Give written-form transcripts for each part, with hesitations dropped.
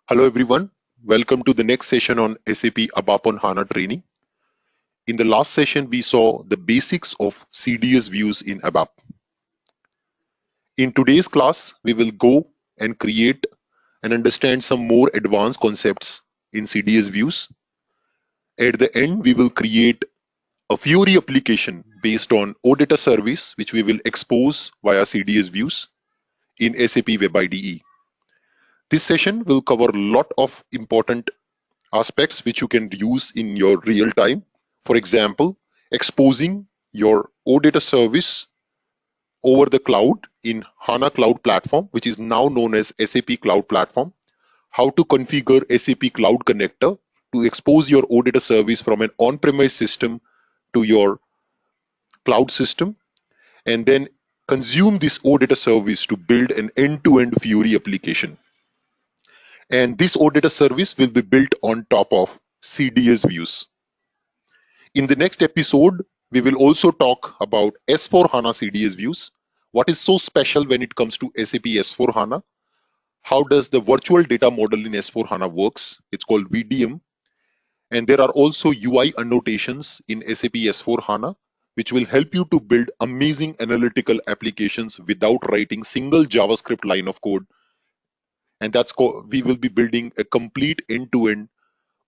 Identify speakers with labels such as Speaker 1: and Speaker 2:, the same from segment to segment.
Speaker 1: Hello everyone, welcome to the next session on SAP ABAP on HANA training. In the last session, we saw the basics of CDS views in ABAP. In today's class, we will go and create and understand some more advanced concepts in CDS views. At the end, we will create a Fiori application based on Auditor service, which we will expose via CDS views in SAP Web IDE. This session will cover a lot of important aspects which you can use in your real time. For example, exposing your Auditor service over the cloud in HANA Cloud Platform, which is now known as SAP Cloud Platform. How to configure SAP Cloud Connector to expose your Auditor service from an on-premise system to your cloud system, and then consume this Auditor service to build an end-to-end Fiori application. And this Auditor service will be built on top of CDS views. In the next episode, we will also talk about S4HANA CDS views. What is so special when it comes to SAP S4HANA? How does the virtual data model in S4HANA works? It's called VDM. And there are also UI annotations in SAP S4HANA, which will help you to build amazing analytical applications without writing single JavaScript line of code. And we will be building a complete end-to-end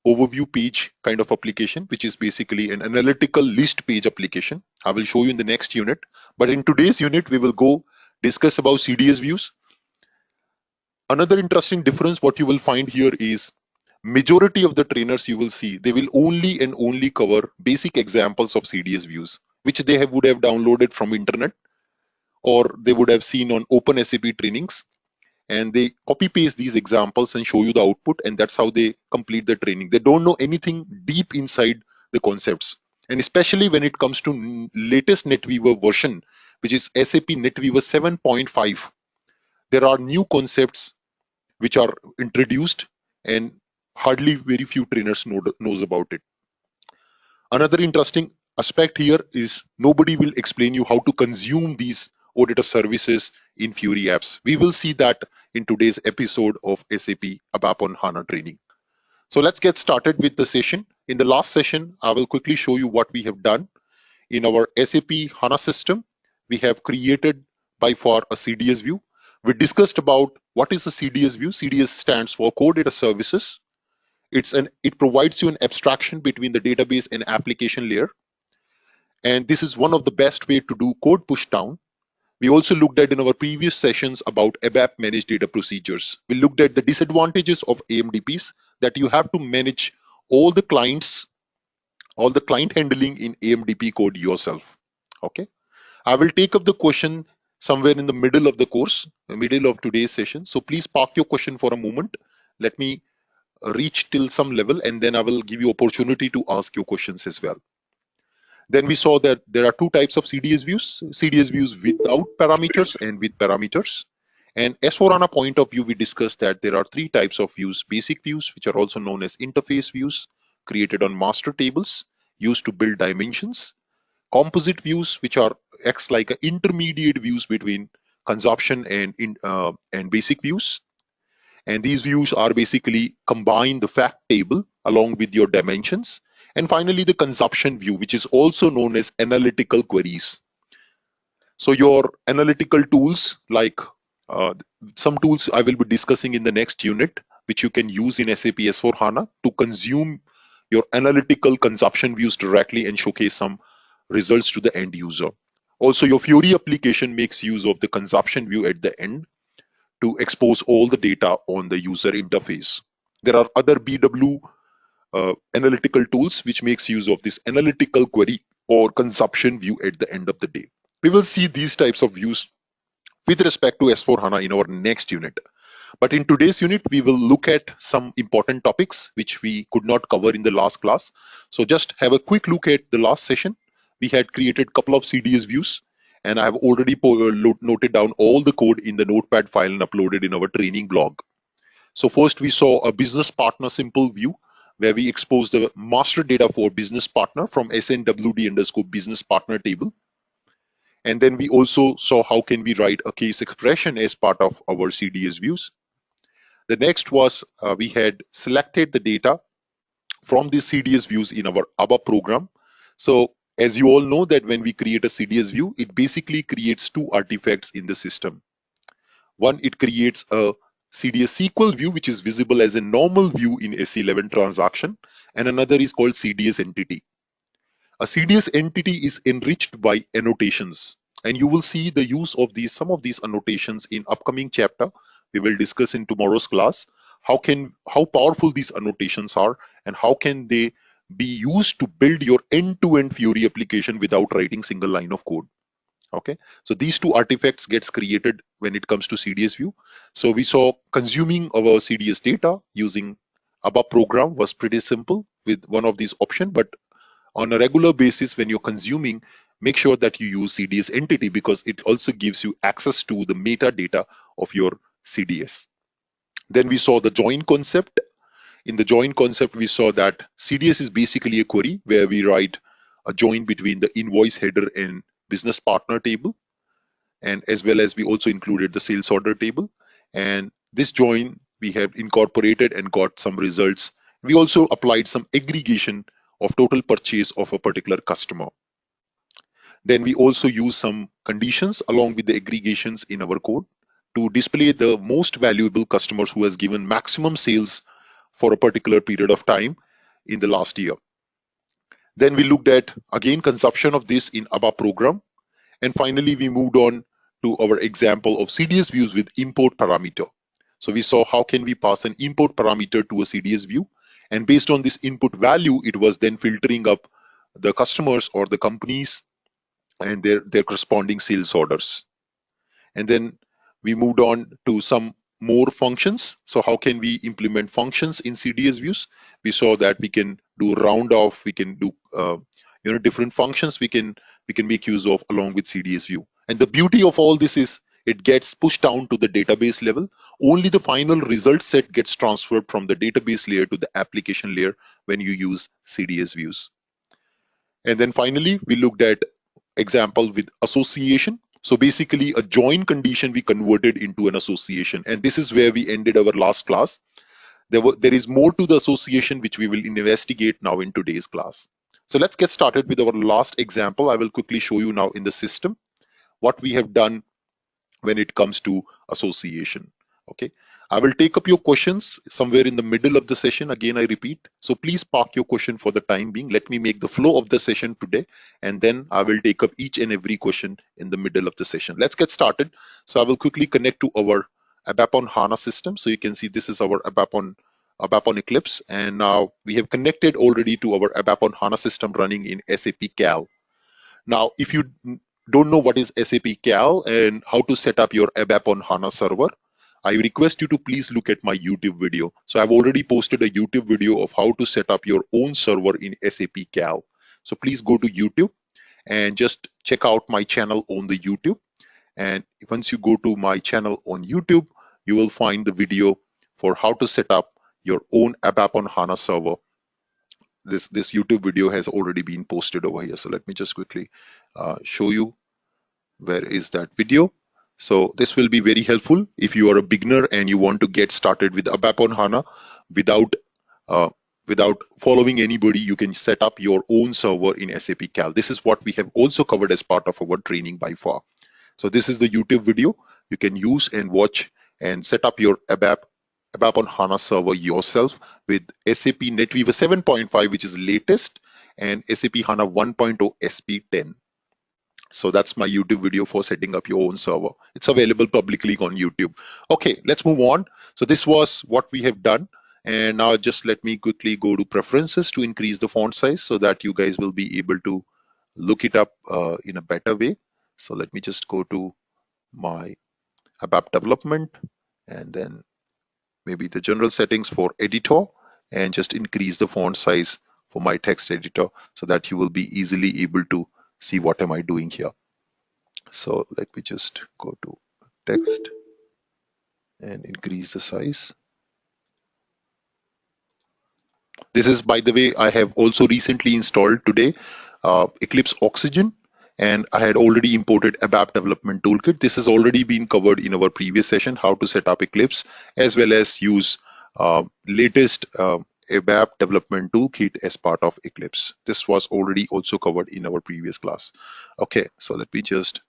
Speaker 1: overview page kind of application, which is basically an analytical list page application. I will show you in the next unit. But in today's unit, we will go discuss about CDS views. Another interesting difference what you will find here is majority of the trainers you will see, they will only and only cover basic examples of CDS views, which they would have downloaded from internet or they would have seen on Open SAP trainings. And they copy paste these examples and show you the output, and that's how they complete the training. They don't know anything deep inside the concepts. And especially when it comes to latest NetWeaver version, which is SAP NetWeaver 7.5, there are new concepts which are introduced and hardly very few trainers knows about it. Another interesting aspect here is nobody will explain you how to consume these Auditor services in Fiori apps. We will see that in today's episode of SAP ABAP on HANA training. So let's get started with the session. In the last session, I will quickly show you what we have done. In our SAP HANA system, we have created by far a CDS view. We discussed about what is a CDS view. CDS stands for Core Data Services. It provides you an abstraction between the database and application layer. And this is one of the best way to do code push down. We also looked at in our previous sessions about ABAP managed data procedures. We looked at the disadvantages of AMDPs, that you have to manage all the client handling in AMDP code yourself. Okay. I will take up the question somewhere in the middle of the course, middle of today's session. So please park your question for a moment. Let me reach till some level and then I will give you opportunity to ask your questions as well. Then we saw that there are two types of CDS views without parameters and with parameters. And S4HANA point of view, we discussed that there are three types of views: basic views, which are also known as interface views, created on master tables, used to build dimensions; composite views, which are acts like a intermediate views between consumption and basic views. And these views are basically combine the fact table along with your dimensions. And finally, the consumption view, which is also known as analytical queries. So your analytical tools, like some tools I will be discussing in the next unit, which you can use in SAP S4HANA to consume your analytical consumption views directly and showcase some results to the end user. Also, your Fiori application makes use of the consumption view at the end to expose all the data on the user interface. There are other BW analytical tools which makes use of this analytical query or consumption view at the end of the day. We will see these types of views with respect to S4HANA in our next unit. But in today's unit, we will look at some important topics which we could not cover in the last class. So just have a quick look at the last session. We had created a couple of CDS views, and I have already noted down all the code in the notepad file and uploaded in our training blog. So first we saw a business partner simple view where we exposed the master data for business partner from SNWD_business partner table. And then we also saw how can we write a case expression as part of our CDS views. The next was we had selected the data from these CDS views in our ABAP program. So as you all know that when we create a CDS view, it basically creates two artifacts in the system. One, it creates a CDS SQL view, which is visible as a normal view in SE11 transaction, and another is called CDS entity. A CDS entity is enriched by annotations, and you will see the use of some of these annotations in upcoming chapter. We will discuss in tomorrow's class how powerful these annotations are and how can they be used to build your end-to-end Fiori application without writing single line of code. Okay, so these two artifacts gets created when it comes to CDS view. So we saw consuming our CDS data using ABAP program was pretty simple with one of these options, but on a regular basis when you're consuming, make sure that you use CDS entity because it also gives you access to the metadata of your CDS. Then we saw the join concept. In the join concept, we saw that CDS is basically a query where we write a join between the invoice header and business partner table, and as well as we also included the sales order table. And this join we have incorporated and got some results. We also applied some aggregation of total purchase of a particular customer. Then we also use some conditions along with the aggregations in our code to display the most valuable customers who has given maximum sales for a particular period of time in the last year. Then we looked at again consumption of this in ABAP program. And finally, we moved on to our example of CDS views with import parameter. So we saw how can we pass an import parameter to a CDS view. And based on this input value, it was then filtering up the customers or the companies and their corresponding sales orders. And then we moved on to some more functions. So how can we implement functions in CDS views? We saw that we can do round off, we can do different functions we can make use of along with CDS view. And the beauty of all this is it gets pushed down to the database level. Only the final result set gets transferred from the database layer to the application layer when you use CDS views. And then finally, we looked at example with association. So basically a join condition we converted into an association. And this is where we ended our last class. There is more to the association which we will investigate now in today's class. So let's get started with our last example. I will quickly show you now in the system what we have done when it comes to association. Okay, I will take up your questions somewhere in the middle of the session. Again, I repeat, so please park your question for the time being. Let me make the flow of the session today, and then I will take up each and every question in the middle of the session. Let's get started. So I will quickly connect to our ABAP on Hana system. So you can see this is our ABAP on Eclipse, and now we have connected already to our ABAP on Hana system running in SAP Cal. Now, if you don't know what is SAP Cal and how to set up your ABAP on HANA server, I request you to please look at my YouTube video. So I've already posted a YouTube video of how to set up your own server in SAP Cal. So please go to YouTube and just check out my channel on the YouTube. And once you go to my channel on YouTube, you will find the video for how to set up your own ABAP on HANA server. This YouTube video has already been posted over here. So let me just quickly show you where is that video. So this will be very helpful if you are a beginner and you want to get started with ABAP on HANA without following anybody. You can set up your own server in SAP Cal. This is what we have also covered as part of our training by far. So this is the YouTube video you can use and watch and set up your ABAP on HANA server yourself with SAP NetWeaver 7.5, which is latest, and SAP HANA 1.0 SP10. So that's my YouTube video for setting up your own server. It's available publicly on YouTube. Okay, let's move on. So this was what we have done. And now just let me quickly go to preferences to increase the font size so that you guys will be able to look it up in a better way. So let me just go to my ABAP development and then maybe the general settings for editor and just increase the font size for my text editor so that you will be easily able to see what am I doing here. So let me just go to text and increase the size. This is, by the way, I have also recently installed today Eclipse Oxygen, And I had already imported ABAP development toolkit. This has already been covered in our previous session, how to set up Eclipse, as well as use latest ABAP development toolkit as part of Eclipse. This was already also covered in our previous class. Okay, so let me just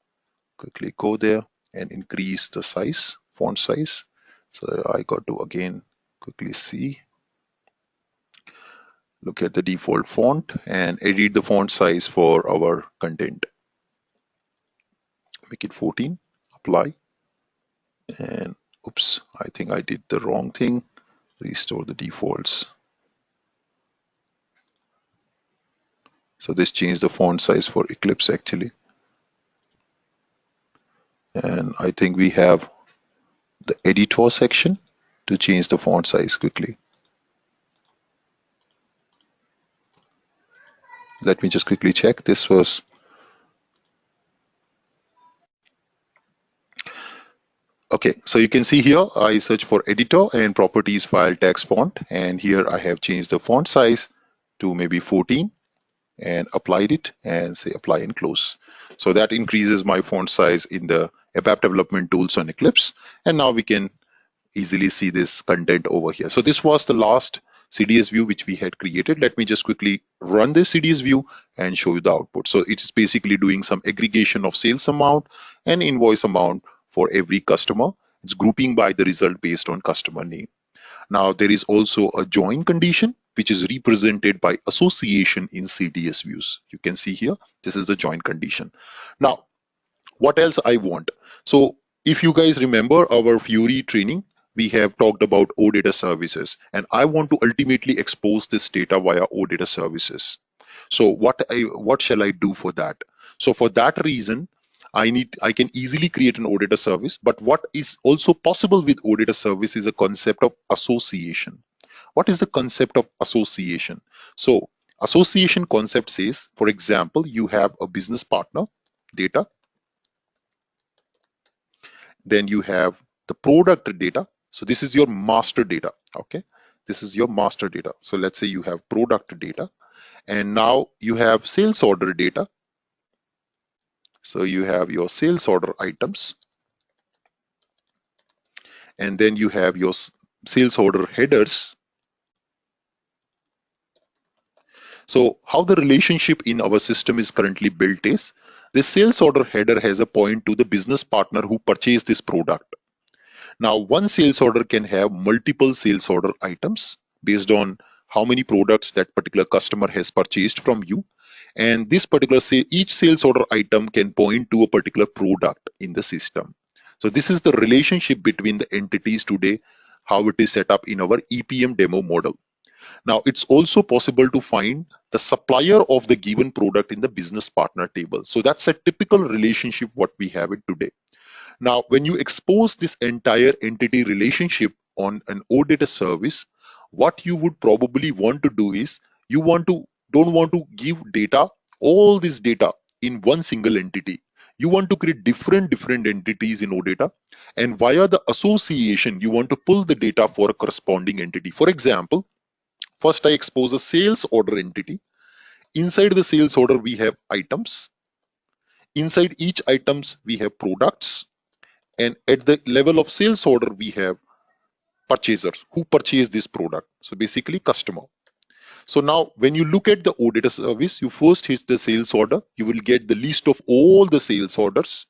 Speaker 1: quickly go there and increase the size, font size. So I got to again quickly see, look at the default font and edit the font size for our content. Make it 14, apply, and oops, I think I did the wrong thing. Restore the defaults. So this changed the font size for Eclipse actually. And I think we have the editor section to change the font size quickly. Let me just quickly check. This was okay. So you can see here I search for editor and properties file text font, and here I have changed the font size to maybe 14 and applied it and say apply and close. So that increases my font size in the ABAP development tools on Eclipse, and now we can easily see this content over here. So this was the last CDS view which we had created. Let me just quickly run this CDS view and show you the output. So it's basically doing some aggregation of sales amount and invoice amount for every customer. It's grouping by the result based on customer name. Now there is also a join condition which is represented by association in CDS views. You can see here, this is the join condition. Now, what else I want? So if you guys remember our Fury training, we have talked about OData services, and I want to ultimately expose this data via OData services. So what shall I do for that? So for that reason, I can easily create an OData service, but what is also possible with OData service is a concept of association. What is the concept of association? So association concept says, for example, you have a business partner data, then you have the product data. So this is your master data. Okay, this is your master data. So let's say you have product data, and now you have sales order data. So you have your sales order items, and then you have your sales order headers. So how the relationship in our system is currently built is, this sales order header has a point to the business partner who purchased this product. Now, one sales order can have multiple sales order items based on how many products that particular customer has purchased from you. And this particular each sales order item can point to a particular product in the system. So this is the relationship between the entities today, how it is set up in our EPM demo model. Now, it's also possible to find the supplier of the given product in the business partner table. So that's a typical relationship what we have it today. Now, when you expose this entire entity relationship on an OData service, what you would probably want to do is don't want to give data, all this data in one single entity. You want to create different entities in OData, and via the association, you want to pull the data for a corresponding entity. For example, first I expose a sales order entity. Inside the sales order, we have items. Inside each items, we have products. And at the level of sales order, we have purchasers who purchase this product. So basically customer. So now when you look at the OData service, you first hit the sales order. You will get the list of all the sales orders.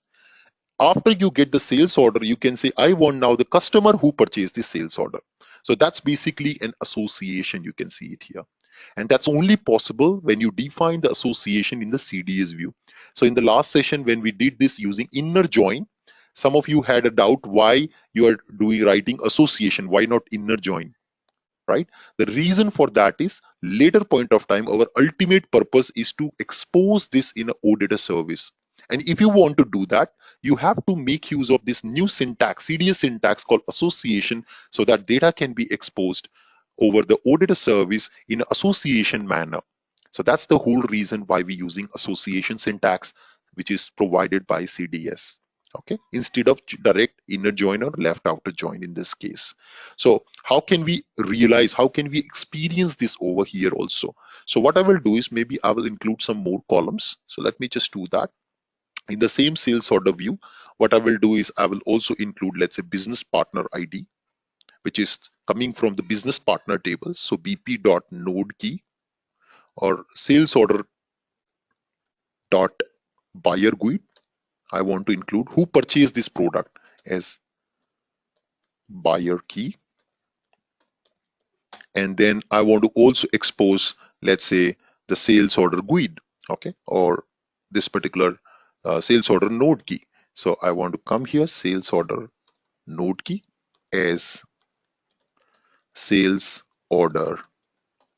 Speaker 1: After you get the sales order, you can say, I want now the customer who purchased the sales order. So that's basically an association. You can see it here. And that's only possible when you define the association in the CDS view. So in the last session, when we did this using inner join, some of you had a doubt why you are writing association, why not inner join, right? The reason for that is later point of time, our ultimate purpose is to expose this in an OData service. And if you want to do that, you have to make use of this new syntax, CDS syntax called association, so that data can be exposed over the OData service in an association manner. So that's the whole reason why we're using association syntax, which is provided by CDS. Okay, instead of direct inner join or left outer join in this case. So how can we realize, how can we experience this over here also? So what I will do is maybe I will include some more columns. So let me just do that. In the same sales order view, what I will do is I will also include, let's say, business partner ID, which is coming from the business partner table. So bp.node key or sales order dot buyer GUID. I want to include who purchased this product as buyer key. And then I want to also expose, let's say, the sales order GUID, okay, or this particular sales order node key. So I want to come here, sales order node key as sales order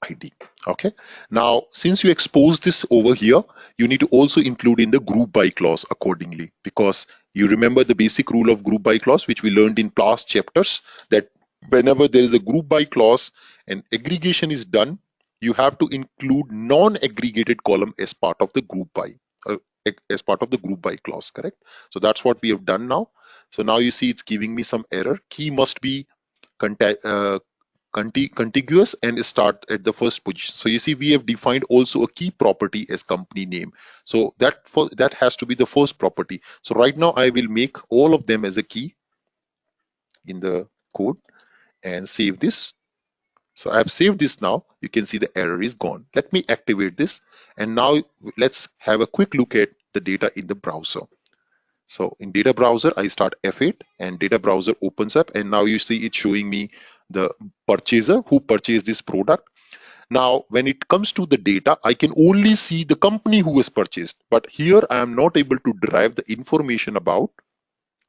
Speaker 1: ID. Okay. Now, since you expose this over here, you need to also include in the group by clause accordingly, because you remember the basic rule of group by clause, which we learned in past chapters, that whenever there is a group by clause and aggregation is done, you have to include non-aggregated column as part of the group by, as part of the group by clause, correct? So that's what we have done now. So now you see it's giving me some error. Key must be contiguous and start at the first position. So you see we have defined also a key property as company name. So that has to be the first property. So right now I will make all of them as a key in the code and save this. So I have saved this now. You can see the error is gone. Let me activate this. And now let's have a quick look at the data in the browser. So in data browser, I start F8 and data browser opens up, and now you see it's showing me the purchaser who purchased this product. Now, when it comes to the data, I can only see the company who has purchased, but here I am not able to derive the information about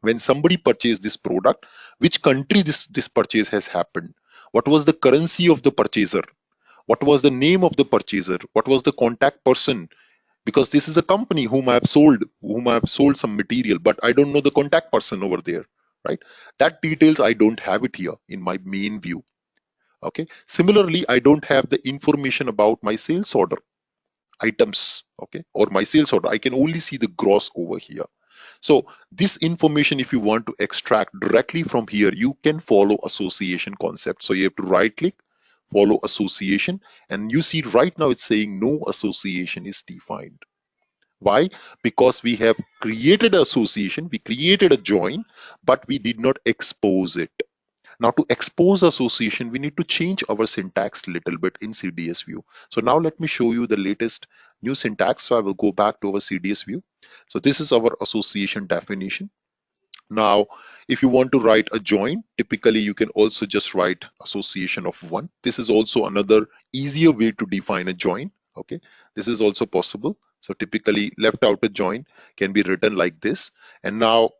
Speaker 1: when somebody purchased this product, which country this purchase has happened, what was the currency of the purchaser, what was the name of the purchaser, what was the contact person, because this is a company whom I have sold some material, but I don't know the contact person over there, right? That details I don't have it here in my main view. Okay. Similarly, I don't have the information about my sales order items, okay, or my sales order. I can only see the gross over here. So this information, if you want to extract directly from here, you can follow association concept. So you have to right click, follow association, and you see right now it's saying no association is defined. Why? Because we have created an association, we created a join, but we did not expose it. Now to expose association, we need to change our syntax a little bit in CDS view. So now let me show you the latest new syntax. So I will go back to our CDS view. So this is our association definition. Now, if you want to write a join, typically you can also just write association of one. This is also another easier way to define a join. Okay, this is also possible. So typically left outer join can be written like this. And now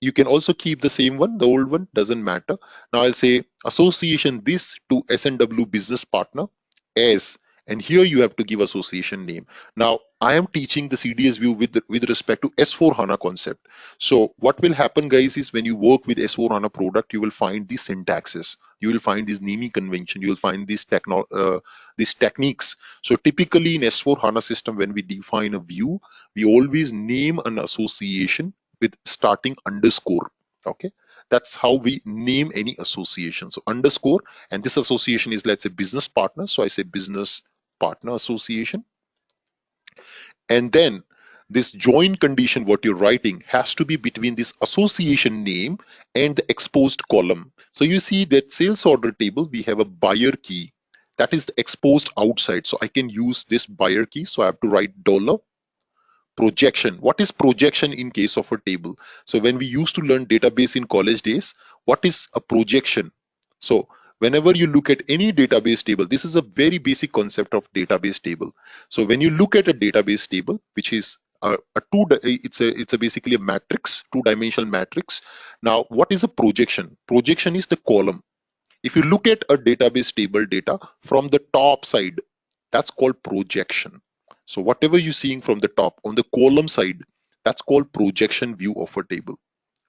Speaker 1: you can also keep the same one, the old one, doesn't matter. Now I'll say association this to SNW business partner as, and here you have to give association name. Now I am teaching the CDS view with respect to S4 HANA concept. So what will happen, guys, is when you work with S4 HANA product, you will find these syntaxes, you will find these naming convention, you will find these techniques. So typically in S4 HANA system, when we define a view, we always name an association with starting underscore. Okay, that's how we name any association. So underscore, and this association is, let's say, business partner. So I say business partner association. And then this join condition, what you're writing, has to be between this association name and the exposed column. So you see that sales order table, we have a buyer key that is exposed outside. So I can use this buyer key. So I have to write dollar projection. What is projection in case of a table? So when we used to learn database in college days, what is a projection? So whenever you look at any database table, this is a very basic concept of database table. So when you look at a database table, which is it's a basically a matrix, two-dimensional matrix. Now what is a projection? Projection is the column. If you look at a database table data from the top side, that's called projection. So whatever you're seeing from the top on the column side, that's called projection view of a table.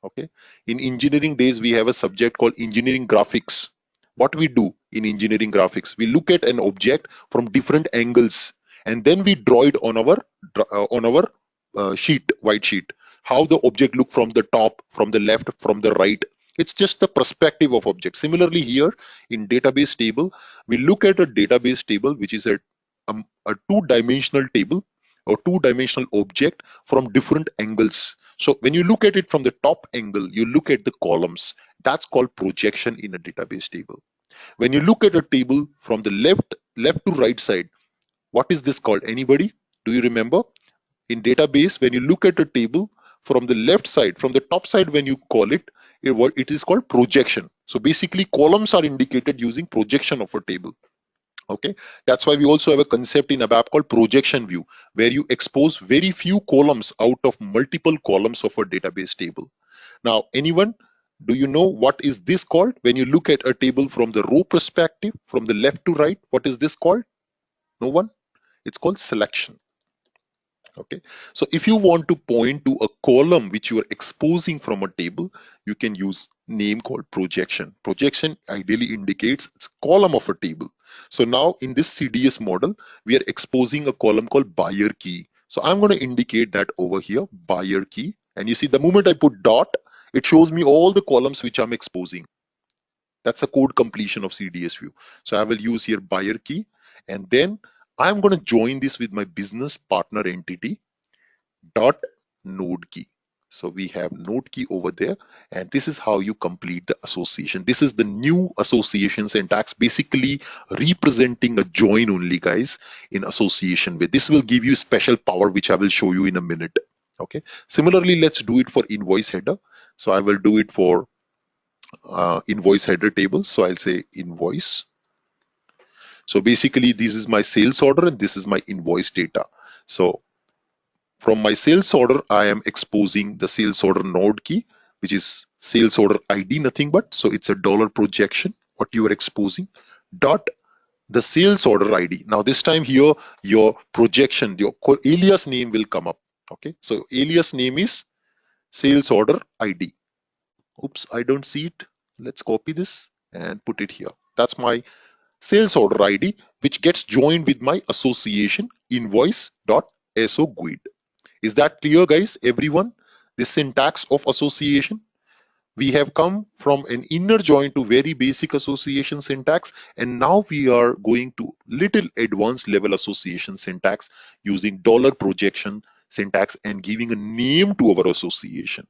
Speaker 1: Okay. In engineering days, we have a subject called engineering graphics. What we do in engineering graphics, we look at an object from different angles, and then we draw it on our sheet, white sheet. How the object look from the top, from the left, from the right. It's just the perspective of object. Similarly here in database table, we look at a database table, which is a two-dimensional table. or two-dimensional object from different angles. So when you look at it from the top angle, you look at the columns. That's called projection in a database table. When you look at a table from the left to right side, what is this called? Anybody? Do you remember? In database, when you look at a table from the left side, from the top side, when you call it, it is called projection. So basically, columns are indicated using projection of a table. Okay, that's why we also have a concept in ABAP called projection view, where you expose very few columns out of multiple columns of a database table. Now, anyone, do you know what is this called? When you look at a table from the row perspective, from the left to right, what is this called? No one? It's called selection. Okay, so if you want to point to a column which you are exposing from a table, you can use name called projection. Projection ideally indicates it's a column of a table. So now in this CDS model, we are exposing a column called buyer key. So I'm going to indicate that over here, buyer key. And you see the moment I put dot, it shows me all the columns which I'm exposing. That's a code completion of CDS view. So I will use here buyer key, and then I'm going to join this with my business partner entity dot node key. So we have node key over there, and this is how you complete the association. This is the new association syntax, basically representing a join only, guys, in association with. This will give you special power, which I will show you in a minute. Okay. Similarly, let's do it for invoice header. So I will do it for invoice header table. So I'll say invoice. So basically, this is my sales order and this is my invoice data. So from my sales order, I am exposing the sales order node key, which is sales order ID, nothing but. So it's a dollar projection, what you are exposing, dot the sales order ID. Now this time here, your projection, your alias name will come up. Okay, so alias name is sales order ID. Oops, I don't see it. Let's copy this and put it here. That's my sales order ID, which gets joined with my association invoice.so GUID. Is that clear, guys? Everyone? The syntax of association. We have come from an inner join to very basic association syntax, and now we are going to little advanced level association syntax using dollar projection syntax and giving a name to our association.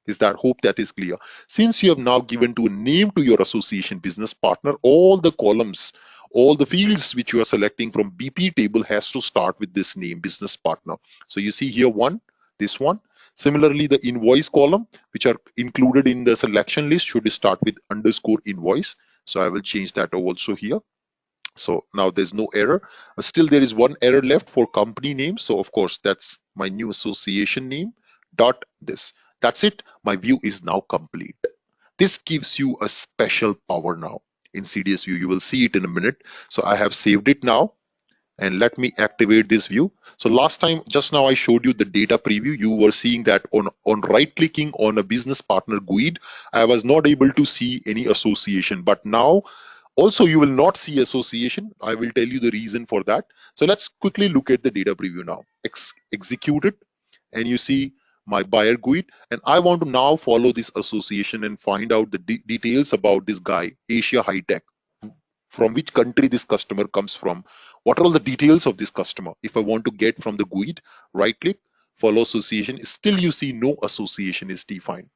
Speaker 1: Is that, hope that is clear? Since you have now given to a name to your association business partner, all the columns, all the fields which you are selecting from BP table has to start with this name, business partner. So you see here one, this one. Similarly, the invoice column, which are included in the selection list, should start with underscore invoice. So I will change that also here. So now there's no error. Still there is one error left for company name. So of course, that's my new association name dot this. That's it. My view is now complete. This gives you a special power now in CDS view. You will see it in a minute. So I have saved it now. And let me activate this view. So last time, just now I showed you the data preview. You were seeing that on right clicking on a business partner GUID, I was not able to see any association. But now also you will not see association. I will tell you the reason for that. So let's quickly look at the data preview now. Execute it, and you see my buyer GUID. And I want to now follow this association and find out the details about this guy, Asia High Tech. From which country this customer comes from, what are all the details of this customer. If I want to get from the GUID, right click, follow association, still you see no association is defined.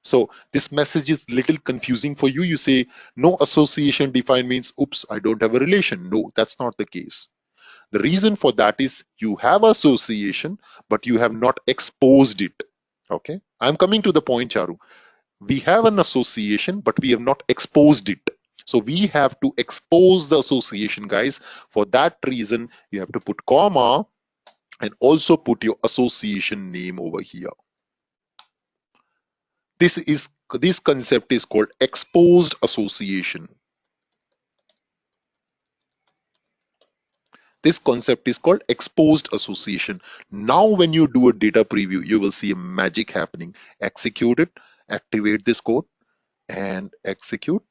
Speaker 1: So this message is little confusing for you. You say no association defined means, oops, I don't have a relation. No, that's not the case. The reason for that is you have association, but you have not exposed it. Okay, I'm coming to the point, Charu. We have an association, but we have not exposed it. So we have to expose the association, guys. For that reason, you have to put comma and also put your association name over here. This concept is called exposed association. This concept is called exposed association. Now when you do a data preview, you will see a magic happening. Execute it, activate this code and execute.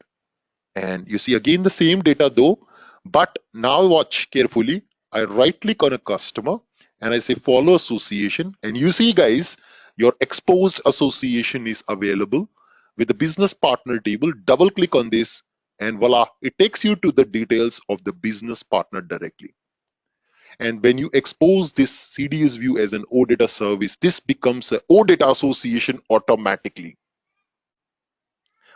Speaker 1: And you see again the same data though, but now watch carefully. I right click on a customer and I say follow association, and you see, guys, your exposed association is available with the business partner table. Double click on this and voila, it takes you to the details of the business partner directly. And when you expose this CDS view as an OData service, this becomes an OData association automatically,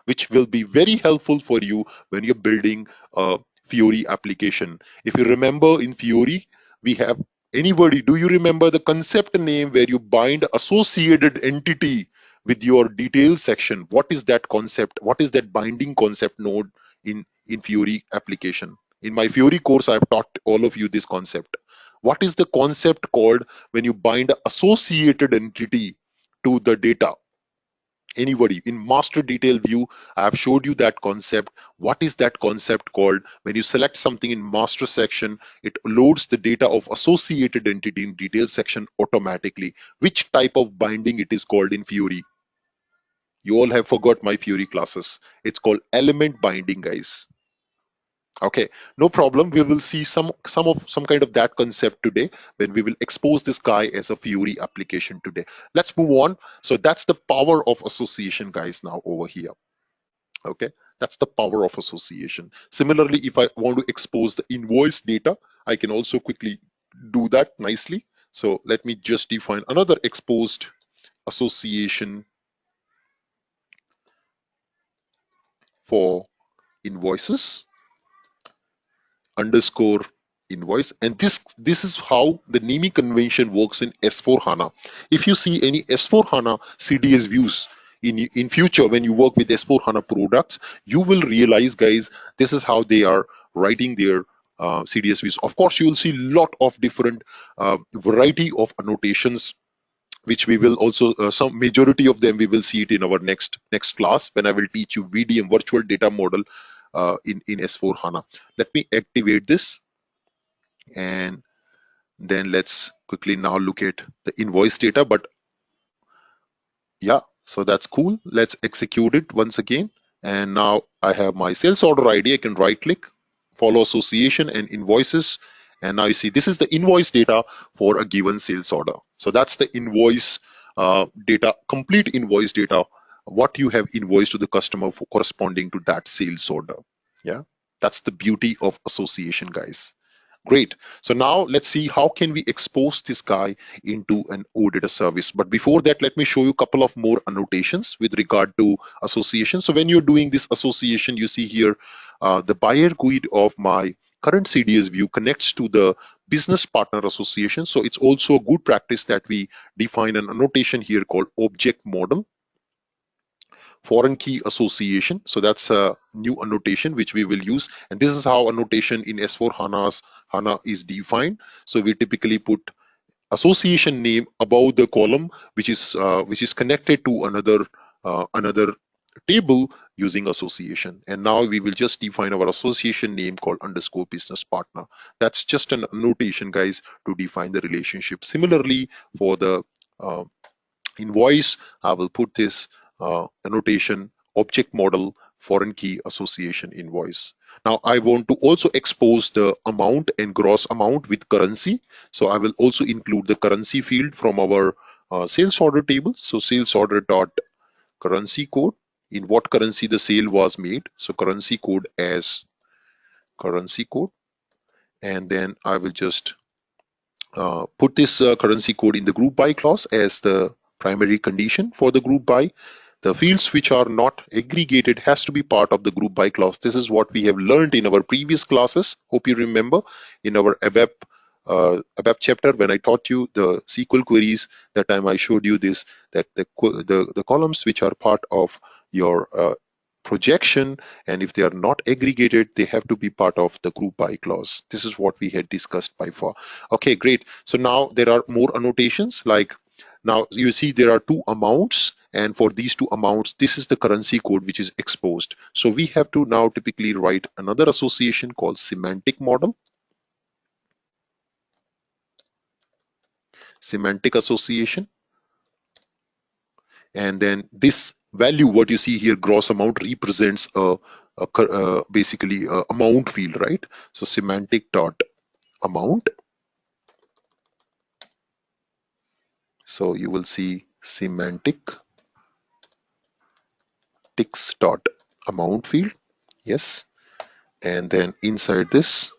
Speaker 1: which will be very helpful for you when you're building a Fiori application. If you remember in Fiori, we have anybody, do you remember the concept name where you bind associated entity with your details section? What is that concept? What is that binding concept node in Fiori application? In my Fiori course, I've taught all of you this concept. What is the concept called when you bind associated entity to the data? Anybody in master detail view, I have showed you that concept. What is that concept called? When you select something in master section, it loads the data of associated entity in detail section automatically. Which type of binding it is called in Fiori? You all have forgot my Fiori classes. It's called element binding, guys. Okay, no problem. We will see some kind of that concept today when we will expose this guy as a Fiori application today. Let's move on. So that's the power of association, guys, now over here. Okay, that's the power of association. Similarly, if I want to expose the invoice data, I can also quickly do that nicely. So let me just define another exposed association for invoices underscore invoice, and this is how the naming convention works in S4 HANA. If you see any S4 HANA CDS views in future when you work with S4 HANA products, you will realize, guys, this is how they are writing their CDS views. Of course, you will see lot of different variety of annotations, which we will also some majority of them we will see it in our next class when I will teach you VDM, virtual data model, in S4 HANA. Let me activate this, and then let's quickly now look at the invoice data. But yeah, so that's cool. Let's execute it once again. And now I have my sales order ID. I can right click, follow association and invoices. And now you see this is the invoice data for a given sales order. So that's the invoice data, complete invoice data, what you have invoiced to the customer for corresponding to that sales order. Yeah, that's the beauty of association, guys. Great. So now let's see how can we expose this guy into an OData service. But before that, let me show you a couple of more annotations with regard to association. So when you're doing this association, you see here the buyer GUID of my current CDS view connects to the business partner association. So it's also a good practice that we define an annotation here called object model foreign key association. So that's a new annotation which we will use, and this is how annotation in S4 HANA is defined. So we typically put association name above the column which is connected to another table using association. And now we will just define our association name called underscore business partner. That's just an annotation, guys, to define the relationship. Similarly, for the uh, invoice, I will put this annotation object model foreign key association invoice. Now I want to also expose the amount and gross amount with currency. So I will also include the currency field from our sales order table. So sales order dot currency code, in what currency the sale was made. So currency code as currency code, and then I will just put this currency code in the group by clause as the primary condition for the group by. The fields which are not aggregated has to be part of the group by clause. This is what we have learned in our previous classes. Hope you remember in our ABAP chapter when I taught you the SQL queries. That time I showed you this, that the columns which are part of your projection, and if they are not aggregated, they have to be part of the group by clause. This is what we had discussed by far. Okay, great. So now there are more annotations, like now you see there are two amounts, and for these two amounts, this is the currency code which is exposed. So we have to now typically write another association called semantic model, semantic association. And then this value, what you see here, gross amount, represents basically a amount field, right? So semantic dot amount. So you will see semantic ticks dot amount field. Yes. And then inside this,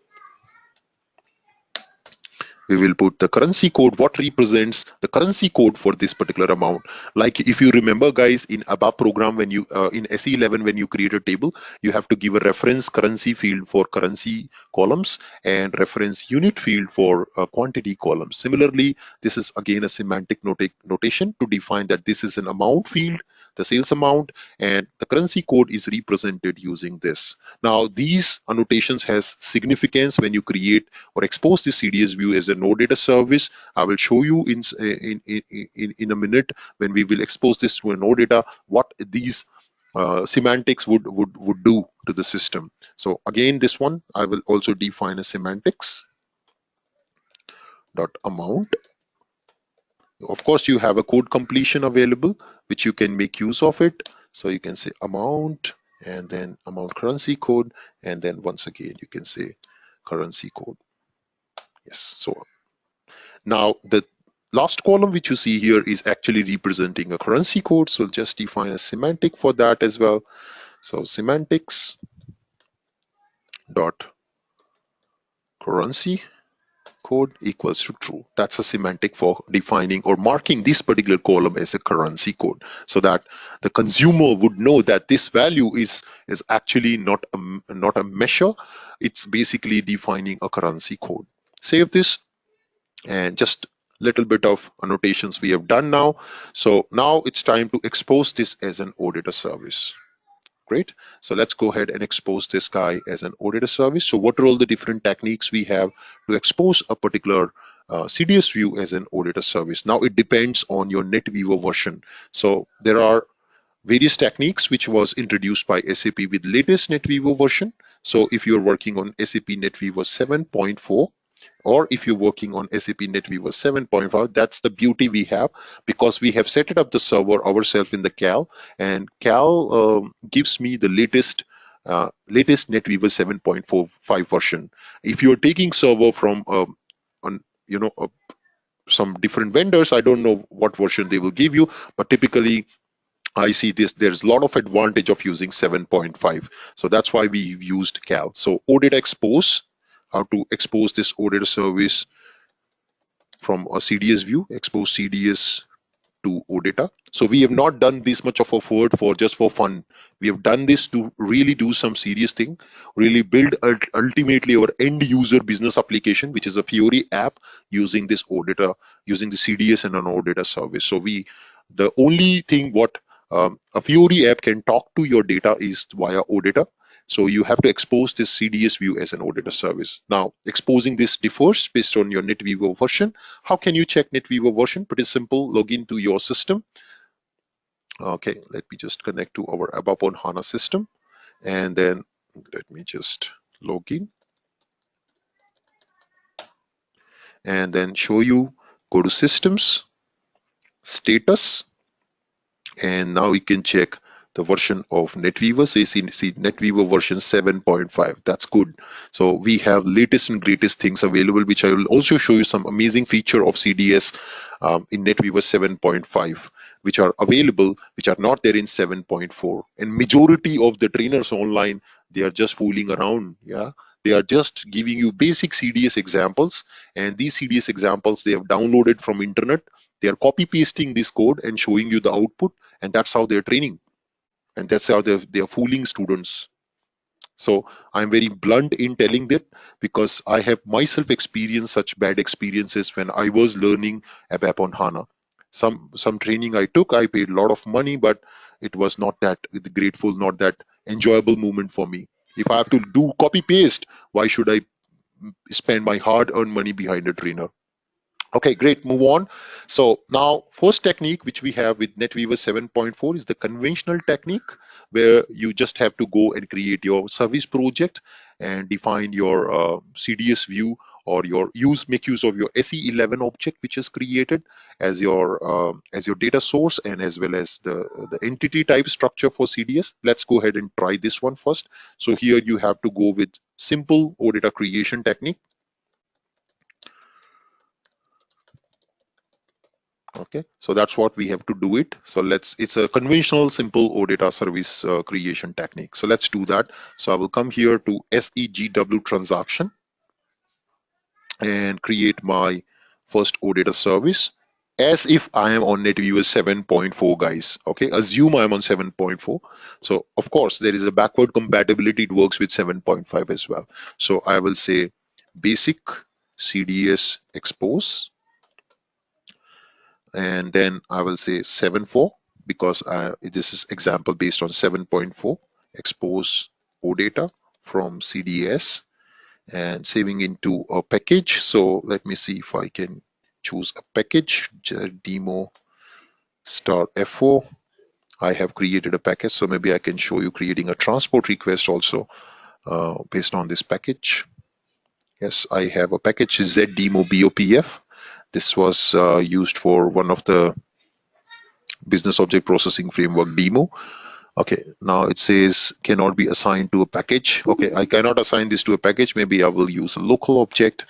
Speaker 1: we will put the currency code, what represents the currency code for this particular amount. Like if you remember guys, in ABAP program, when you in SE11, when you create a table, you have to give a reference currency field for currency columns and reference unit field for quantity columns. Similarly, this is again a semantic notation to define that this is an amount field, the sales amount, and the currency code is represented using this. Now these annotations has significance when you create or expose this CDS view as a node data service. I will show you in a minute, when we will expose this to a node data, what these semantics would do to the system. So again, this one I will also define a semantics dot amount. Of course, you have a code completion available, which you can make use of it. So you can say amount and then amount currency code, and then once again you can say currency code. Yes. So now the last column which you see here is actually representing a currency code. So just define a semantic for that as well. So semantics dot currency code equals to true. That's a semantic for defining or marking this particular column as a currency code, so that the consumer would know that this value is actually not a measure. It's basically defining a currency code. Save this, and just little bit of annotations we have done now. So now it's time to expose this as an auditor service. Great. So let's go ahead and expose this guy as an auditor service. So what are all the different techniques we have to expose a particular CDS view as an auditor service? Now it depends on your NetWeaver version. So there are various techniques which was introduced by SAP with latest NetWeaver version. So if you're working on SAP NetWeaver 7.4, or if you're working on SAP NetWeaver 7.5, that's the beauty we have, because we have set it up the server ourselves in the CAL, and CAL gives me the latest NetWeaver 7.45 version. If you're taking server from some different vendors, I don't know what version they will give you, but typically I see there's a lot of advantage of using 7.5. So that's why we used CAL. So audit expose, how to expose this auditor service from a CDS view, expose CDS to auditor. So we have not done this much of effort for just for fun. We have done this to really do some serious thing, really build ultimately our end user business application, which is a Fiori app using this auditor, using the CDS and an auditor service. So the only thing what a Fiori app can talk to your data is via auditor. So you have to expose this CDS view as an auditor service. Now, exposing this differs based on your NetWeaver version. How can you check NetWeaver version? Pretty simple. Log into your system. Okay, let me just connect to our ABAP on HANA system, and then let me just log in, and then show you. Go to Systems, Status, and now we can check the version of NetWeaver. So you see NetWeaver version 7.5. That's good. So we have latest and greatest things available, which I will also show you some amazing feature of CDS in NetWeaver 7.5, which are available, which are not there in 7.4. And majority of the trainers online, they are just fooling around. Yeah, they are just giving you basic CDS examples, and these CDS examples they have downloaded from internet. They are copy pasting this code and showing you the output, and that's how they're training, and that's how they're fooling students. So I'm very blunt in telling that, because I have myself experienced such bad experiences when I was learning ABAP on HANA. Some training I took, I paid a lot of money, but it was not that grateful, not that enjoyable moment for me. If I have to do copy paste, why should I spend my hard-earned money behind a trainer? Okay, great. Move on. So now, first technique which we have with NetWeaver 7.4 is the conventional technique, where you just have to go and create your service project and define your CDS view, or make use of your SE11 object which is created as your data source, and as well as the entity type structure for CDS. Let's go ahead and try this one first. So here you have to go with simple auditor creation technique. Okay, so that's what we have to do it. So it's a conventional simple OData service creation technique. So let's do that. So I will come here to SEGW transaction. and create my first Auditor service as if I am on NetViewer 7.4, guys. Okay, assume I'm on 7.4. So of course there is a backward compatibility. It works with 7.5 as well. So I will say basic CDS expose, and then I will say 7.4 because this is example based on 7.4. Expose OData from CDS and saving into a package. So let me see if I can choose a package, demo star F4. I have created a package, so maybe I can show you creating a transport request also based on this package. Yes, I have a package zdemo bopf. This was used for one of the business object processing framework demo. Okay, now it says cannot be assigned to a package. Okay, I cannot assign this to a package. Maybe I will use a local object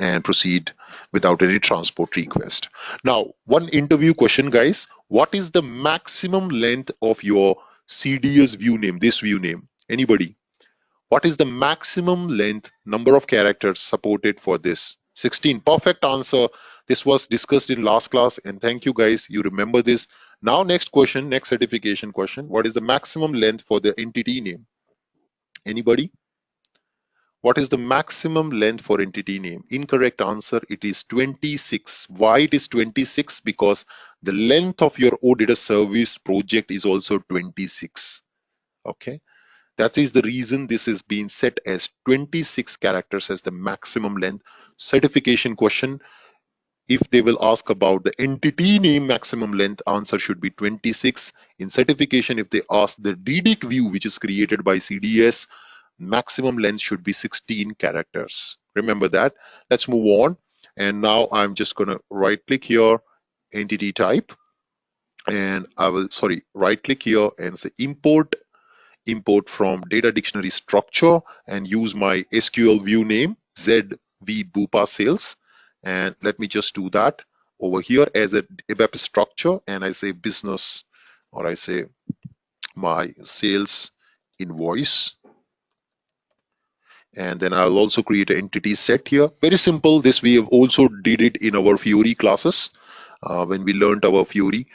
Speaker 1: and proceed without any transport request. Now, one interview question, guys. What is the maximum length of your CDS view name, this view name? Anybody? What is the maximum length, number of characters supported for this? 16. Perfect answer. This was discussed in last class, and thank you, guys. You remember this. Now, next question, next certification question. What is the maximum length for the entity name? Anybody? What is the maximum length for entity name? Incorrect answer, it is 26. Why it is 26? Because the length of your auditor service project is also 26. Okay, that is the reason this is being set as 26 characters as the maximum length. Certification question, if they will ask about the entity name maximum length, answer should be 26. In certification, if they ask the DDIC view which is created by CDS, maximum length should be 16 characters. Remember that. Let's move on. And now I'm just going to right click here, entity type, and I will, right click here and say import from data dictionary structure and use my SQL view name ZV Bupa sales. And let me just do that over here as a ABAP structure, and I say business, or I say my sales invoice. And then I'll also create an entity set here. Very simple. This we have also did it in our Fiori classes. When we learned our Fiori,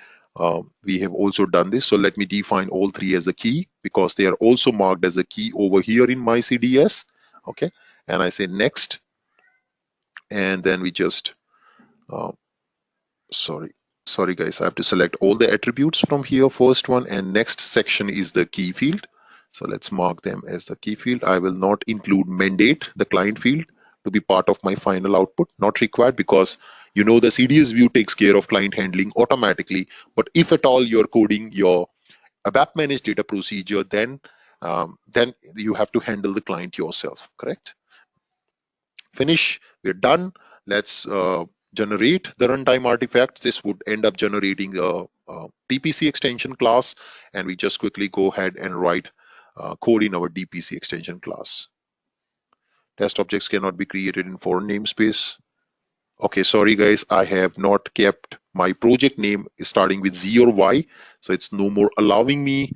Speaker 1: we have also done this. So let me define all three as a key because they are also marked as a key over here in my CDS. Okay. And I say next. And then we just, uh, sorry guys, I have to select all the attributes from here, first one, and next section is the key field. So let's mark them as the key field. I will not include mandate, the client field, to be part of my final output. Not required because you know the CDS view takes care of client handling automatically. But if at all you're coding your ABAP managed data procedure, then you have to handle the client yourself, correct? Finish, we're done. Let's generate the runtime artifacts. This would end up generating a DPC extension class, and we just quickly go ahead and write code in our DPC extension class. Test objects cannot be created in foreign namespace. Okay, sorry guys, I have not kept my project name starting with Z or Y, so it's no more allowing me.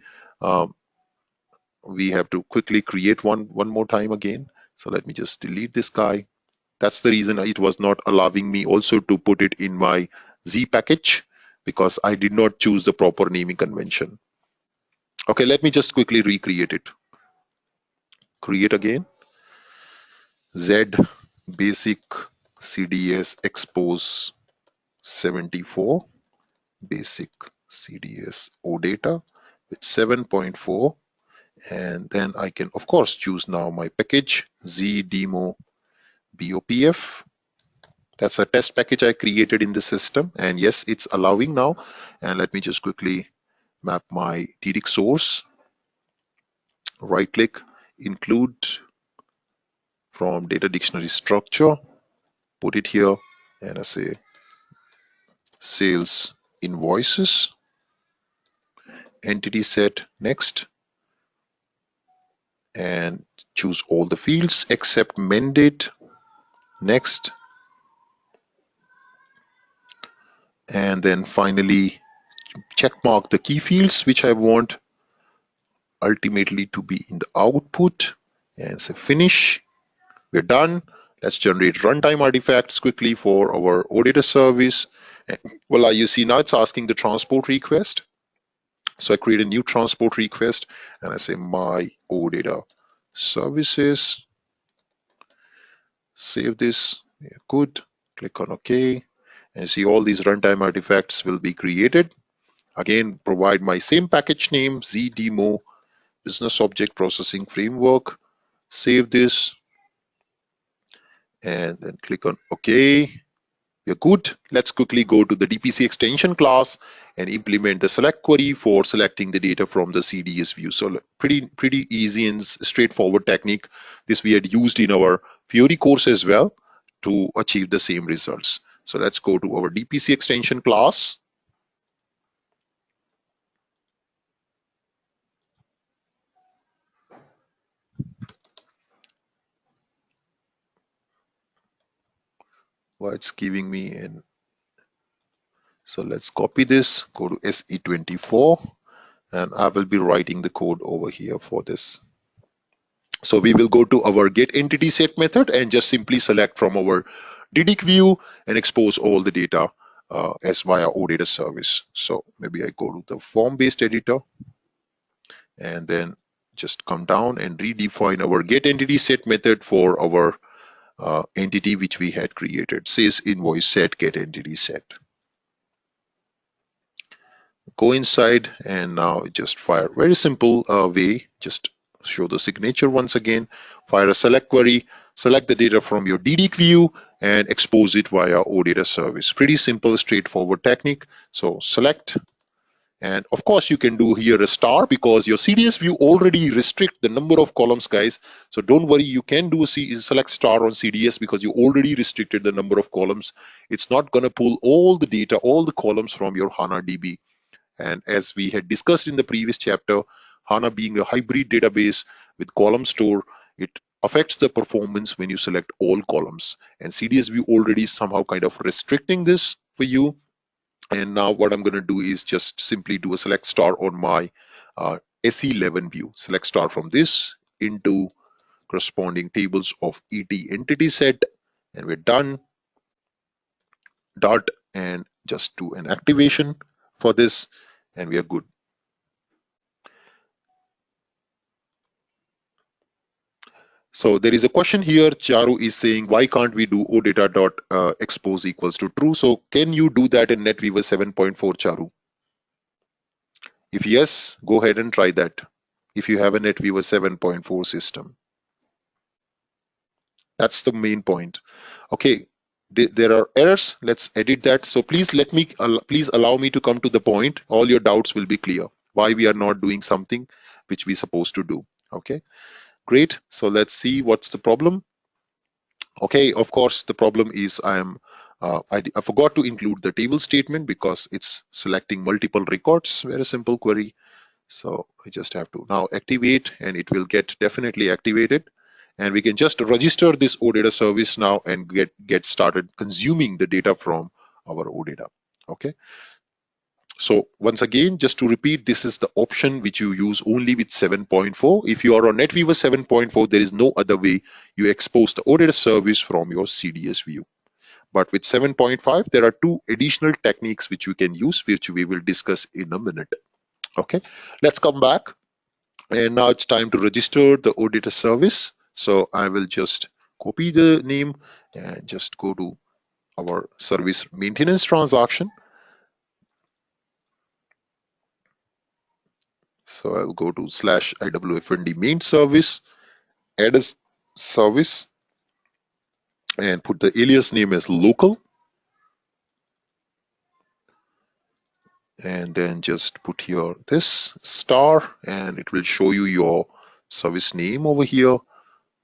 Speaker 1: We have to quickly create one more time again. So let me just delete this guy. That's the reason it was not allowing me also to put it in my Z package because I did not choose the proper naming convention. Okay, let me just quickly recreate it. Create again. Z basic CDS expose 74 basic CDS OData with 7.4, and then I can of course choose now my package Z demo BOPF. That's a test package I created in the system, and yes, it's allowing now. And let me just quickly map my DDIC source. Right click, include from data dictionary structure, put it here, and I say sales invoices, entity set, next, and choose all the fields except mandate, next, and then finally check mark the key fields which I want ultimately to be in the output and say finish. We're done. Let's generate runtime artifacts quickly for our auditor service. And voila, you see now it's asking the transport request. So I create a new transport request and I say my auditor services. Save this. Yeah, good. Click on OK. And see all these runtime artifacts will be created. Again, provide my same package name, zdemo business object processing framework. Save this and then click on OK. We're good. Let's quickly go to the DPC extension class and implement the select query for selecting the data from the CDS view. So pretty easy and straightforward technique. This we had used in our Fiori course as well to achieve the same results. So let's go to our DPC extension class. Well, it's giving me an. So let's copy this, go to SE24, and I will be writing the code over here for this. So we will go to our get entity set method and just simply select from our DDIC view and expose all the data as via auditor service. So maybe I go to the form-based editor and then just come down and redefine our get entity set method for our entity which we had created. Says invoice set get entity set. Go inside and now just fire very simple way. Just show the signature once again. Fire a select query. Select the data from your DDIC view and expose it via auditor service. Pretty simple, straightforward technique. So select. And of course, you can do here a star because your CDS view already restrict the number of columns, guys. So don't worry, you can do a select star on CDS because you already restricted the number of columns. It's not going to pull all the data, all the columns from your HANA DB. And as we had discussed in the previous chapter, HANA being a hybrid database with column store, it affects the performance when you select all columns. And CDS view already somehow kind of restricting this for you. And now what I'm going to do is just simply do a select star on my SE11 view. Select star from this into corresponding tables of ET entity set. And we're done. Dot and just do an activation for this. And we are good. So there is a question here. Charu is saying, why can't we do odata.expose equals to true? So can you do that in NetWeaver 7.4, Charu? If yes, go ahead and try that. If you have a NetWeaver 7.4 system, that's the main point. Okay, there are errors. Let's edit that. So please please allow me to come to the point. All your doubts will be clear. Why we are not doing something which we supposed to do. Okay, great. So let's see what's the problem. Okay, of course, the problem is I forgot to include the table statement because it's selecting multiple records. Very simple query. So I just have to now activate and it will get definitely activated. And we can just register this OData service now and get started consuming the data from our OData. Okay. So once again, just to repeat, this is the option which you use only with 7.4. If you are on NetWeaver 7.4, there is no other way you expose the auditor service from your CDS view. But with 7.5, there are two additional techniques which you can use, which we will discuss in a minute. Okay, let's come back. And now it's time to register the auditor service. So I will just copy the name and just go to our service maintenance transaction. So I'll go to /iwfnd main service, add a service, and put the alias name as local. And then just put here this star, and it will show you your service name over here.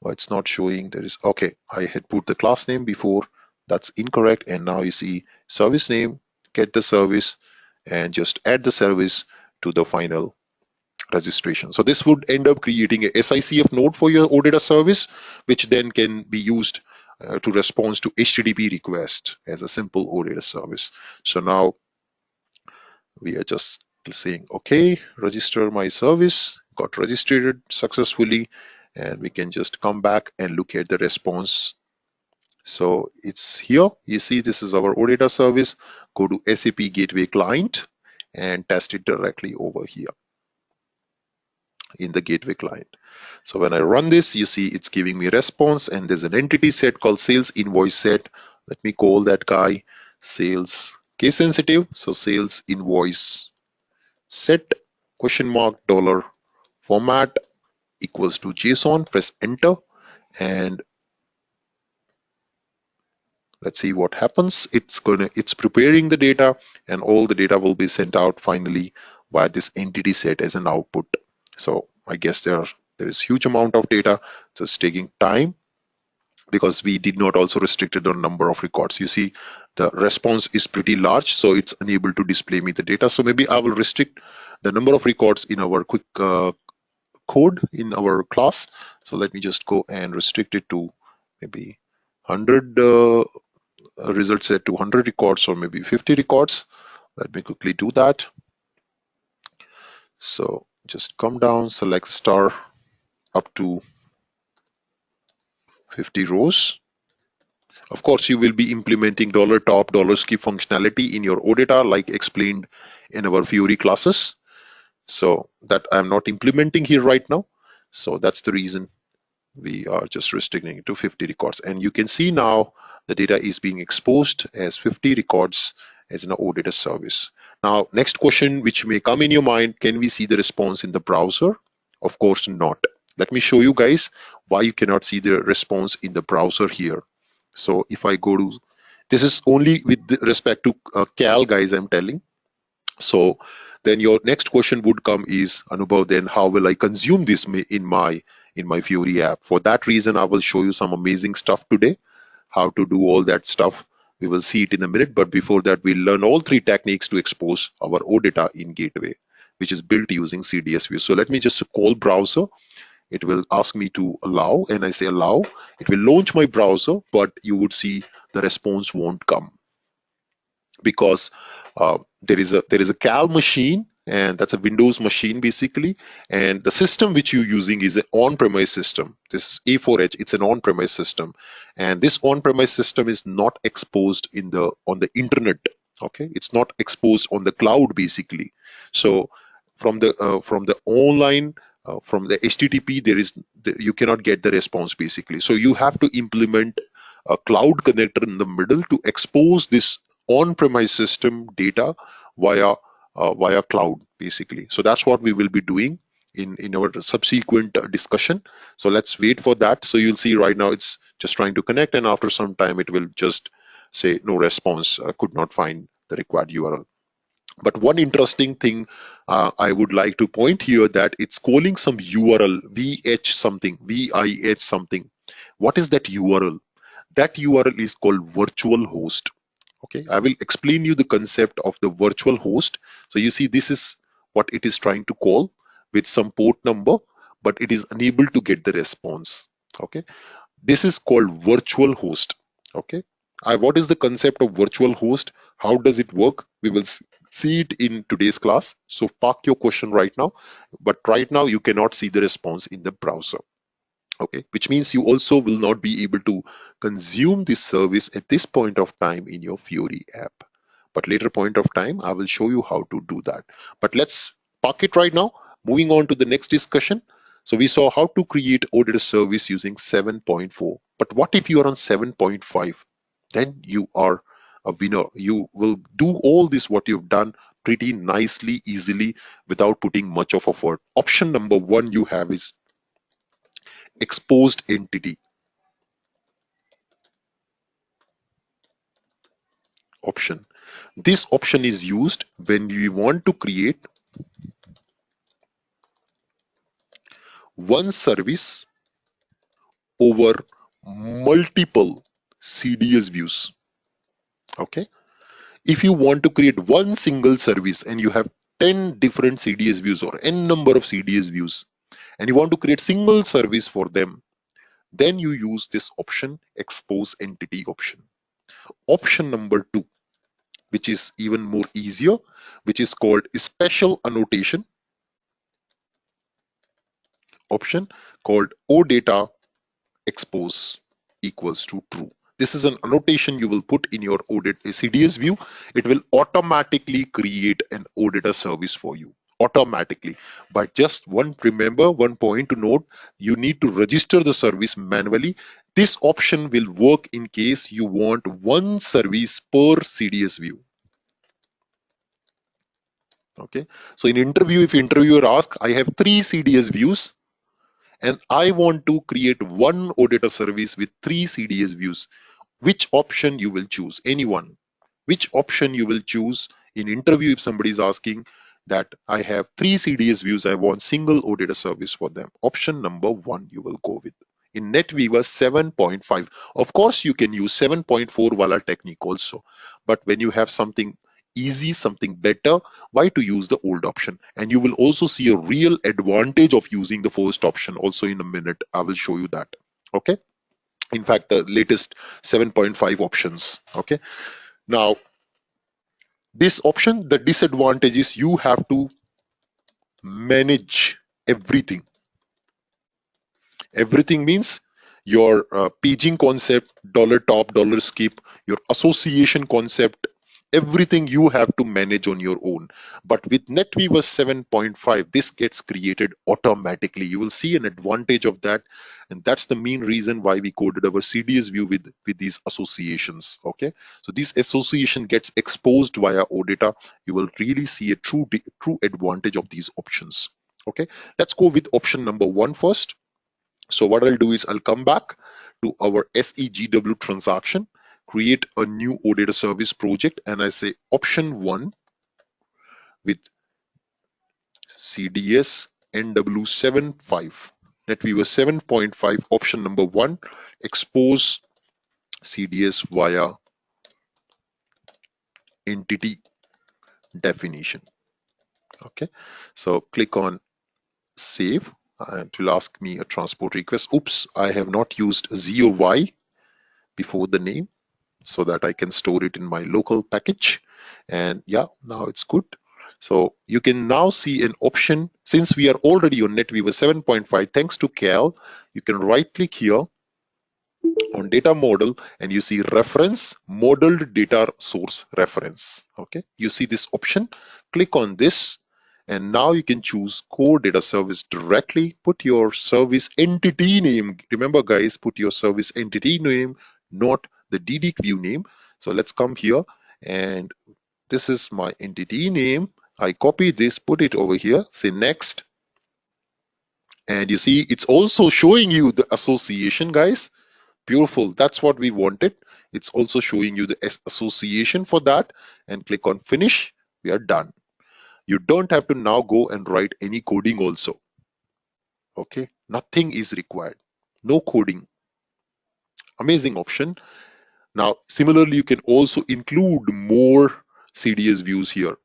Speaker 1: Well, it's not showing. There is okay. I had put the class name before. That's incorrect. And now you see service name, get the service, and just add the service to the final registration. So this would end up creating a SICF node for your auditor service, which then can be used to respond to HTTP request as a simple auditor service. So now we are just saying, okay, register my service, got registered successfully, and we can just come back and look at the response So it's here. You see, this is our Auditor service. Go to SAP Gateway Client and test it directly over here in the Gateway Client. So when I run this, you see it's giving me response, and there's an entity set called sales invoice set. Let me call that guy sales case sensitive. So sales invoice set question mark dollar format equals to JSON. Press enter and let's see what happens. It's preparing the data, and all the data will be sent out finally by this entity set as an output. So I guess there is huge amount of data just taking time, because we did not also restricted on number of records. You see the response is pretty large, so it's unable to display me the data. So maybe I will restrict the number of records in our quick code in our class. So let me just go and restrict it to maybe 100 result set to 100 records, or maybe 50 records. Let me quickly do that. So just come down, select star up to 50 rows. Of course, you will be implementing $top, $skip functionality in your Auditor, like explained in our Fiori classes. So that I'm not implementing here right now. So that's the reason we are just restricting it to 50 records. And you can see now the data is being exposed as 50 records as an Auditor service. Now, next question which may come in your mind, can we see the response in the browser? Of course not. Let me show you guys why you cannot see the response in the browser here. So if I go to, this is only with respect to Cal, guys, I'm telling. So then your next question would come is, Anubhav, then how will I consume this in my Fiori app? For that reason, I will show you some amazing stuff today, how to do all that stuff. We will see it in a minute, but before that, we'll learn all three techniques to expose our Auditor in Gateway, which is built using CDS view. So let me just call browser. It will ask me to allow, and I say allow. It will launch my browser, but you would see the response won't come, because there is a cal machine, and that's a Windows machine basically, and the system which you're using is an on-premise system. This A4H, it's an on-premise system, and this on-premise system is not exposed on the internet. Okay, it's not exposed on the cloud basically. So from the online, from the HTTP, you cannot get the response basically. So you have to implement a cloud connector in the middle to expose this on-premise system data via cloud basically. So that's what we will be doing in our subsequent discussion. So let's wait for that. So you'll see right now it's just trying to connect, and after some time it will just say no response, could not find the required URL. But one interesting thing I would like to point here, that it's calling some URL, VH something, VIH something. What is that URL? That URL is called virtual host. Okay, I will explain you the concept of the virtual host. So you see, this is what it is trying to call with some port number, but it is unable to get the response. Okay, this is called virtual host. Okay, what is the concept of virtual host? How does it work? We will see it in today's class. So park your question right now, but right now you cannot see the response in the browser. Okay, which means you also will not be able to consume this service at this point of time in your Fiori app. But later point of time, I will show you how to do that. But let's park it right now. Moving on to the next discussion. So we saw how to create Auditor service using 7.4. But what if you are on 7.5? Then you are a winner. You will do all this what you've done pretty nicely, easily, without putting much of effort. Option number one you have is exposed entity option. This option is used when you want to create one service over multiple CDS views. Okay, if you want to create one single service and you have 10 different CDS views or n number of CDS views, and you want to create single service for them, then you use this option, expose entity option. Option number two, which is even more easier, which is called special annotation option, called OData expose equals to true. this is an annotation you will put in your audit CDS view. It will automatically create an auditor service for you automatically. But just remember one point to note, you need to register the service manually. This option will work in case you want one service per CDS view. Okay, so in interview, if interviewer asks, I have 3 CDS views and I want to create one auditor service with 3 CDS views, which option you will choose? Anyone. Which option you will choose in interview if somebody is asking that I have 3 CDS views, I want single auditor service for them. Option number 1 you will go with. In NetWeaver 7.5, of course you can use 7.4 Wala technique also, but when you have something easy, something better, why to use the old option? And you will also see a real advantage of using the first option also in a minute. I will show you that. Okay, in fact the latest 7.5 options. Okay, now this option, the disadvantage is you have to manage everything. Everything means your paging concept, dollar top, dollar skip, your association concept, everything you have to manage on your own. But with NetWeaver 7.5, this gets created automatically. You will see an advantage of that, and that's the main reason why we coded our CDS view with these associations. Okay, so this association gets exposed via Auditor. You will really see a true advantage of these options. Okay, let's go with option number 1 first. So what I'll do is I'll come back to our SEGW transaction, create a new auditor service project, and I say option 1 with CDS NW75, NetWeaver 7.5, option number 1, expose CDS via entity definition. Okay, so click on save and it will ask me a transport request. Oops, I have not used Z or Y before the name, so that I can store it in my local package. And yeah, now it's good. So you can now see an option, since we are already on NetWeaver 7.5, thanks to Cal, you can right click here on data model and you see reference, modeled data source reference. Okay, you see this option, click on this, and now you can choose core data service directly. Put your service entity name. Remember guys, put your service entity name, not the DD view name. So let's come here, and this is my entity name. I copy this, put it over here, say next, and you see it's also showing you the association, guys. Beautiful, that's what we wanted. It's also showing you the association for that, and click on finish. We are done. You don't have to now go and write any coding also. Okay, nothing is required, no coding. Amazing option. Now similarly, you can also include more CDS views here,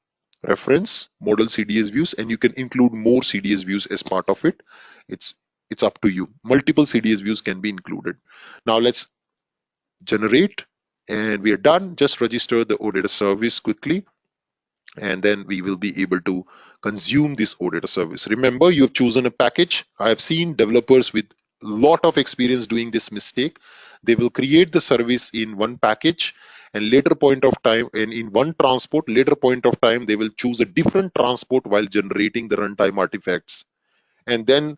Speaker 1: reference model CDS views, and you can include more CDS views as part of it. It's up to you. Multiple CDS views can be included. Now let's generate, and we are done. Just register the auditor service quickly, and then we will be able to consume this auditor service. Remember, you've chosen a package. I have seen developers with lot of experience doing this mistake. They will create the service in one package, and later point of time, and in one transport, later point of time, they will choose a different transport while generating the runtime artifacts. And then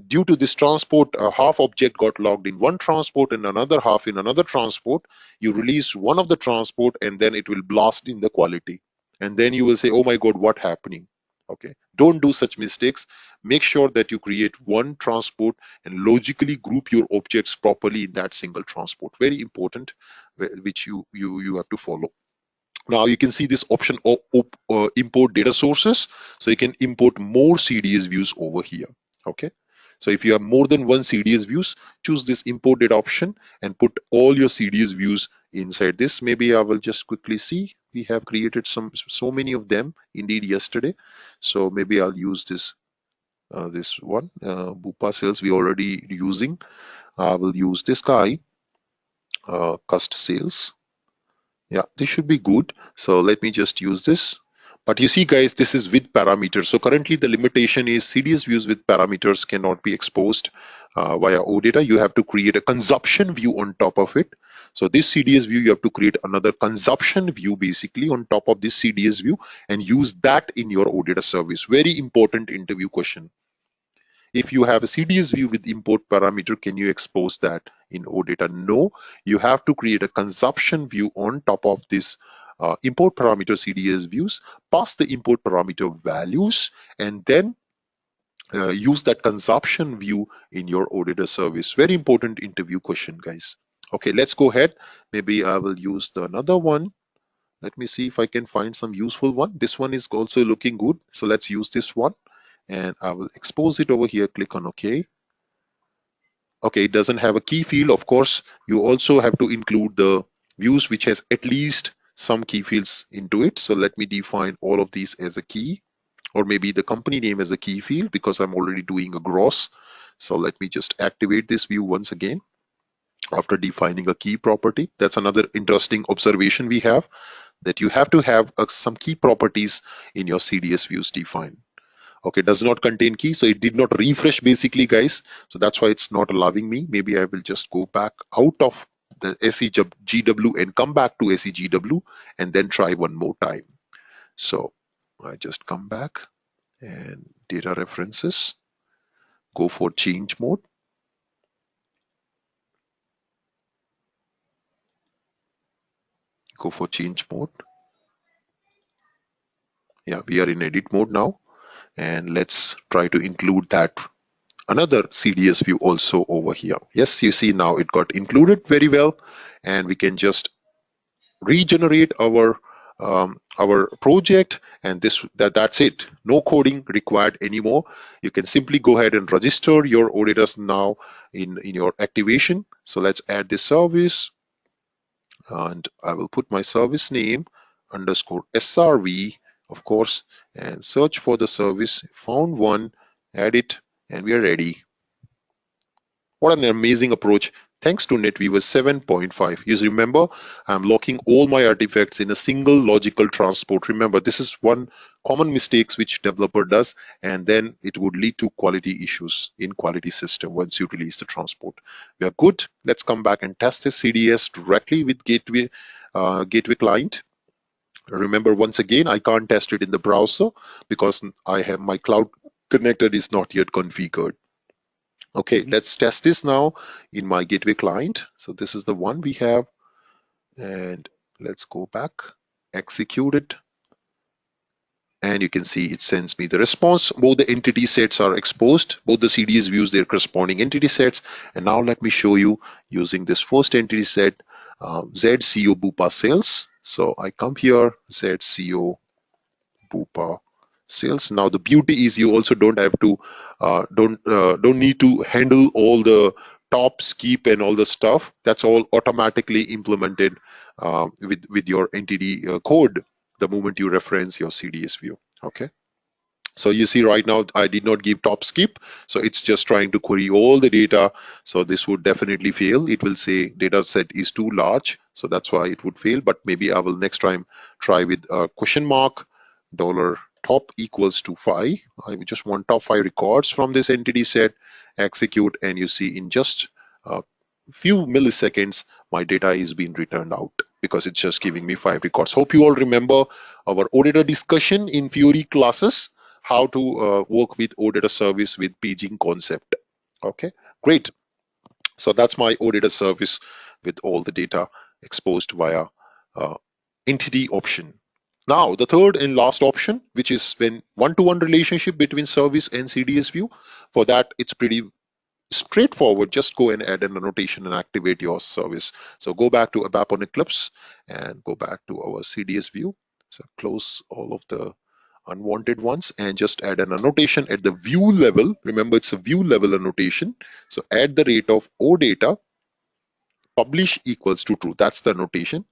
Speaker 1: due to this transport, a half object got logged in one transport and another half in another transport. You release one of the transport and then it will blast in the quality, and then you will say, oh my god, what happening? Okay, don't do such mistakes. Make sure that you create one transport and logically group your objects properly in that single transport. Very important, which you have to follow. Now you can see this option of import data sources, so you can import more CDS views over here. Okay, so if you have more than one CDS views, choose this import data option and put all your CDS views inside this. Maybe I will just quickly see. We have created so many of them indeed yesterday, so maybe I'll use this this one. Bupa sales we already using. I will use this guy, cust sales. Yeah, this should be good. So let me just use this. But you see guys, this is with parameters. So currently the limitation is CDS views with parameters cannot be exposed. via Auditor, you have to create a consumption view on top of it. So this CDS view, you have to create another consumption view basically on top of this CDS view and use that in your Auditor service. Very important interview question. If you have a CDS view with import parameter, can you expose that in Auditor? No, you have to create a consumption view on top of this import parameter CDS views, pass the import parameter values, and then use that consumption view in your Auditor service. Very important interview question, guys. Okay, let's go ahead. Maybe I will use another one. Let me see if I can find some useful one. This one is also looking good. So let's use this one. And I will expose it over here. Click on OK. Okay, it doesn't have a key field. Of course, you also have to include the views which has at least some key fields into it. So let me define all of these as a key, or maybe the company name as a key field because I'm already doing a gross. So let me just activate this view once again after defining a key property. That's another interesting observation we have, that you have to have some key properties in your CDS views defined. Okay, does not contain key, so it did not refresh basically, guys. So that's why it's not allowing me. Maybe I will just go back out of the SEGW and come back to SEGW and then try one more time. So I just come back and data references, go for change mode. Go for change mode. Yeah, we are in edit mode now. And let's try to include that another CDS view also over here. Yes, you see now it got included very well, and we can just regenerate our project, and that's it. No coding required anymore. You can simply go ahead and register your auditors now in your activation. So let's add this service, and I will put my service name underscore SRV, of course, and search for the service. Found one, add it, and we are ready. What an amazing approach. Thanks to NetWeaver 7.5. You remember, I'm locking all my artifacts in a single logical transport. Remember, this is one common mistake which developer does, and then it would lead to quality issues in quality system once you release the transport. We are good. Let's come back and test this CDS directly with gateway client. Remember, once again, I can't test it in the browser because I have my cloud connector is not yet configured. Okay, let's test this now in my gateway client. So this is the one we have, and let's go back, execute it, and you can see it sends me the response. Both the entity sets are exposed. Both the CDS views their corresponding entity sets. And now let me show you using this first entity set, ZCO Bupa sales. So I come here, ZCO Bupa sales. Now the beauty is you also don't have to don't need to handle all the top skip and all the stuff. That's all automatically implemented with your entity code the moment you reference your CDS view. Okay. So you see right now I did not give top skip, so it's just trying to query all the data. So this would definitely fail. It will say data set is too large, so that's why it would fail. But maybe I will next time try with a question mark dollar top equals to 5. I just want top 5 records from this entity set, execute, and you see in just a few milliseconds my data is being returned out because it's just giving me 5 records. Hope you all remember our auditor discussion in Fury classes, how to work with auditor service with paging concept. Okay, great. So that's my auditor service with all the data exposed via entity option. Now the third and last option, which is when one-to-one relationship between service and CDS view. For that, it's pretty straightforward. Just go and add an annotation and activate your service. So go back to ABAP on Eclipse and go back to our CDS view. So close all of the unwanted ones and just add an annotation at the view level. Remember, it's a view level annotation. So add the rate of OData publish equals to true. That's the annotation.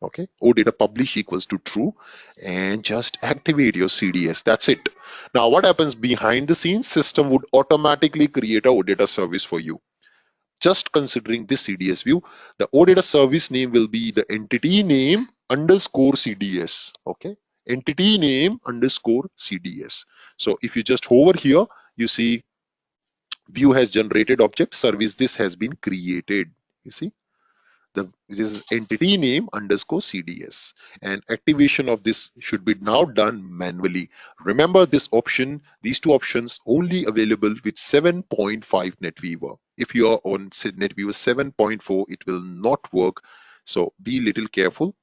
Speaker 1: Okay, OData publish equals to true, and just activate your CDS. That's it. Now what happens behind the scenes? System would automatically create a OData service for you. Just considering this CDS view, the OData service name will be the entity name underscore CDS. Okay, entity name underscore CDS. So if you just hover here, you see view has generated object service. This has been created. You see, this is entity name underscore CDS, and activation of this should be now done manually. Remember this option, these two options only available with 7.5 NetWeaver. If you are on NetWeaver 7.4, it will not work. So be little careful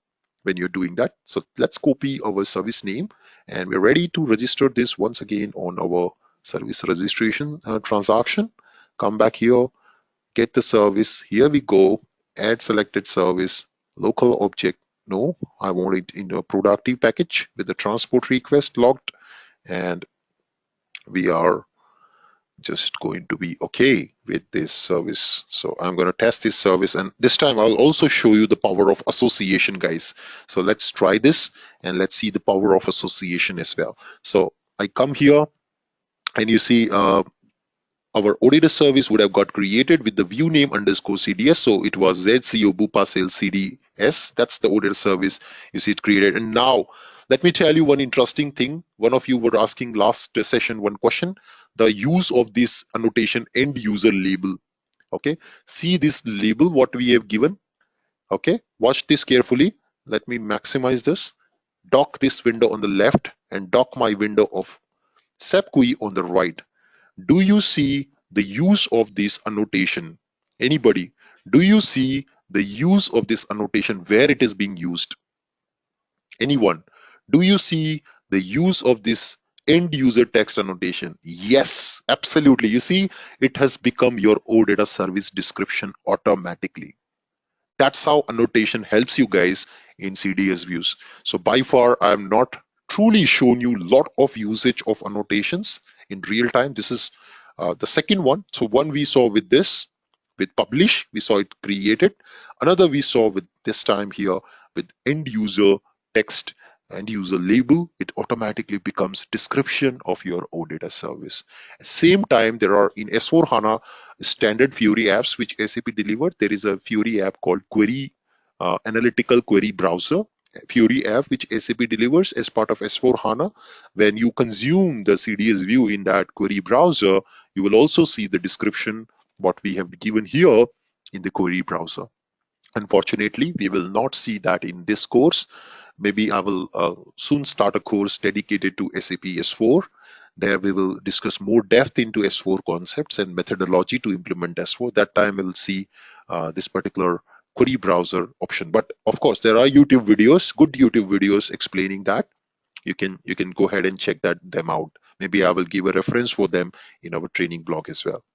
Speaker 1: when you're doing that. So let's copy our service name, and we're ready to register this once again on our service registration transaction. Come back here, get the service. Here we go. Add selected service, local object. No, I want it in a productive package with the transport request logged, and we are just going to be okay with this service. So I'm going to test this service, and this time I'll also show you the power of association, guys. So let's try this and let's see the power of association as well. So I come here, and you see our auditor service would have got created with the view name underscore CDS. So it was ZCO Bupa Sales CDS. That's the auditor service. You see it created. And now let me tell you one interesting thing. One of you were asking last session one question, the use of this annotation end user label. Okay. See this label, what we have given. Okay. Watch this carefully. Let me maximize this. Dock this window on the left and dock my window of SAP on the right. Do you see the use of this annotation? Anybody? Do you see the use of this annotation where it is being used? Anyone? Do you see the use of this end user text annotation? Yes, absolutely. You see, it has become your OData service description automatically. That's how annotation helps you guys in CDS views. So by far, I am not truly shown you lot of usage of annotations in real time. This is the second one. So one we saw with this, with publish, we saw it created. Another we saw with this time here with end user text and user label. It automatically becomes description of your OData service. Same time, there are in S4 HANA standard Fiori apps which SAP delivered. There is a Fiori app called Query Analytical Query Browser. Fiori app which SAP delivers as part of S4 HANA. When you consume the CDS view in that query browser, you will also see the description what we have given here in the query browser. Unfortunately, we will not see that in this course. Maybe I will soon start a course dedicated to SAP S4. There we will discuss more depth into S4 concepts and methodology to implement S4. That time we'll see this particular query browser option. But of course, there are YouTube videos, good YouTube videos explaining that. You can go ahead and check them out. Maybe I will give a reference for them in our training blog as well.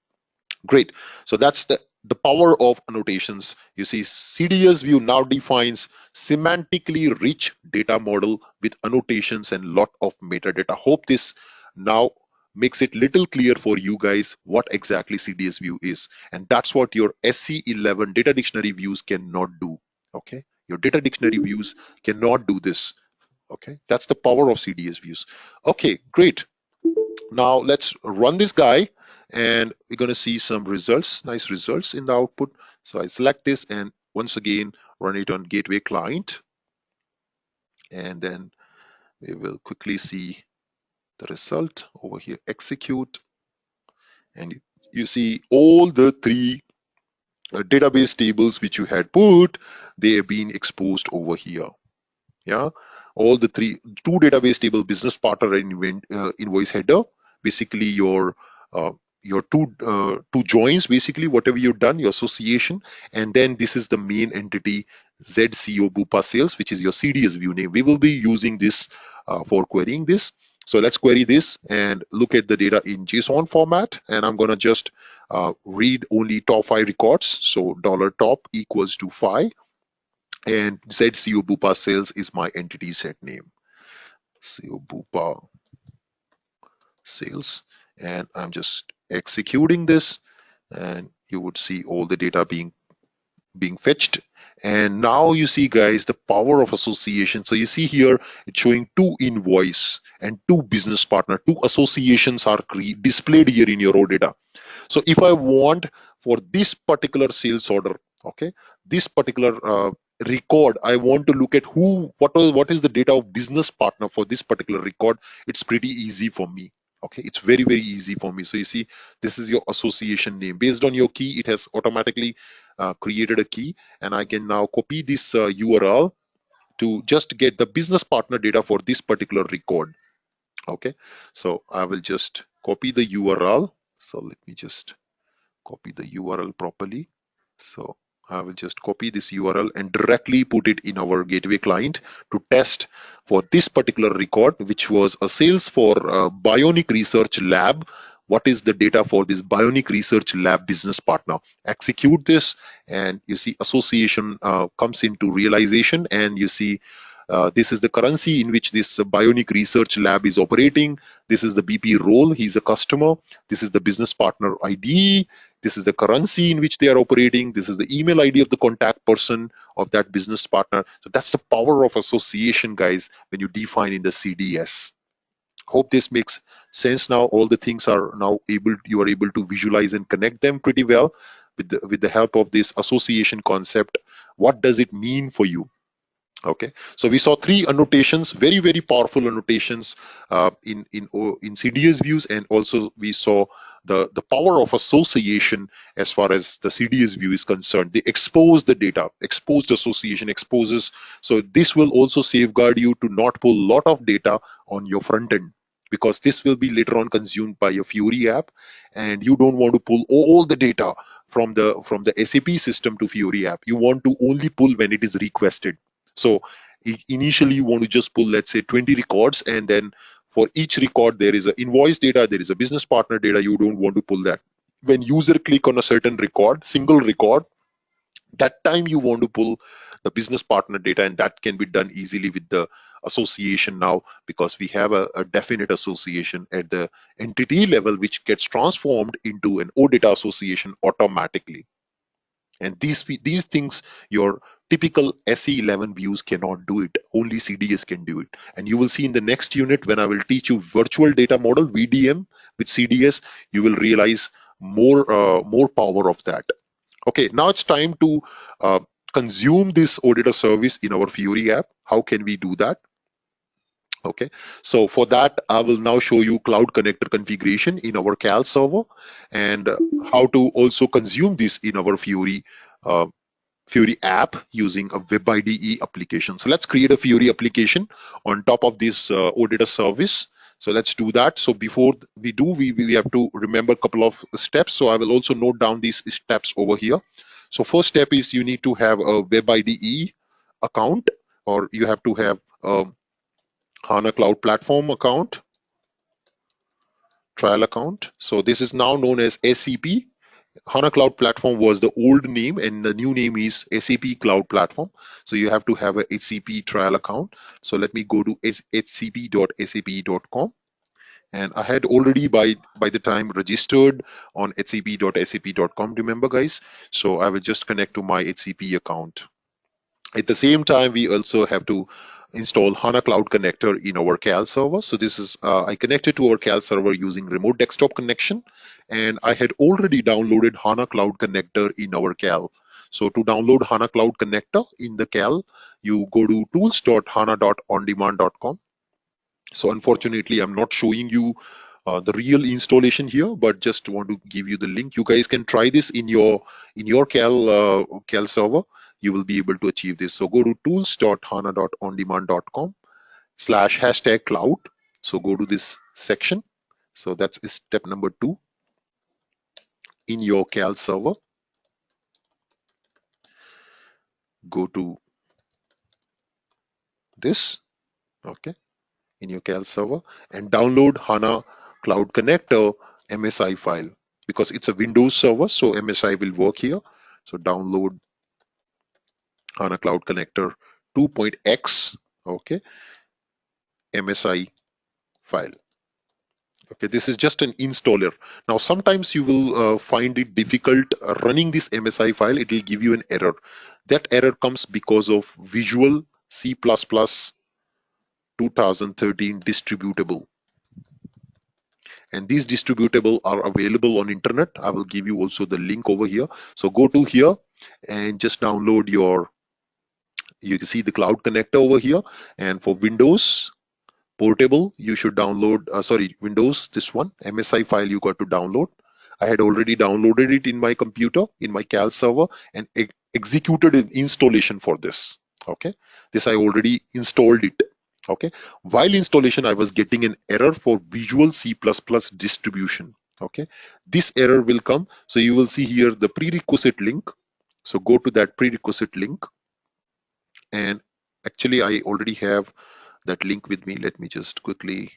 Speaker 1: Great. So that's the power of annotations. You see, CDS view now defines semantically rich data model with annotations and lot of metadata. Hope this now makes it little clear for you guys what exactly CDS view is. And that's what your SC11 data dictionary views cannot do. Okay. Your data dictionary views cannot do this. Okay. That's the power of CDS views. Okay, great. Now let's run this guy, and we're going to see some results, nice results in the output. So I select this and once again run it on gateway client, and then we will quickly see the result over here. Execute, and you see all the three database tables which you had put, they have been exposed over here. Yeah, all the two database table, business partner and invoice header, basically uh, your two joins, basically whatever you've done, your association, and then this is the main entity ZCO Bupa Sales, which is your CDS view name. We will be using this for querying this. So let's query this and look at the data in JSON format, and I'm gonna just read only top 5 records. So $top equals to 5, and ZCO Bupa Sales is my entity set name. CO Bupa Sales, and I'm just executing this, and you would see all the data being fetched. And now you see, guys, the power of association. So you see here it's showing 2 invoice and 2 business partner. 2 associations are displayed here in your OData. So if I want for this particular sales order, okay, this particular record, I want to look at what is the data of business partner for this particular record. It's pretty easy for me. Okay, it's very, very easy for me. So you see, this is your association name. Based on your key, it has automatically created a key, and I can now copy this URL to just get the business partner data for this particular record. Okay, so I will just copy the URL. So let me just copy the URL properly. So I will just copy this URL and directly put it in our gateway client to test for this particular record, which was a sales for Bionic Research Lab. What is the data for this Bionic Research Lab business partner? Execute this, and you see association comes into realization, and you see this is the currency in which this Bionic Research Lab is operating. This is the BP role. He's a customer. This is the business partner ID. This is the currency in which they are operating. This is the email ID of the contact person of that business partner. So that's the power of association, guys, when you define in the CDS. Hope this makes sense now. All the things are now you are able to visualize and connect them pretty well with the help of this association concept. What does it mean for you? Okay, so we saw three annotations, very, very powerful annotations in CDS views, and also we saw the power of association as far as the CDS view is concerned. They expose the data, exposed association exposes. So this will also safeguard you to not pull a lot of data on your front end, because this will be later on consumed by your Fury app, and you don't want to pull all the data from the SAP system to Fury app. You want to only pull when it is requested. So initially you want to just pull, let's say, 20 records, and then for each record there is an invoice data, there is a business partner data. You don't want to pull that. When user click on a certain record, single record, that time you want to pull the business partner data, and that can be done easily with the association now, because we have a definite association at the entity level which gets transformed into an OData association automatically. And these things, your typical SE11 views cannot do it. Only CDS can do it. And you will see in the next unit, when I will teach you virtual data model, VDM, with CDS, you will realize more power of that. Okay, now it's time to consume this auditor service in our Fury app. How can we do that? Okay, so for that, I will now show you Cloud Connector configuration in our Cal server, and how to also consume this in our uh, Fury app using a Web IDE application. So let's create a Fury application on top of this auditor service. So let's do that. So before we do, we have to remember a couple of steps. So I will also note down these steps over here. So first step is you need to have a Web IDE account, or you have to have a HANA Cloud Platform account, trial account. So this is now known as SCP. HANA Cloud Platform was the old name, and the new name is SAP Cloud Platform. So you have to have a HCP trial account. So let me go to hcp.sap.com. And I had already by the time registered on hcp.sap.com, remember guys? So I will just connect to my HCP account. At the same time, we also have to install HANA Cloud Connector in our Cal server. So this is, I connected to our Cal server using remote desktop connection, and I had already downloaded HANA Cloud Connector in our Cal. So to download HANA Cloud Connector in the Cal, you go to tools.hana.ondemand.com. So unfortunately, I'm not showing you the real installation here, but just want to give you the link. You guys can try this in your Cal server. You will be able to achieve this. So go to tools.hana.ondemand.com/#cloud. So go to this section. So that's step number 2 in your Cal server. Go to this, okay, in your Cal server, and download HANA Cloud Connector MSI file, because it's a Windows server, so MSI will work here. So download HANA Cloud Connector 2.x, okay, MSI file. Okay, this is just an installer. Now sometimes you will find it difficult running this MSI file. It will give you an error. That error comes because of Visual C++ 2013 distributable. And these distributable are available on internet. I will give you also the link over here. So go to here and just download you can see the Cloud Connector over here. And for Windows, portable, you should download, Windows, this one, MSI file you got to download. I had already downloaded it in my computer, in my Cal server, and executed an installation for this. Okay, this I already installed it. Okay, while installation, I was getting an error for Visual C++ distribution. Okay, this error will come. So you will see here the prerequisite link. So go to that prerequisite link, and actually I already have that link with me. Let me just quickly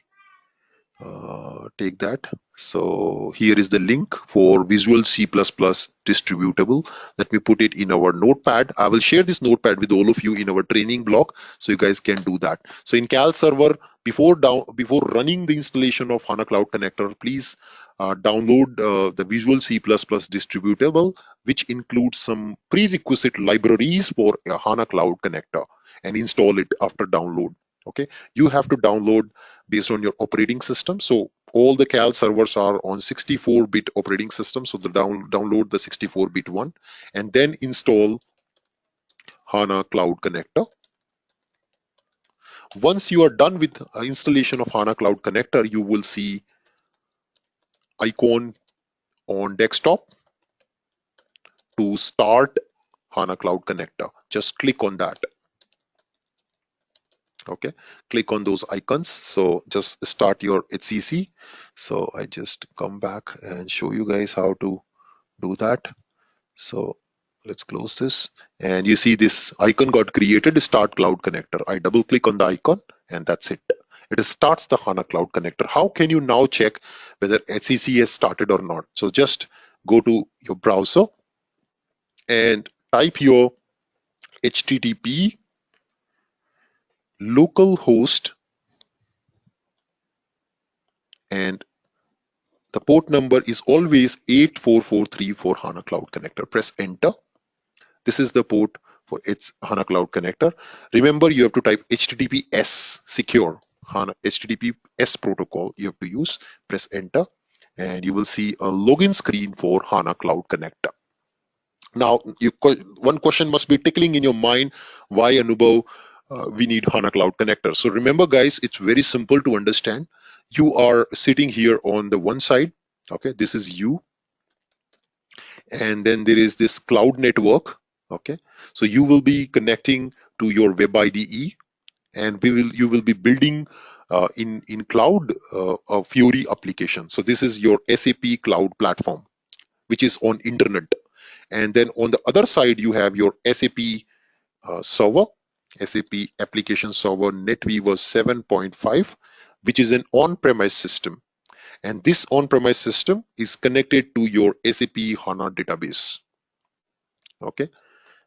Speaker 1: take that. So here is the link for Visual C++ distributable. Let me put it in our notepad. I will share this notepad with all of you in our training block, so you guys can do that. So in Cal server, before running the installation of HANA Cloud Connector, please download the Visual C++ distributable, which includes some prerequisite libraries for a HANA Cloud Connector, and install it after download. Okay, you have to download based on your operating system. So all the Cal servers are on 64-bit operating system. So download the 64-bit one, and then install HANA Cloud Connector. Once you are done with installation of HANA Cloud Connector, you will see icon on desktop to start HANA Cloud Connector. Just click on that. Okay, click on those icons. So just start your HCC. So I just come back and show you guys how to do that. So let's close this, and you see this icon got created, start cloud connector. I double click on the icon, and that's it. It starts the HANA Cloud Connector. How can you now check whether HCC has started or not? So just go to your browser and type your HTTP localhost, and the port number is always 84434 for HANA Cloud Connector. Press enter. This is the port for its HANA Cloud Connector. Remember, you have to type HTTPS secure HANA HTTPS protocol you have to use. Press enter, and you will see a login screen for HANA Cloud Connector. Now, one question must be tickling in your mind: why, Anubhav, we need HANA Cloud Connector? So remember, guys, it's very simple to understand. You are sitting here on the one side. Okay, this is you, and then there is this cloud network. Okay, so you will be connecting to your web IDE, and you will be building in cloud a Fiori application. So this is your SAP cloud platform, which is on internet. And then on the other side, you have your SAP server, SAP application server NetWeaver 7.5, which is an on-premise system. And this on-premise system is connected to your SAP HANA database. Okay,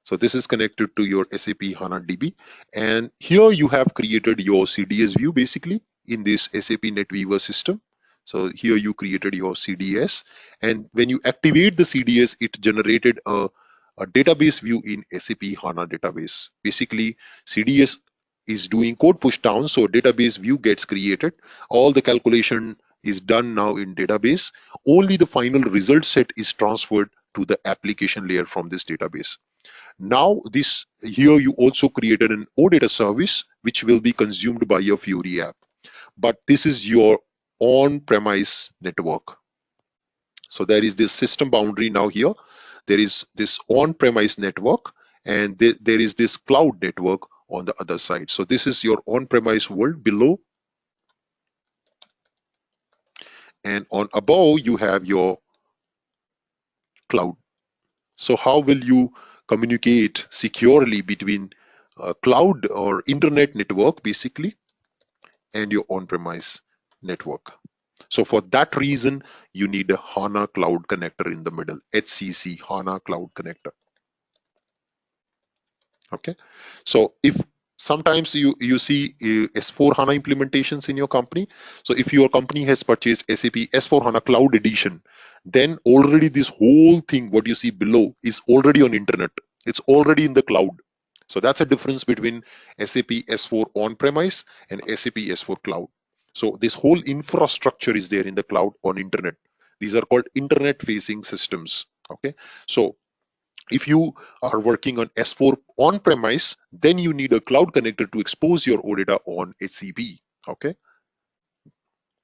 Speaker 1: so this is connected to your SAP HANA DB. And here you have created your CDS view basically in this SAP NetWeaver system. So here you created your CDS. And when you activate the CDS, it generated a database view in SAP HANA database. Basically, CDS is doing code push down. So database view gets created. All the calculation is done now in database. Only the final result set is transferred to the application layer from this database. Now this here you also created an OData service which will be consumed by your Fiori app. But this is your on-premise network. So there is this system boundary now here. There is this on-premise network, and there is this cloud network on the other side. So this is your on-premise world below, and on above you have your cloud. So how will you communicate securely between cloud or internet network basically and your on-premise network? So for that reason, you need a HANA Cloud Connector in the middle, HCC, HANA Cloud Connector. Okay, so if sometimes you see S4 HANA implementations in your company. So if your company has purchased SAP S4 HANA Cloud Edition, then already this whole thing, what you see below, is already on internet. It's already in the cloud. So that's a difference between SAP S4 on-premise and SAP S4 Cloud. So this whole infrastructure is there in the cloud on internet. These are called internet-facing systems. Okay, so if you are working on S4 on-premise, then you need a cloud connector to expose your OData on HCP. Okay,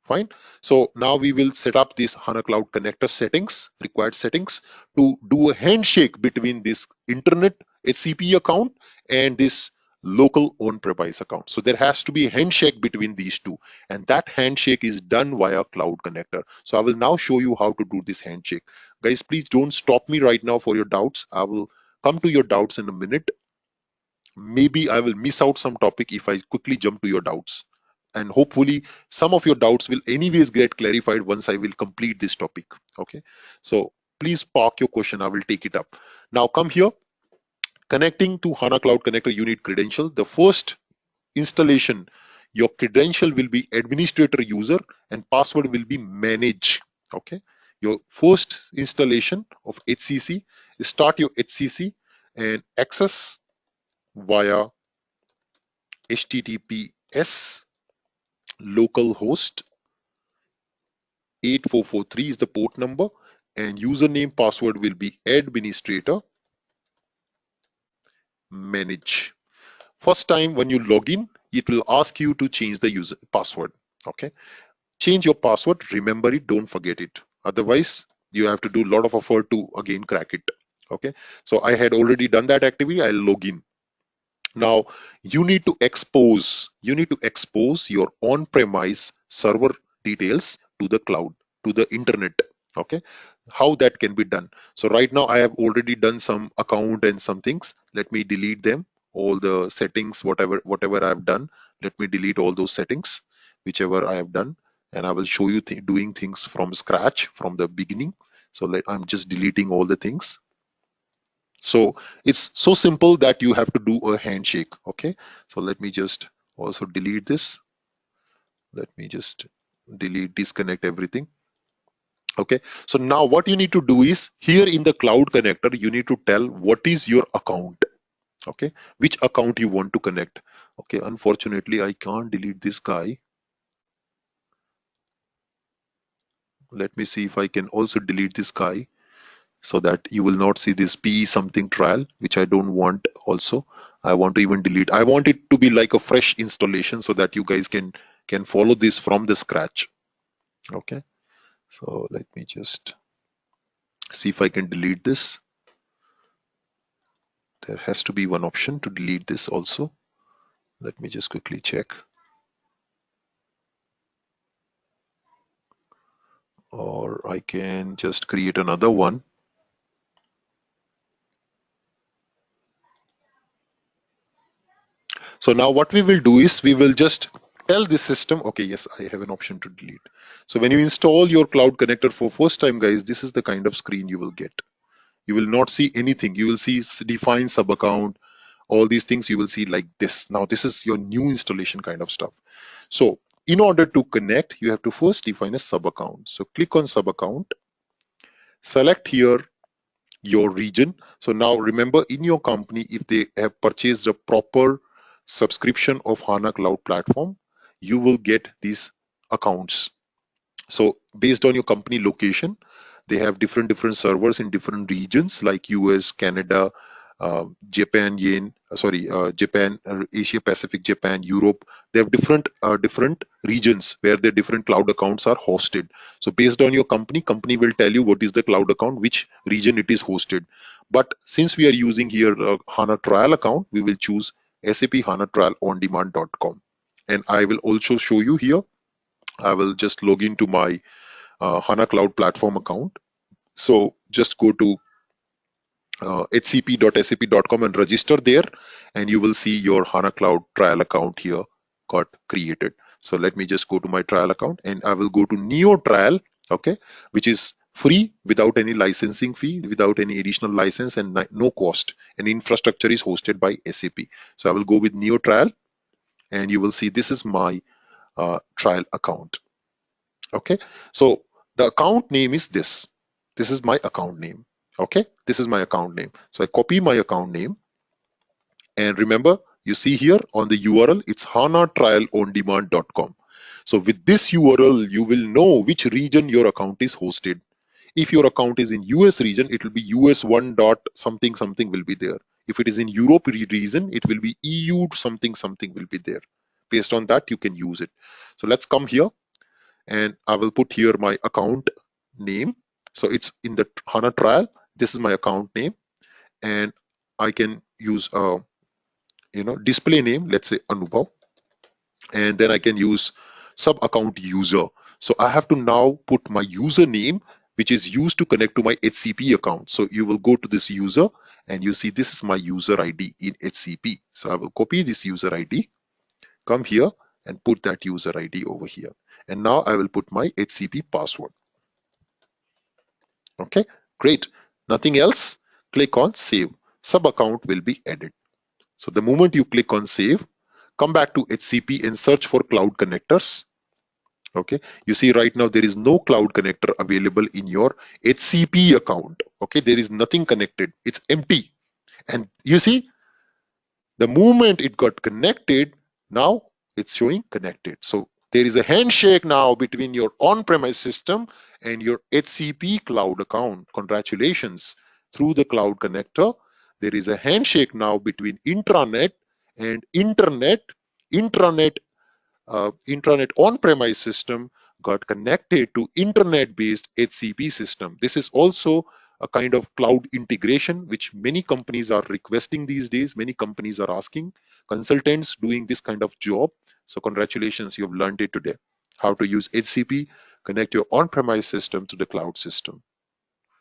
Speaker 1: Fine. So now we will set up this HANA Cloud Connector settings, required settings, to do a handshake between this internet HCP account and this local on-premise account. So there has to be a handshake between these two, and that handshake is done via Cloud Connector. So I will now show you how to do this handshake. Guys, please don't stop me right now for your doubts. I will come to your doubts in a minute. Maybe I will miss out some topic if I quickly jump to your doubts. And hopefully some of your doubts will anyways get clarified once I will complete this topic. Okay. So please park your question. I will take it up. Now come here. Connecting to HANA Cloud Connector, you need credential. The first installation, your credential will be administrator user and password will be manage. Okay. Your first installation of HCC, start your HCC and access via HTTPS localhost 8443 is the port number, and username password will be administrator manage. First time when you log in, it will ask you to change the user password. Okay, change your password, remember it, don't forget it, otherwise you have to do a lot of effort to again crack it. Okay, so I had already done that activity. I'll log in. Now you need to expose your on-premise server details to the cloud, to the internet. Okay, how that can be done? So right now I have already done some account and some things. Let me delete them, all the settings, whatever I have done. Let me delete all those settings, whichever I have done, and I will show you doing things from scratch from the beginning. So I'm just deleting all the things. So it's so simple that you have to do a handshake. Okay, so let me just also delete this. Let me just disconnect everything. Okay, so now what you need to do is, here in the cloud connector, you need to tell what is your account. Okay, which account you want to connect. Okay, unfortunately I can't delete this guy. Let me see if I can also delete this guy, so that you will not see this P something trial, which I don't want. Also I want to even delete. I want it to be like a fresh installation so that you guys can follow this from the scratch. Okay, so let me just see if I can delete this. There has to be one option to delete this also. Let me just quickly check. Or I can just create another one. So now what we will do is, we will just tell this system, okay, yes, I have an option to delete. So when you install your cloud connector for first time, guys, this is the kind of screen you will get. You will not see anything. You will see define sub account, all these things you will see like this. Now this is your new installation kind of stuff. So in order to connect, you have to first define a sub account. So click on sub account, select here your region. So now remember, in your company, if they have purchased a proper subscription of HANA Cloud Platform, you will get these accounts. So based on your company location, they have different servers in different regions like US, Canada, Japan, Japan, Asia Pacific, Japan, Europe. They have different regions where their different cloud accounts are hosted. So based on your company will tell you what is the cloud account, which region it is hosted. But since we are using here HANA trial account, we will choose SAP HANA trial on demand.com. And I will also show you here. I will just log into my HANA Cloud Platform account. So just go to hcp.sap.com and register there, and you will see your HANA Cloud trial account here got created. So let me just go to my trial account, and I will go to Neo trial, okay, which is free without any licensing fee, without any additional license, and no cost. And infrastructure is hosted by SAP. So I will go with Neo trial, and you will see this is my trial account. Okay, so the account name is this. This is my account name. Okay, this is my account name. So I copy my account name, and remember, you see here on the URL, it's hanatrialondemand.com. So with this URL, you will know which region your account is hosted. If your account is in US region, it will be US1 dot something something will be there. If it is in Europe region, it will be EU something something will be there. Based on that, you can use it. So let's come here. and I will put here my account name. So it's in the HANA trial. This is my account name, and I can use a display name, let's say Anubhav, and then I can use sub account user. So I have to now put my username, which is used to connect to my HCP account. So you will go to this user and you see this is my user ID in HCP. So I will copy this user ID, come here and put that user ID over here. And now I will put my HCP password. Okay, great. Nothing else. Click on save. Sub account will be added. So the moment you click on save, come back to HCP and search for cloud connectors. Okay, you see right now there is no cloud connector available in your HCP account. Okay, there is nothing connected, it's empty. And you see, the moment it got connected, now it's showing connected. So there is a handshake now between your on-premise system and your HCP cloud account. Congratulations. Through the cloud connector, there is a handshake now between intranet and intranet intranet on-premise system got connected to internet-based HCP system. This is also a kind of cloud integration which many companies are requesting these days. Many companies are asking consultants doing this kind of job. So congratulations, you've learned it today. How to use HCP, connect your on-premise system to the cloud system.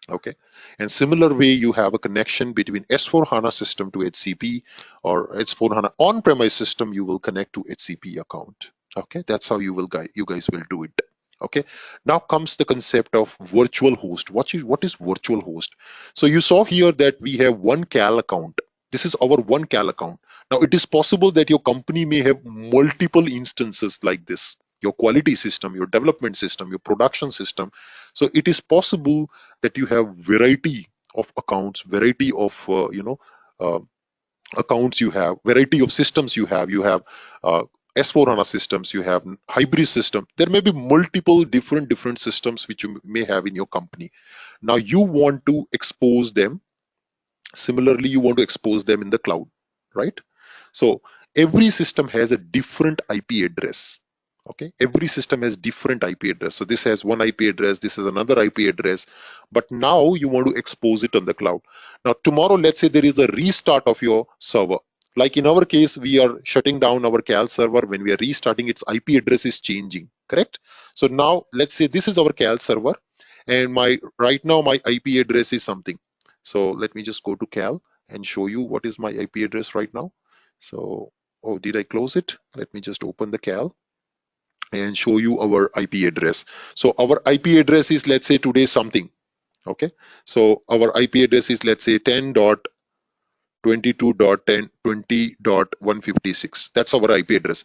Speaker 1: Okay, and similar way you have a connection between S4 HANA system to HCP, or S4 HANA on-premise system you will connect to HCP account. Okay, that's how you guys will do it. Okay, now comes the concept of virtual host. What is virtual host? So you saw here that we have one cal account. This is our one cal account. Now it is possible that your company may have multiple instances like this, your quality system, your development system, your production system. So it is possible that you have variety of accounts, variety of uh, accounts, you have variety of systems, you have S4 HANA systems, you have hybrid system. There may be multiple different systems which you may have in your company. Now you want to expose them. Similarly, you want to expose them in the cloud, right? So every system has a different IP address. Okay, every system has different IP address. So this has one IP address, this is another IP address, but now you want to expose it on the cloud. Now tomorrow, let's say there is a restart of your server. Like in our case, we are shutting down our cal server. When we are restarting, its IP address is changing, correct? So now let's say this is our cal server, and my right now my IP address is something. So let me just go to cal and show you what is my IP address right now. So, oh, did I close it? Let me just open the cal and show you our IP address. So our IP address is, let's say today something. Okay, so our IP address is, let's say 10.22.10.20.156. That's our IP address.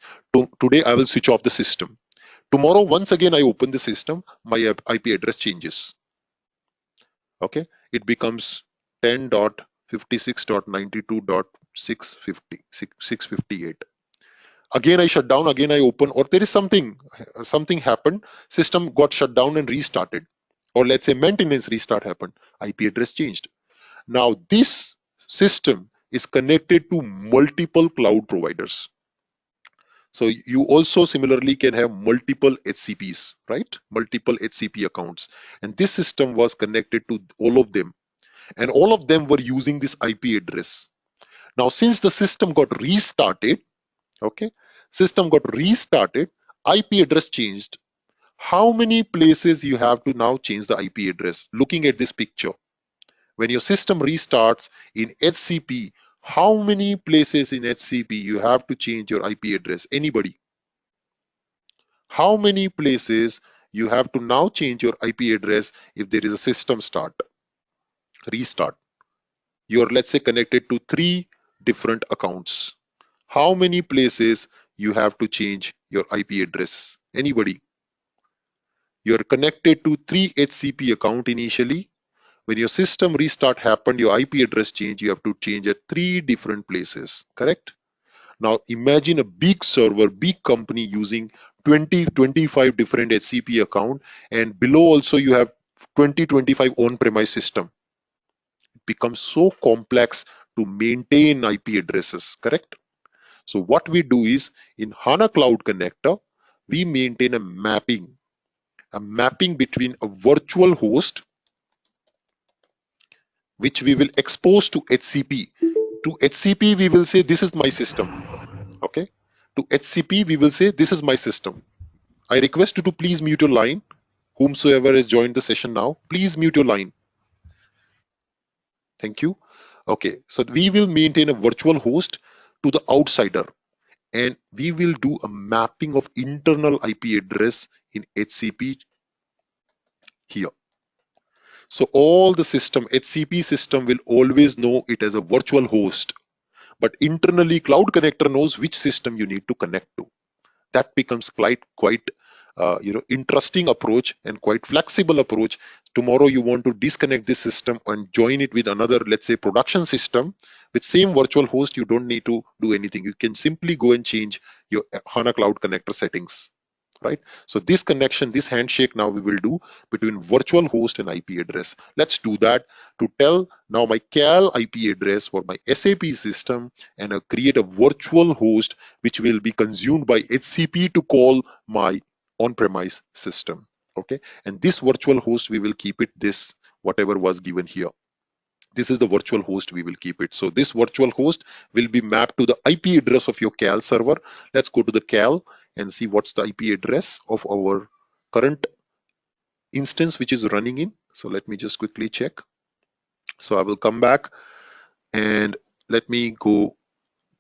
Speaker 1: Today I will switch off the system. Tomorrow, once again I open the system, my IP address changes. Okay, it becomes 10.56.92.658. Again I shut down, again I open, or there is something happened, system got shut down and restarted, or let's say maintenance restart happened, IP address changed. Now this system is connected to multiple cloud providers. So you also similarly can have multiple HCPs, right? Multiple HCP accounts, and this system was connected to all of them, and all of them were using this IP address. Now since the system got restarted, okay, system got restarted, IP address changed. How many places you have to now change the IP address? Looking at this picture, when your system restarts in HCP, how many places in HCP you have to change your IP address? Anybody? How many places you have to now change your IP address if there is a system restart? You're, let's say, connected to 3 different accounts. How many places you have to change your IP address? Anybody? You're connected to 3 HCP account initially. When your system restart happened, your IP address change, you have to change at 3 different places, correct? Now imagine a big server, big company using 20-25 different HCP account, and below also you have 20-25 on-premise system. It becomes so complex to maintain IP addresses, correct? So what we do is, in HANA Cloud Connector, we maintain a mapping. a mapping between a virtual host, which we will expose to HCP. To HCP, we will say, this is my system. Okay. To HCP, we will say, this is my system. I request you to please mute your line. Whomsoever has joined the session now, please mute your line. Thank you. Okay. So we will maintain a virtual host to the outsider, and we will do a mapping of internal IP address in HCP here. So all the system, HCP system will always know it as a virtual host, but internally Cloud Connector knows which system you need to connect to. That becomes quite interesting approach and quite flexible approach. Tomorrow you want to disconnect this system and join it with another, let's say, production system with same virtual host. You don't need to do anything. You can simply go and change your HANA Cloud Connector settings, right? So this connection, this handshake now we will do between virtual host and IP address. Let's do that to tell now my CAL IP address for my SAP system, and create a virtual host which will be consumed by HCP to call my on-premise system. Okay, and this virtual host we will keep it this whatever was given here. This is the virtual host, we will keep it. So this virtual host will be mapped to the IP address of your CAL server. Let's go to the CAL and see what's the IP address of our current instance which is running in. So let me just quickly check. So I will come back and let me go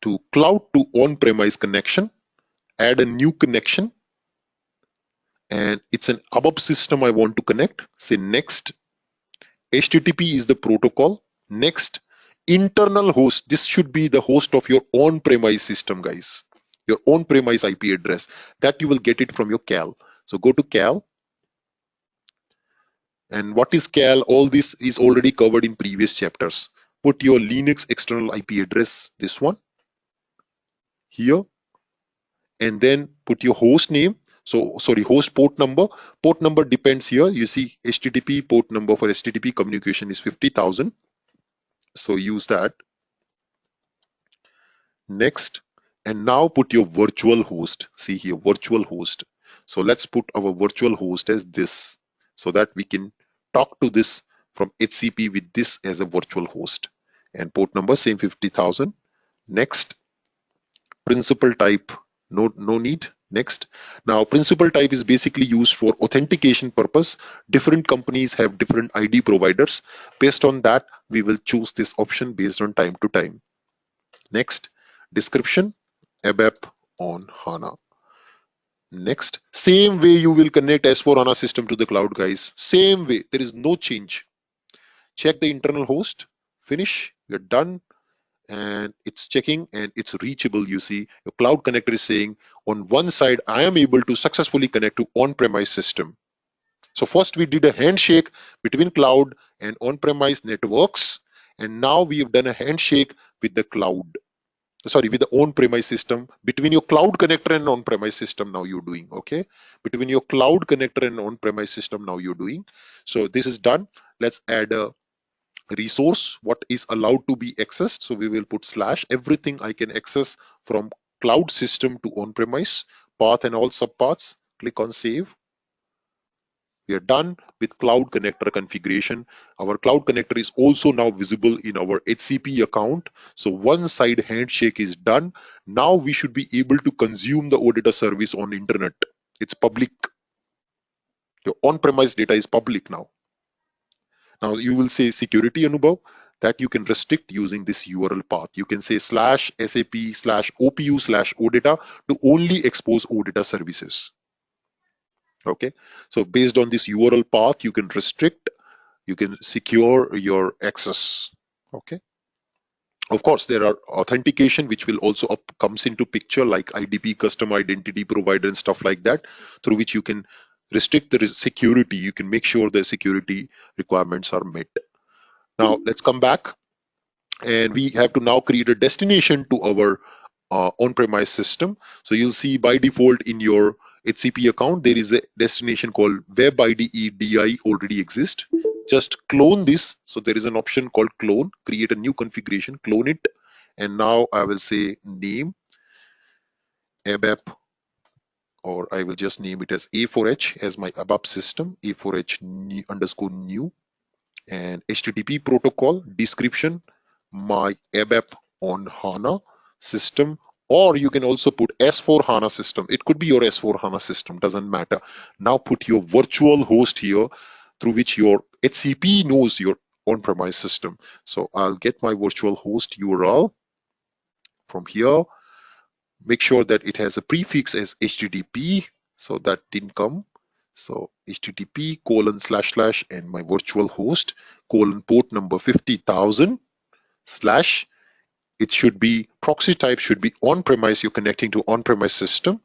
Speaker 1: to cloud to on-premise connection, add a new connection, and it's an ABAP system I want to connect. Say next. HTTP is the protocol. Next, internal host. This should be the host of your on-premise system, guys. Your on-premise IP address. That you will get it from your CAL. So go to CAL. And what is CAL? All this is already covered in previous chapters. Put your Linux external IP address, this one, here. And then put your host name. So, sorry, host port number. Port number depends here. You see HTTP port number for HTTP communication is 50,000. So use that. Next, and now put your virtual host. See here, virtual host. So let's put our virtual host as this, so that we can talk to this from HCP with this as a virtual host. And port number same 50,000. Next, principal type, no need. Next. Now principal type is basically used for authentication purpose. Different companies have different ID providers. Based on that, we will choose this option based on time to time. Next, description, ABAP on HANA. Next, same way you will connect S4HANA system to the cloud, guys. Same way, there is no change. Check the internal host, finish, you're done, and it's checking and it's reachable. You see, your cloud connector is saying on one side, I am able to successfully connect to on-premise system. So first we did a handshake between cloud and on-premise networks, and now we have done a handshake with the cloud. Sorry, with the on-premise system, between your cloud connector and on-premise system now you're doing. Okay, between your cloud connector and on-premise system now you're doing. So this is done. Let's add a resource, what is allowed to be accessed. So we will put slash everything I can access from cloud system to on-premise, path and all subpaths. Click on save. We are done with cloud connector configuration. Our cloud connector is also now visible in our HCP account. So one side handshake is done. Now we should be able to consume the auditor service on internet. It's public. Your on-premise data is public now. Now you will say security, Anubhav, that you can restrict using this URL path. You can say /SAP/OPU/OData to only expose auditor services. Okay, so based on this URL path, you can restrict, you can secure your access. Okay, of course there are authentication which will also comes into picture, like IDP, custom identity provider and stuff like that, through which you can restrict the security. You can make sure the security requirements are met. Now let's come back, and we have to now create a destination to our on-premise system. So you'll see by default in your HCP account, there is a destination called web IDE already exists. Just clone this. So there is an option called clone, create a new configuration, clone it. And now I will say name ABAP or I will just name it as A4H as my ABAP system, A4H underscore new, and HTTP protocol description, my ABAP on HANA system, or you can also put S4 HANA system. It could be your S4 HANA system, doesn't matter. Now put your virtual host here through which your HCP knows your on-premise system. So I'll get my virtual host URL from here. Make sure that it has a prefix as HTTP. So that didn't come. So HTTP :/ and my virtual host port number 50,000 slash. It should be proxy type should be on-premise. You're connecting to on-premise system.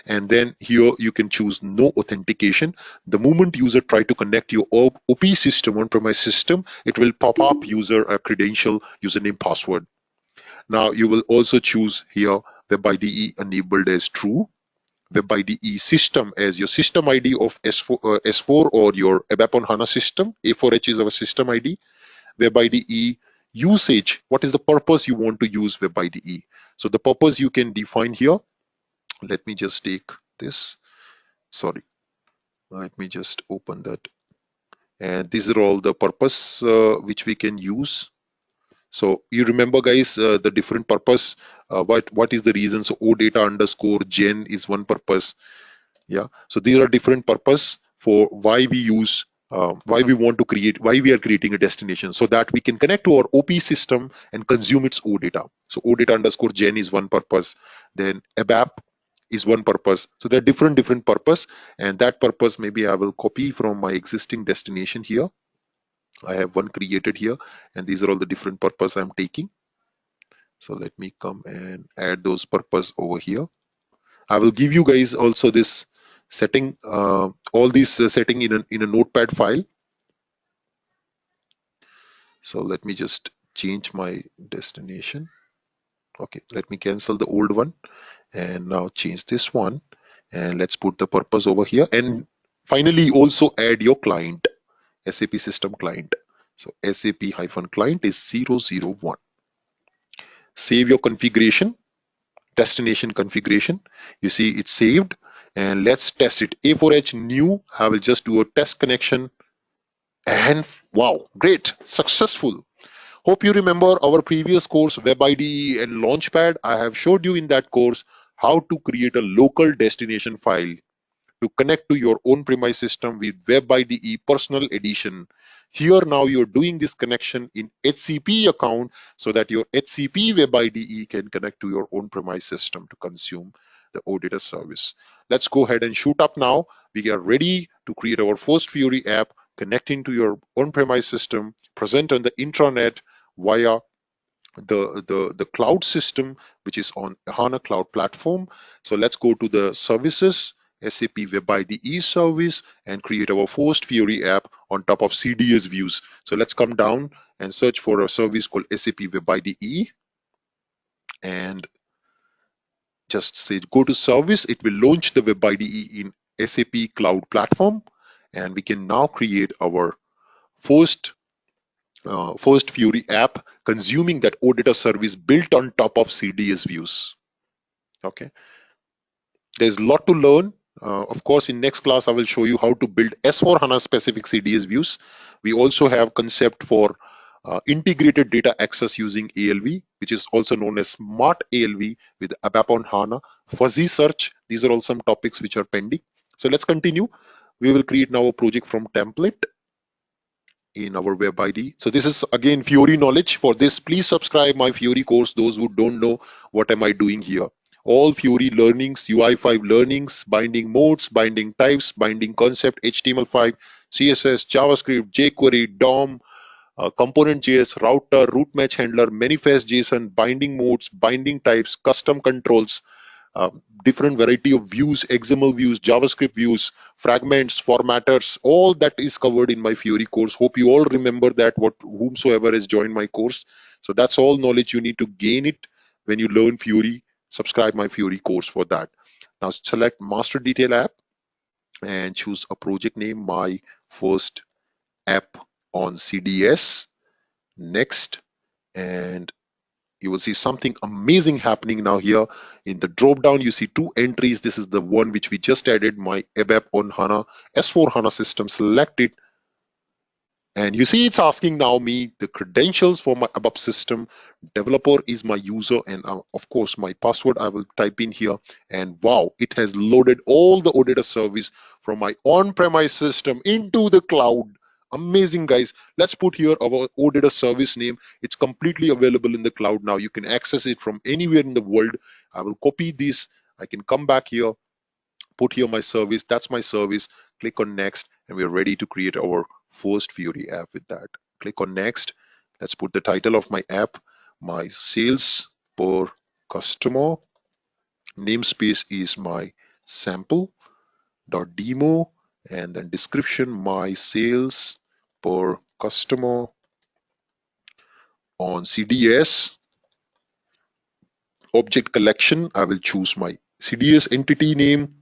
Speaker 1: And then here you can choose no authentication. The moment user try to connect your OP system, on-premise system, it will pop up user a credential, username, password. Now you will also choose here Web IDE enabled as true, Web IDE system as your system ID of S4 or your ABAP on HANA system. A4H is our system ID. Web IDE usage, what is the purpose you want to use Web IDE? So the purpose you can define here. Let me just take this. Sorry, let me just open that. And these are all the purpose which we can use. So you remember, guys, the different purpose. What is the reason? So OData underscore gen is one purpose. Yeah. So these are different purpose for why we use, why we want to create, why we are creating a destination, so that we can connect to our OP system and consume its OData. So OData underscore gen is one purpose. Then ABAP is one purpose. So there are different purpose, and that purpose maybe I will copy from my existing destination here. I have one created here, and these are all the different purpose I'm taking. So let me come and add those purpose over here. I will give you guys also this setting, all these setting in a notepad file. So let me just change my destination. Okay, let me cancel the old one and now change this one, and let's put the purpose over here. And finally also add your client, SAP system client. So SAP-client is 001. Save your configuration, destination configuration. You see it's saved, and let's test it. A4H new, I will just do a test connection, and wow, great, successful. Hope you remember our previous course, Web IDE and Launchpad. I have showed you in that course how to create a local destination file to connect to your own premise system with Web IDE Personal Edition. Here now you're doing this connection in HCP account so that your HCP Web IDE can connect to your own premise system to consume the Auditor service. Let's go ahead and shoot up now. We are ready to create our first Fiori app connecting to your on-premise system, present on the intranet via the cloud system, which is on HANA Cloud Platform. So let's go to the services, SAP Web IDE service, and create our first Fiori app on top of CDS views. So let's come down and search for a service called SAP Web IDE, and just say go to service. It will launch the Web IDE in SAP Cloud Platform, and we can now create our first Fiori app consuming that Auditor service built on top of CDS views. Okay, there's a lot to learn. Of course, in next class, I will show you how to build S4 HANA specific CDS views. We also have concept for integrated data access using ALV, which is also known as Smart ALV with ABAP on HANA, fuzzy search. These are all some topics which are pending. So let's continue. We will create now a project from template in our Web IDE. So this is again Fiori knowledge. For this, please subscribe my Fiori course. Those who don't know what am I doing here. All Fiori learnings, UI5 learnings, binding modes, binding types, binding concept, HTML5, CSS, JavaScript, jQuery, DOM, component JS, router, route match handler, manifest JSON, binding modes, binding types, custom controls, different variety of views, XML views, JavaScript views, fragments, formatters, all that is covered in my Fiori course. Hope you all remember that, whomsoever has joined my course. So that's all knowledge you need to gain it when you learn Fiori. Subscribe my Fiori course for that. Now select master detail app and choose a project name, my first app on CDS. Next, and you will see something amazing happening now here. In the drop down, you see two entries. This is the one which we just added, my ABAP on HANA, S4 HANA system. Select it. And you see it's asking now me the credentials for my ABAP system. Developer is my user, and of course my password I will type in here. And wow, it has loaded all the auditor service from my on-premise system into the cloud. Amazing, guys. Let's put here our auditor service name. It's completely available in the cloud now. You can access it from anywhere in the world. I will copy this. I can come back here, put here my service. That's my service. Click on next, and we're ready to create our first Fury app with that. Click on next. Let's put the title of my app, my sales per customer. Namespace is my sample dot demo, and then description, my sales per customer on CDS. Object collection, I will choose my CDS entity name,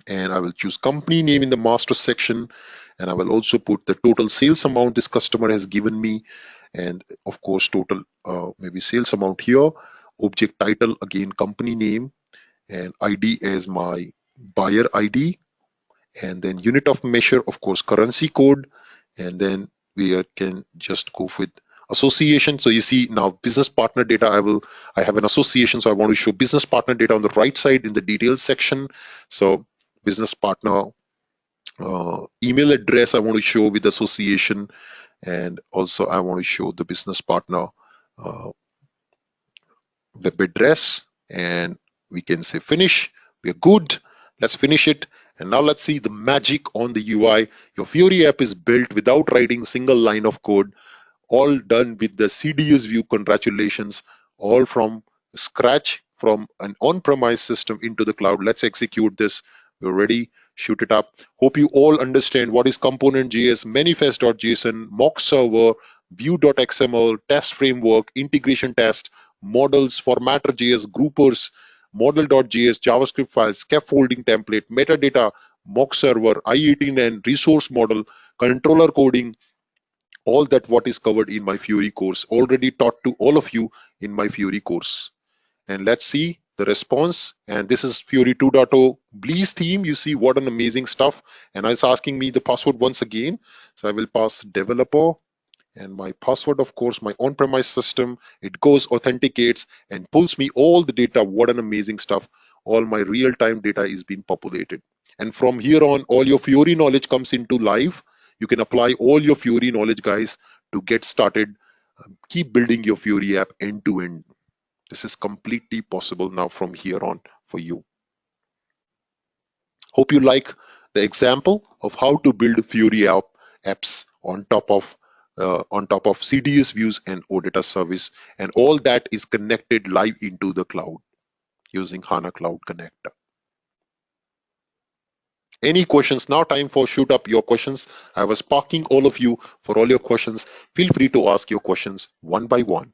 Speaker 1: and I will choose company name in the master section, and I will also put the total sales amount this customer has given me, and of course total maybe sales amount here. Object title, again company name, and ID as my buyer ID, and then unit of measure, of course currency code, and then we can just go with association. So you see now business partner data, I have an association, so I want to show business partner data on the right side in the details section. So business partner email address I want to show with association, and also I want to show the business partner uh, web address, and we can say finish. We're good. Let's finish it. And now let's see the magic on the UI. Your Fury app is built without writing a single line of code, all done with the CDS view. Congratulations, all from scratch, from an on-premise system into the cloud. Let's execute this. We're ready. Shoot it up. Hope you all understand what is component.js, manifest.json, mock server, view.xml, test framework, integration test, models, formatter.js, groupers, model.js, JavaScript files, scaffolding template, metadata, mock server, I18 and resource model, controller coding, all that what is covered in my Fury course, already taught to all of you in my Fury course. And let's see the response. And this is Fury 2.0 Bleeze theme. You see what an amazing stuff. And it's asking me the password once again. So I will pass developer, and my password, of course, my on-premise system. It goes, authenticates, and pulls me all the data. What an amazing stuff. All my real-time data is being populated. And from here on, all your Fury knowledge comes into live. You can apply all your Fury knowledge, guys, to get started. Keep building your Fury app end to end. This is completely possible now from here on for you. Hope you like the example of how to build Fury apps on top of CDS views and auditor service, and all that is connected live into the cloud using HANA Cloud Connector. Any questions? Now time for shoot up your questions. I was parking all of you for all your questions. Feel free to ask your questions one by one.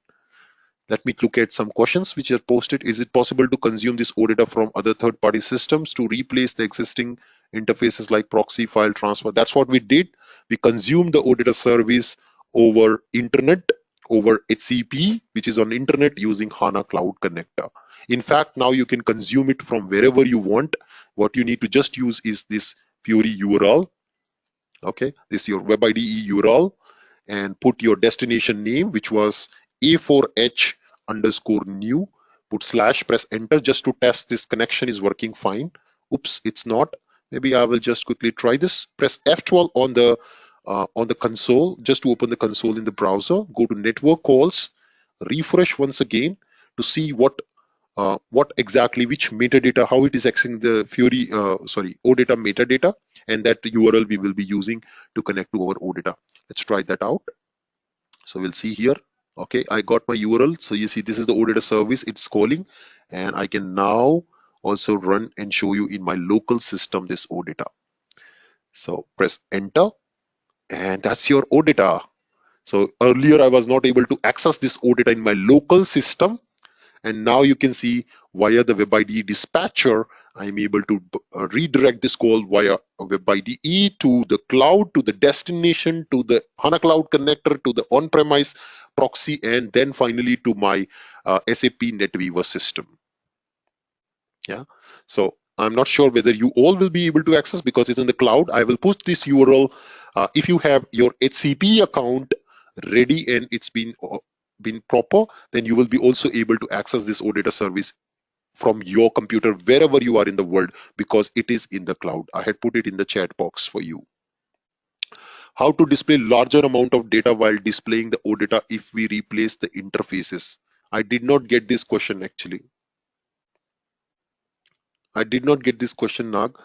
Speaker 1: Let me look at some questions which are posted. Is it possible to consume this auditor from other third-party systems to replace the existing interfaces like proxy, file transfer? That's what we did. We consumed the auditor service over internet, over HCP, which is on internet, using HANA Cloud Connector. In fact, now you can consume it from wherever you want. What you need to just use is this Fury URL. Okay, this is your web IDE URL, and put your destination name, which was A4H underscore new. Put slash, press enter just to test this connection is working fine. Oops, it's not. Maybe I will just quickly try this. Press F12 on the console just to open the console in the browser. Go to network calls, refresh once again to see what exactly, which metadata, how it is accessing the Fury, OData metadata, and that URL we will be using to connect to our OData. Let's try that out. So we'll see here. Okay, I got my URL. So you see this is the OData service, it's calling, and I can now also run and show you in my local system this OData. So press enter, and that's your OData. So earlier I was not able to access this OData in my local system, and now you can see via the web IDE dispatcher I'm able to redirect this call via web IDE to the cloud, to the destination, to the HANA Cloud connector, to the on-premise proxy, and then finally to my SAP NetWeaver system. Yeah. So I'm not sure whether you all will be able to access because it's in the cloud. I will put this URL. If you have your HCP account ready and it's been proper, then you will be also able to access this Auditor service from your computer wherever you are in the world because it is in the cloud. I had put it in the chat box for you. How to display larger amount of data while displaying the Auditor if we replace the interfaces? I did not get this question actually. I did not get this question, Nag.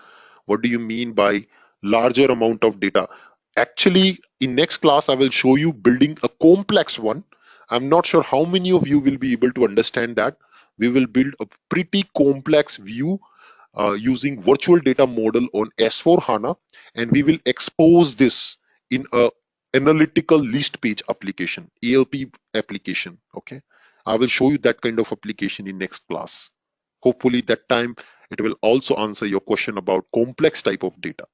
Speaker 1: What do you mean by larger amount of data? Actually, in next class, I will show you building a complex one. I'm not sure how many of you will be able to understand that. We will build a pretty complex view using virtual data model on S4 HANA, and we will expose this in a analytical list page application, ALP application. Okay, I will show you that kind of application in next class. Hopefully that time it will also answer your question about complex type of data.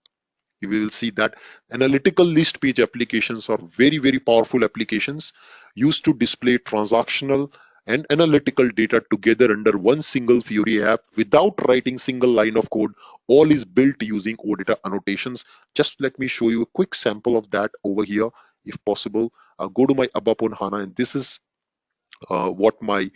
Speaker 1: You will see that analytical list page applications are very, very powerful applications used to display transactional and analytical data together under one single Fury app without writing single line of code. All is built using Auditor annotations. Just let me show you a quick sample of that over here, if possible. I'll go to my ABAP on HANA, and this is what my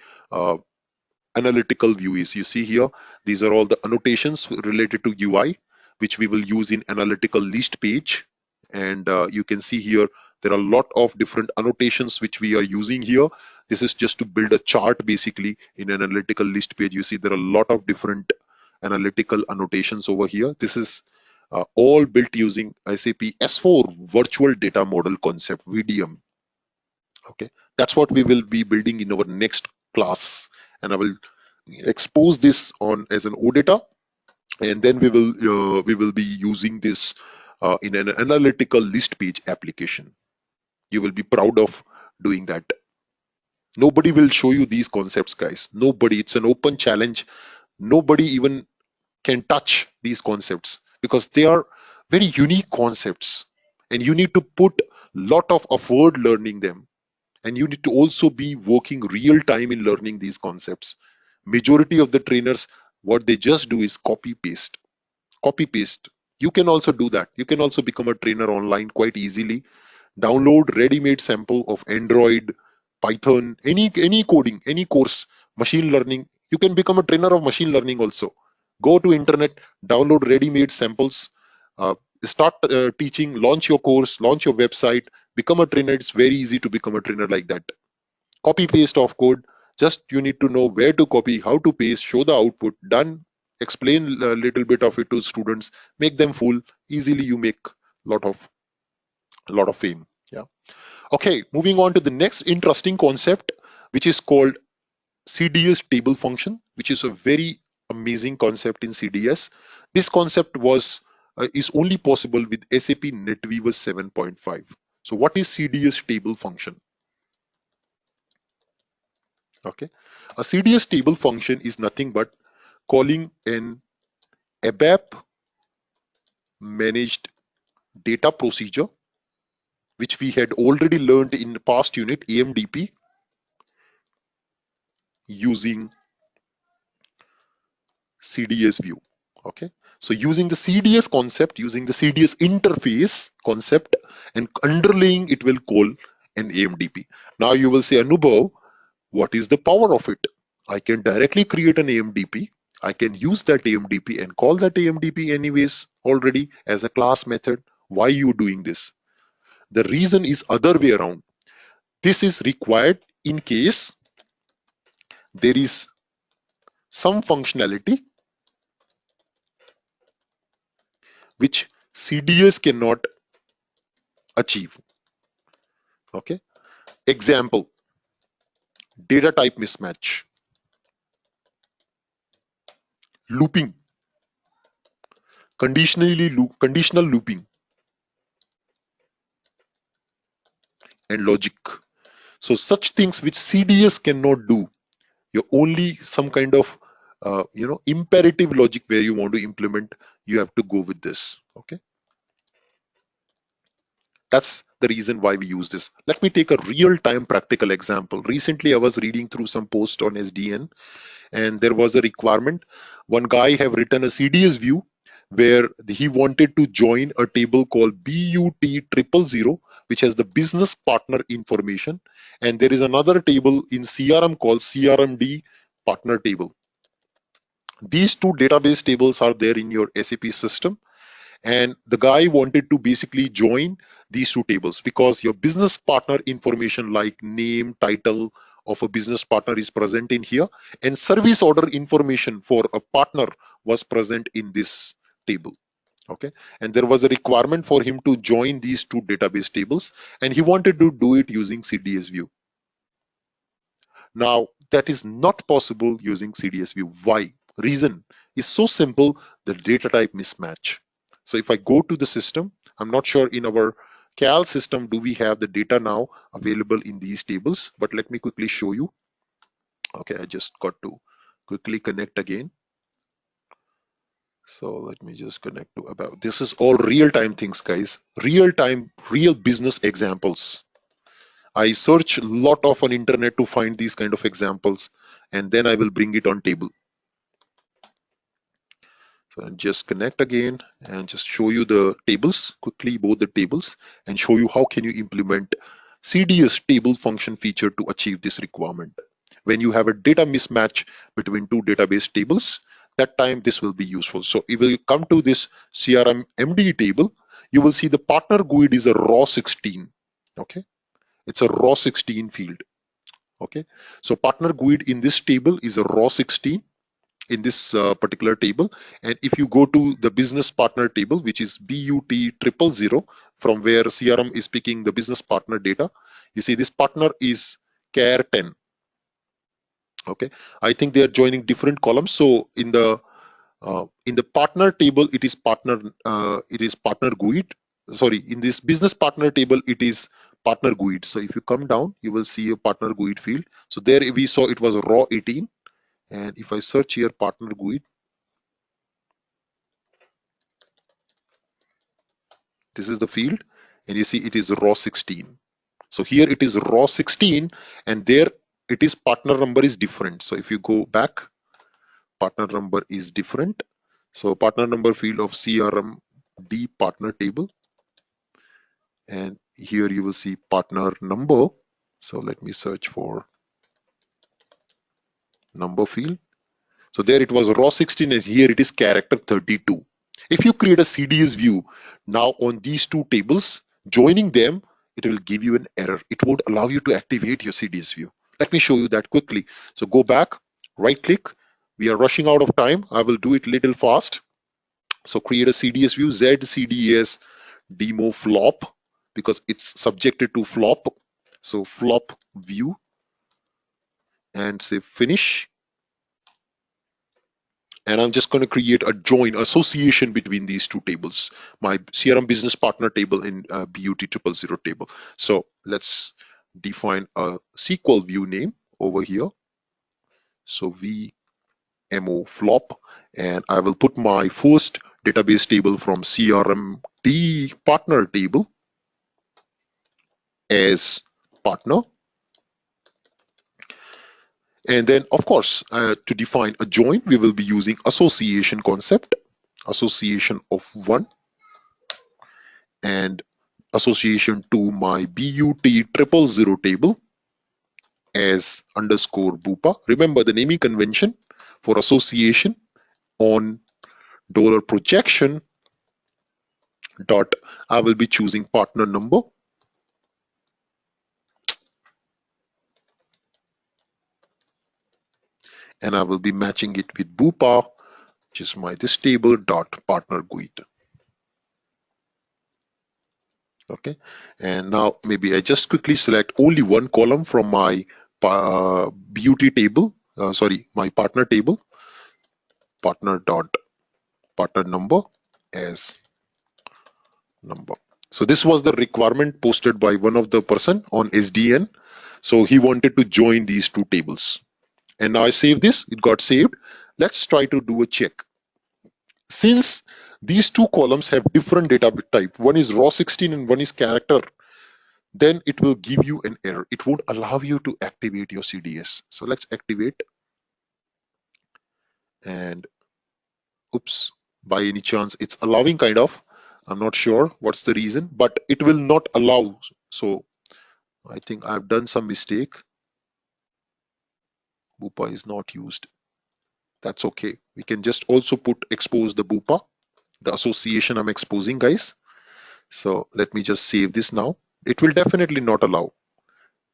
Speaker 1: analytical view is. You see here, these are all the annotations related to UI, which we will use in analytical list page. And you can see here, there are a lot of different annotations which we are using here. This is just to build a chart basically in an analytical list page. You see there are a lot of different analytical annotations over here. This is all built using SAP S4 virtual data model concept, VDM. Okay, that's what we will be building in our next class, and I will expose this on as an auditor, and then we will be using this in an analytical list page application. You will be proud of doing that. Nobody will show you these concepts, guys. Nobody. It's an open challenge. Nobody even can touch these concepts because they are very unique concepts, and you need to put lot of effort learning them, and you need to also be working real time in learning these concepts. Majority of the trainers, what they just do is copy paste. You can also do that. You can also become a trainer online quite easily. Download ready-made sample of Android, Python, any coding, any course, machine learning. You can become a trainer of machine learning also. Go to internet, download ready-made samples, uh, start teaching, launch your course, launch your website, become a trainer. It's very easy to become a trainer like that. Copy paste of code. Just you need to know where to copy, how to paste, show the output. Done. Explain a little bit of it to students, make them fool. Easily you make lot of fame. Yeah. Okay, moving on to the next interesting concept, which is called CDS table function, which is a very amazing concept in CDS. This concept was is only possible with SAP NetWeaver 7.5. So what is CDS table function? Okay, a CDS table function is nothing but calling an ABAP managed data procedure, which we had already learned in the past unit, AMDP, using CDS view. Okay, so using the CDS concept, using the CDS interface concept, and underlying it will call an AMDP. Now you will say, Anubhav, what is the power of it? I can directly create an AMDP. I can use that AMDP and call that AMDP anyways already as a class method. Why you doing this? The reason is other way around. This is required in case there is some functionality which CDS cannot achieve. Okay. Example, data type mismatch, looping, conditional looping, and logic. So such things which CDS cannot do, you only some kind of imperative logic where you want to implement, you have to go with this. Okay, that's the reason why we use this. Let me take a real-time practical example. Recently I was reading through some post on SDN, and there was a requirement. One guy have written a CDS view where he wanted to join a table called BUT000, which has the business partner information, and there is another table in CRM called CRMD partner table. These two database tables are there in your SAP system, and the guy wanted to basically join these two tables because your business partner information like name, title of a business partner is present in here, and service order information for a partner was present in this table. Okay, and there was a requirement for him to join these two database tables, and he wanted to do it using CDS view. Now, that is not possible using CDS view. Why? Reason is so simple, the data type mismatch. So if I go to the system, I'm not sure in our Cal system do we have the data now available in these tables, but let me quickly show you. Okay, I just got to quickly connect again. So let me just connect to about. This is all real-time things, guys. Real-time, real business examples. I search a lot of on internet to find these kind of examples, and then I will bring it on table. So I'll just connect again and just show you the tables quickly, both the tables, and show you how can you implement CDS table function feature to achieve this requirement. When you have a data mismatch between two database tables, that time this will be useful. So if you come to this CRM MD table, you will see the partner GUID is a raw 16. Okay, it's a raw 16 field. Okay, so partner GUID in this table is a raw 16 in this particular table, and if you go to the business partner table, which is BUT000, from where CRM is picking the business partner data, you see this partner is care 10. Okay, I think they are joining different columns. So in the partner table, it is partner GUID. Sorry, in this business partner table, it is partner GUID. So if you come down, you will see a partner GUID field. So there we saw it was raw 18, and if I search here partner GUID, this is the field, and you see it is raw 16. So here it is raw 16, and there it is partner number is different. So if you go back, partner number is different. So partner number field of CRM D partner table, and here you will see partner number. So let me search for number field. So there it was raw 16, and here it is character 32. If you create a CDS view now on these two tables, joining them, it will give you an error. It won't allow you to activate your CDS view. Let me show you that quickly. So go back, right click. We are rushing out of time. I will do it little fast. So create a CDS view, ZCDS demo flop, because it's subjected to flop. So flop view, and say finish. And I'm just going to create a join association between these two tables, my CRM business partner table and BUT000 table. So let's define a SQL view name over here. So VMO flop, and I will put my first database table from CRMD partner table as partner. And then, of course, to define a join, we will be using association concept, association of one, and association to my BUT000 table as underscore bupa. Remember the naming convention for association on dollar projection dot, I will be choosing partner number, and I will be matching it with bupa, which is my this table dot partner GUID. Okay, and now maybe I just quickly select only one column from my BUT table, my partner table, partner dot partner number as number. So this was the requirement posted by one of the person on SDN. So he wanted to join these two tables, and now I save this, it got saved. Let's try to do a check. Since these two columns have different data type, one is raw 16 and one is character, then it will give you an error. It won't allow you to activate your CDS. So let's activate, and oops, by any chance it's allowing kind of. I'm not sure what's the reason, but it will not allow. So I think I've done some mistake. Bupa is not used. That's okay. We can just also expose the Bupa, the association I'm exposing, guys. So let me just save this now. It will definitely not allow.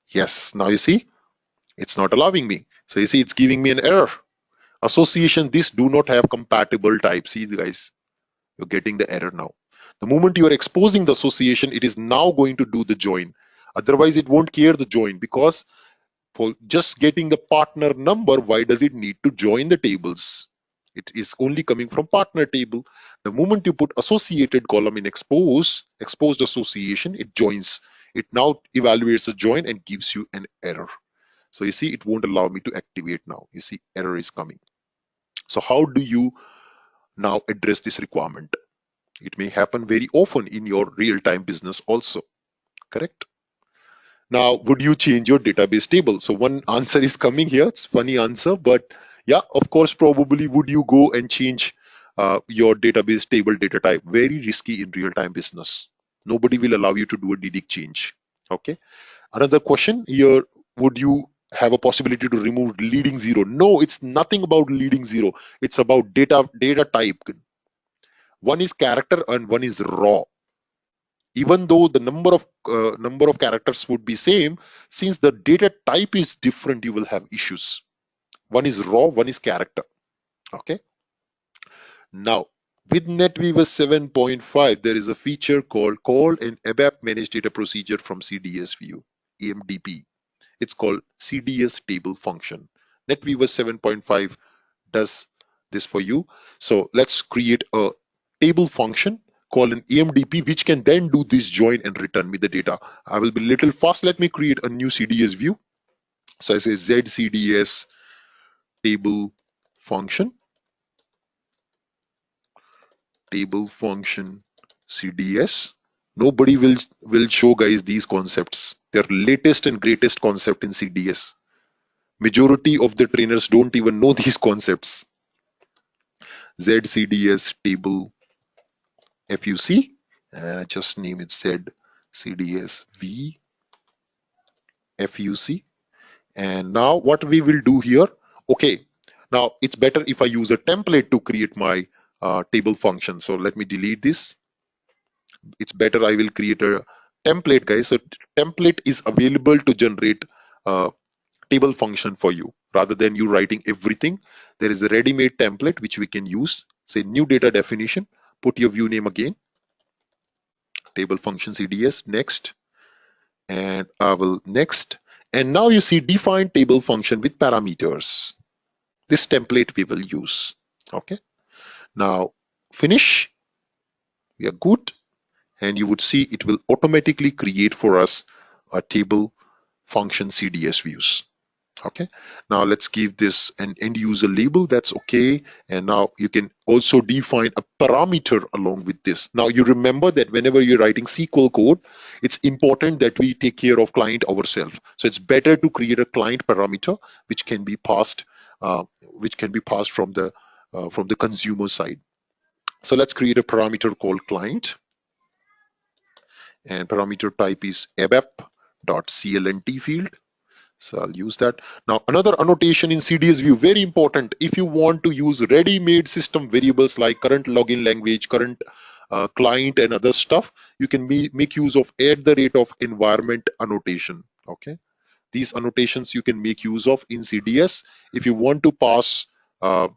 Speaker 1: Yes, now you see, it's not allowing me. So you see, it's giving me an error. Association, this do not have compatible type. See guys, you're getting the error now. The moment you are exposing the association, it is now going to do the join. Otherwise, it won't care the join, because for just getting the partner number, why does it need to join the tables? It is only coming from partner table. The moment you put associated column in exposed association, it joins. It now evaluates the join and gives you an error. So you see, it won't allow me to activate now. You see, error is coming. So how do you now address this requirement? It may happen very often in your real-time business also, correct? Now, would you change your database table? So one answer is coming here. It's funny answer, but yeah, of course, probably would you go and change your database table data type? Very risky in real-time business. Nobody will allow you to do a DDIC change. Okay. Another question here, would you have a possibility to remove leading zero? No, it's nothing about leading zero. It's about data type. One is character and one is raw. Even though the number of characters would be same, since the data type is different, you will have issues. One is raw, one is character. Okay. Now, with NetWeaver 7.5, there is a feature called Call and ABAP Managed Data Procedure from CDS View, EMDP. It's called CDS Table Function. NetWeaver 7.5 does this for you. So let's create a table function called an EMDP, which can then do this join and return me the data. I will be little fast. Let me create a new CDS view. So I say ZCDS table function CDS. Nobody will show guys these concepts. They're latest and greatest concept in CDS. Majority of the trainers don't even know these concepts. ZCDS table FUC, and I just name it ZCDS V FUC. And now what we will do here, okay, now it's better if I use a template to create my table function. So let me delete this. It's better I will create a template, guys. So template is available to generate table function for you rather than you writing everything. There is a ready-made template which we can use. Say new data definition, put your view name again, table function CDS, next, and I will next. And now you see define table function with parameters. This template we will use. Okay. Now finish. We are good. And you would see it will automatically create for us a table function CDS views. Okay, now let's give this an end user label. That's okay. And now you can also define a parameter along with this. Now you remember that whenever you're writing SQL code, it's important that we take care of client ourselves. So it's better to create a client parameter which can be passed from the consumer side. So let's create a parameter called client, and parameter type is abap.clnt field. So I'll use that. Now another annotation in CDS view, very important. If you want to use ready-made system variables like current login language, current client and other stuff, you can make use of @ environment annotation. Okay. These annotations you can make use of in CDS. If you want to pass uh,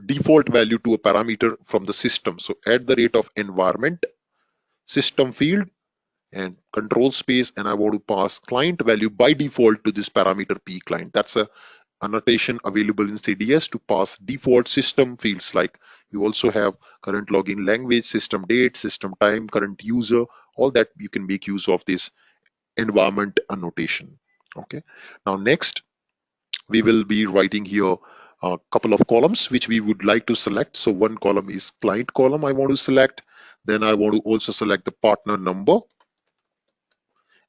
Speaker 1: default value to a parameter from the system. So @ environment system field and control space, and I want to pass client value by default to this parameter p client. That's a annotation available in CDS to pass default system fields. Like you also have current login language, system date, system time, current user, all that you can make use of this environment annotation. Okay. Now next we will be writing here a couple of columns which we would like to select. So one column is client column I want to select. Then I want to also select the partner number.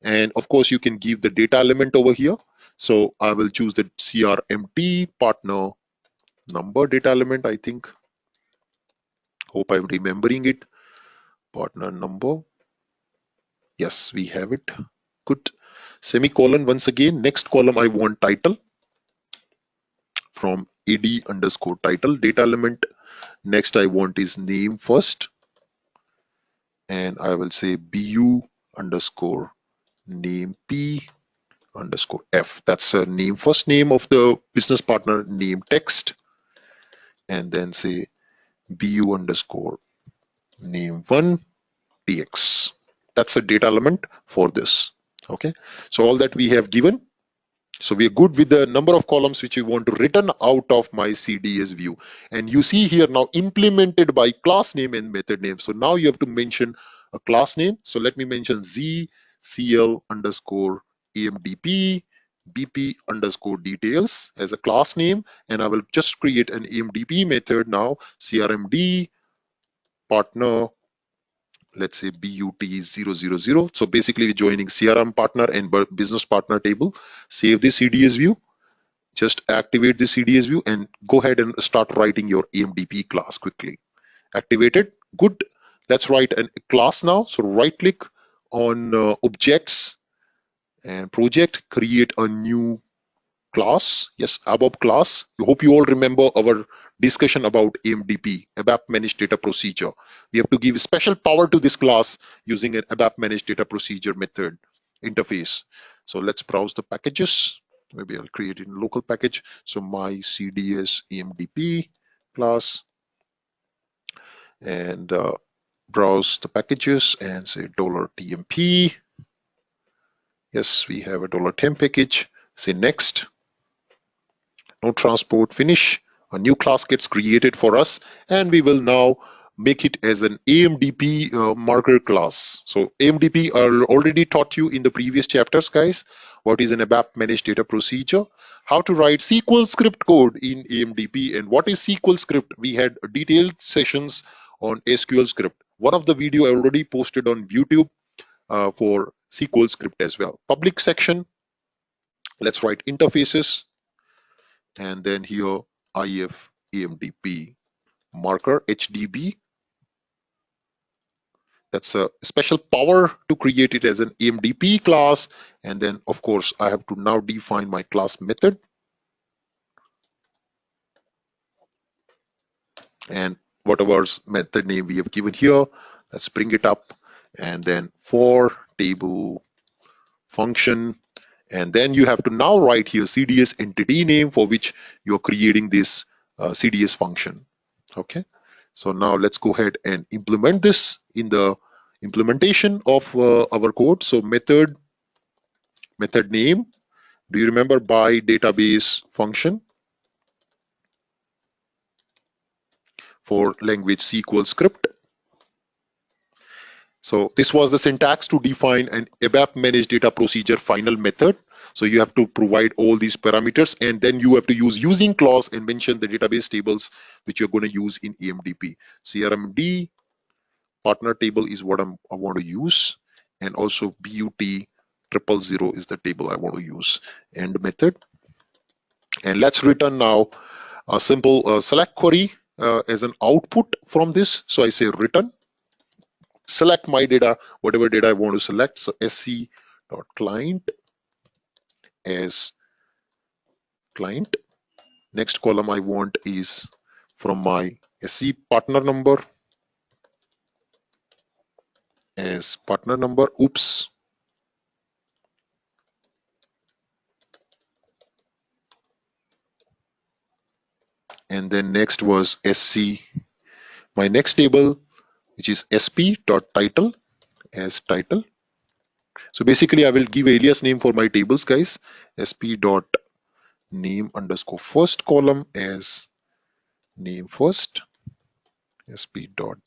Speaker 1: And of course, you can give the data element over here. So I will choose the CRMT partner number data element, I think. Hope I'm remembering it. Partner number. Yes, we have it. Good. Semicolon once again. Next column, I want title from AD underscore title data element. Next, I want is name first. And I will say BU underscore name P underscore F. That's a name, first name of the business partner, name text. And then say BU underscore name one TX. That's a data element for this. Okay. So all that we have given. So we are good with the number of columns which we want to return out of my CDS view. And you see here now implemented by class name and method name. So now you have to mention a class name. So let me mention ZCL underscore AMDP BP underscore details as a class name. And I will just create an AMDP method now, CRMD partner, let's say BUT000. So basically we're joining CRM partner and business partner table. Save the CDS view. Just activate the CDS view and go ahead and start writing your AMDP class quickly. Activated. Good. Let's write a class now. So right click on objects and project, create a new class. Yes, ABAP class. I hope you all remember our discussion about AMDP, ABAP Managed Data Procedure. We have to give special power to this class using an ABAP Managed Data Procedure method interface. So let's browse the packages. Maybe I'll create it in local package. So my CDS AMDP class, and browse the packages and say $TMP. Yes, we have a $temp package. Say next. No transport, finish. A new class gets created for us, and we will now make it as an AMDP marker class. So AMDP I already taught you in the previous chapters, guys. What is an ABAP managed data procedure? How to write SQL script code in AMDP, and what is SQL script? We had detailed sessions on SQL script. One of the video I already posted on YouTube for SQL script as well. Public section. Let's write interfaces. And then here IF AMDP marker HDB. That's a special power to create it as an AMDP class. And then of course I have to now define my class method. And whatever method name we have given here, let's bring it up. And then for table function. And then you have to now write here CDS entity name for which you're creating this CDS function. Okay. So now let's go ahead and implement this in the implementation of our code. So method name. Do you remember by database function for language SQL script? So this was the syntax to define an ABAP managed data procedure final method. So you have to provide all these parameters, and then you have to use using clause and mention the database tables which you're going to use in AMDP. CRMD partner table is what I want to use, and also BUT000 is the table I want to use. End method. And let's return now a simple select query as an output from this. So I say return. Select my data, whatever data I want to select. So sc.client as client. Next column I want is from my SC partner number as partner number. Oops. And then next was SC, my next table, which is sp.title as title. So basically I will give alias name for my tables, guys. sp.name underscore first column as name first. sp.name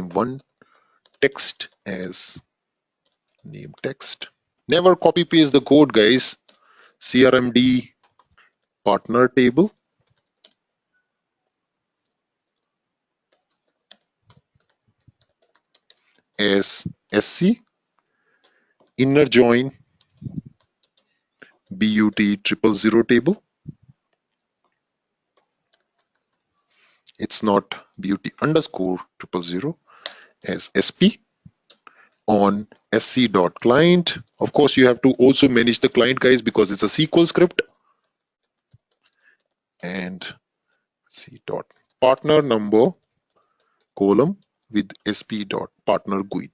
Speaker 1: one text as name text. Never copy paste the code, guys. CRMD partner table as SC, inner join BUT 000 table. It's not BUT underscore 000 as SP on sc.client. Of course, you have to also manage the client, guys, because it's a SQL script. And c dot partner number column with sp dot partner GUID.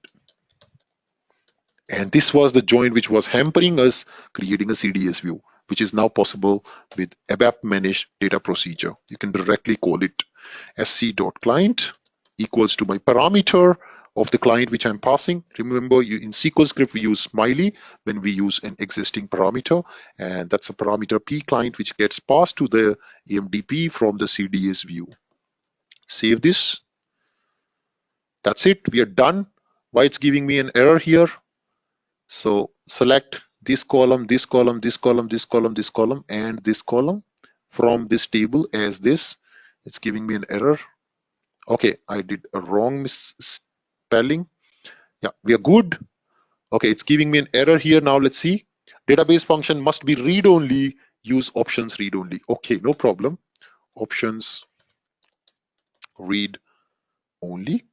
Speaker 1: And this was the join which was hampering us creating a CDS view, which is now possible with ABAP managed data procedure. You can directly call it sc.client equals to my parameter of the client which I'm passing. Remember, in SQL script, we use smiley when we use an existing parameter, and that's a parameter p client which gets passed to the AMDP from the CDS view. Save this. That's it. We are done. Why it's giving me an error here? So select this column, this column, this column, this column, this column, and this column from this table as this. It's giving me an error. Okay, I did a wrong misspelling. Yeah, we are good. Okay, it's giving me an error here. Now let's see. Database function must be read only. Use options read only. Okay, no problem. Options read only.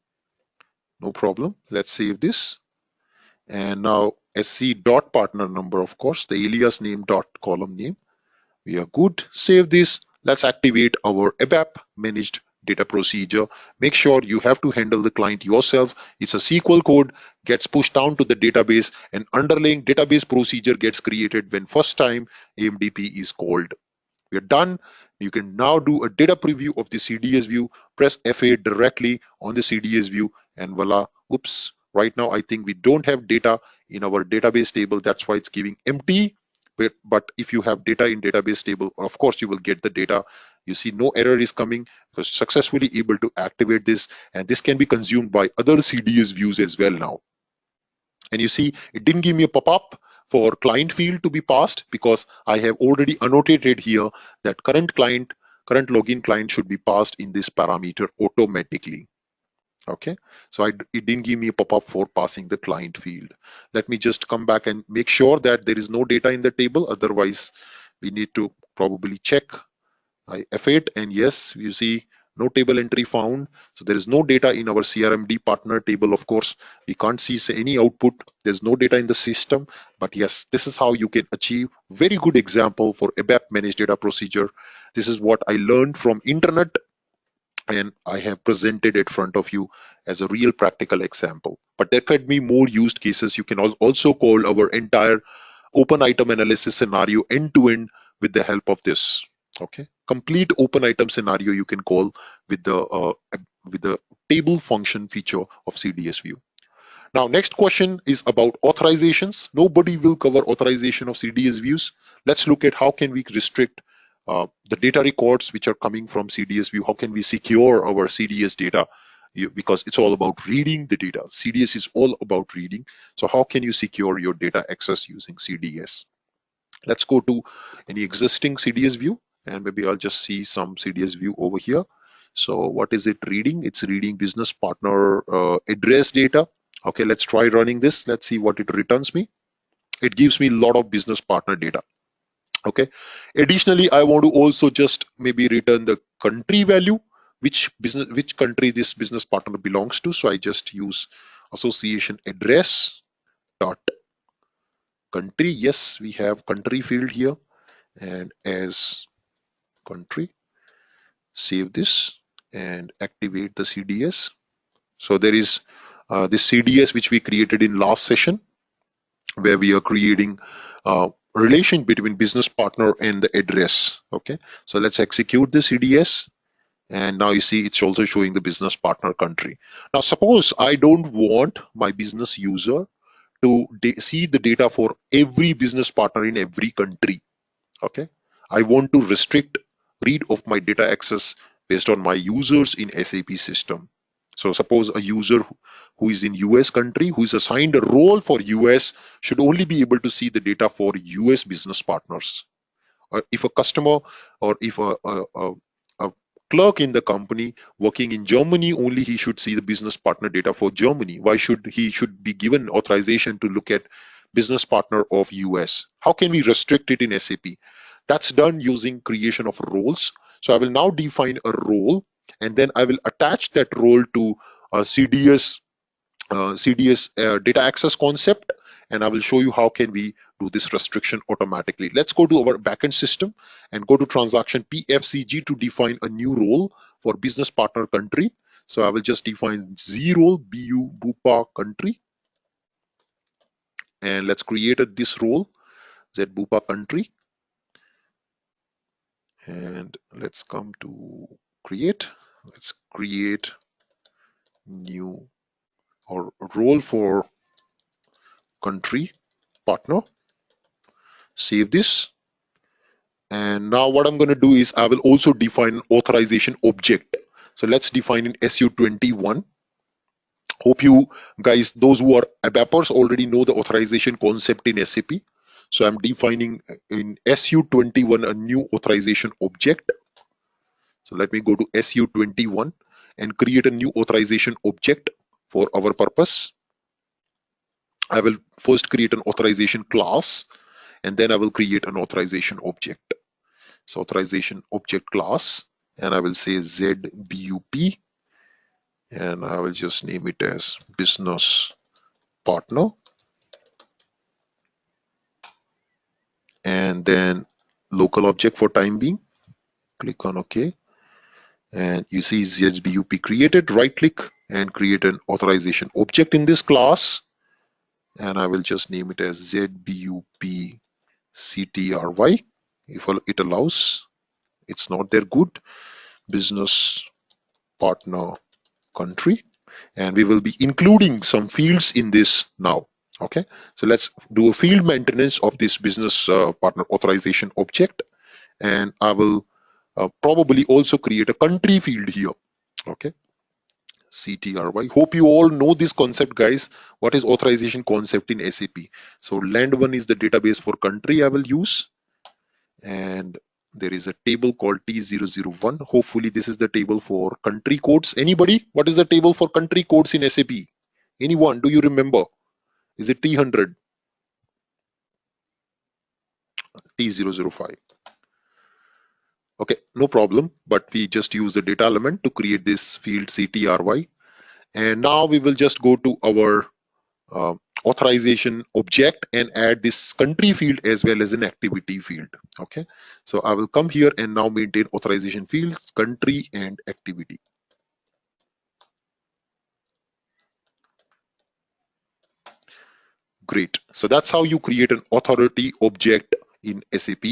Speaker 1: No problem. Let's save this. And now sc dot partner number, of course, the alias name dot column name. We are good. Save this. Let's activate our ABAP managed data procedure. Make sure you have to handle the client yourself. It's a SQL code, gets pushed down to the database, and underlying database procedure gets created when first time AMDP is called. We are done. You can now do a data preview of the CDS view. Press F8 directly on the CDS view, and voila. Oops. Right now, I think we don't have data in our database table. That's why it's giving empty. But if you have data in database table, of course, you will get the data. You see no error is coming because successfully able to activate this. And this can be consumed by other CDS views as well now. And you see, it didn't give me a pop-up for client field to be passed because I have already annotated here that current login client should be passed in this parameter automatically. Okay, so it didn't give me a pop-up for passing the client field. Let me just come back and make sure that there is no data in the table. Otherwise, we need to probably check. I F8, and yes, you see no table entry found. So there is no data in our CRMD partner table. Of course, we can't see any output. There's no data in the system. But yes, this is how you can achieve very good example for ABAP managed data procedure. This is what I learned from internet, and I have presented it in front of you as a real practical example. But there could be more used cases. You can also call our entire open item analysis scenario end to end with the help of this. Okay, complete open item scenario you can call with the table function feature of CDS view. Now, next question is about authorizations. Nobody will cover authorization of CDS views. Let's look at how can we restrict the data records which are coming from CDS view. How can we secure our CDS data? Because it's all about reading the data. CDS is all about reading. So how can you secure your data access using CDS? Let's go to any existing CDS view, and maybe I'll just see some CDS view over here. So what is it reading? It's reading business partner address data. Okay, let's try running this. Let's see what it returns me. It gives me a lot of business partner data. Okay, additionally, I want to also just maybe return the country value, which country this business partner belongs to. So I just use association address dot country. Yes, we have country field here, and as country, save this and activate the CDS. So there is this CDS which we created in last session, where we are creating relation between business partner and the address. Okay, so let's execute the CDS, and now you see it's also showing the business partner country. Now suppose I don't want my business user to see the data for every business partner in every country. Okay, I want to restrict read of my data access based on my users in SAP system. So suppose a user who is in US country, who is assigned a role for US, should only be able to see the data for US business partners. if a customer or if a clerk in the company working in Germany, only he should see the business partner data for Germany. Why should he should be given authorization to look at business partner of US? How can we restrict it in SAP? That's done using creation of roles. So I will now define a role, and then I will attach that role to a CDS data access concept, and I will show you how can we do this restriction automatically. Let's go to our backend system and go to transaction PFCG to define a new role for business partner country. So I will just define Z role BU Bupa country, and let's create this role Z Bupa country, and let's come to create. Let's create new or role for country partner. Save this. And now what I'm going to do is I will also define an authorization object. So let's define in SU21. Hope you guys, those who are ABAPers, already know the authorization concept in SAP. So I'm defining in SU21 a new authorization object. So let me go to SU21 and create a new authorization object for our purpose. I will first create an authorization class, and then I will create an authorization object. So authorization object class, and I will say ZBUP, and I will just name it as business partner, and then local object for time being. Click on OK, and you see ZBUP created. Right click and create an authorization object in this class, and I will just name it as ZBUP CTRY if it allows. It's not there. Good. Business partner country, and we will be including some fields in this now. Okay, so let's do a field maintenance of this business partner authorization object, and I will probably also create a country field here. Okay, CTRY. Hope you all know this concept, guys. What is authorization concept in SAP? So land1 is the database for country I will use, and there is a table called T001. Hopefully this is the table for country codes. Anybody? What is the table for country codes in SAP? Anyone? Do you remember? Is it T100? T005. Okay, no problem. But we just use the data element to create this field CTRY. And now we will just go to our authorization object and add this country field as well as an activity field. Okay, so I will come here and now maintain authorization fields, country and activity. Great. So that's how you create an authority object in SAP.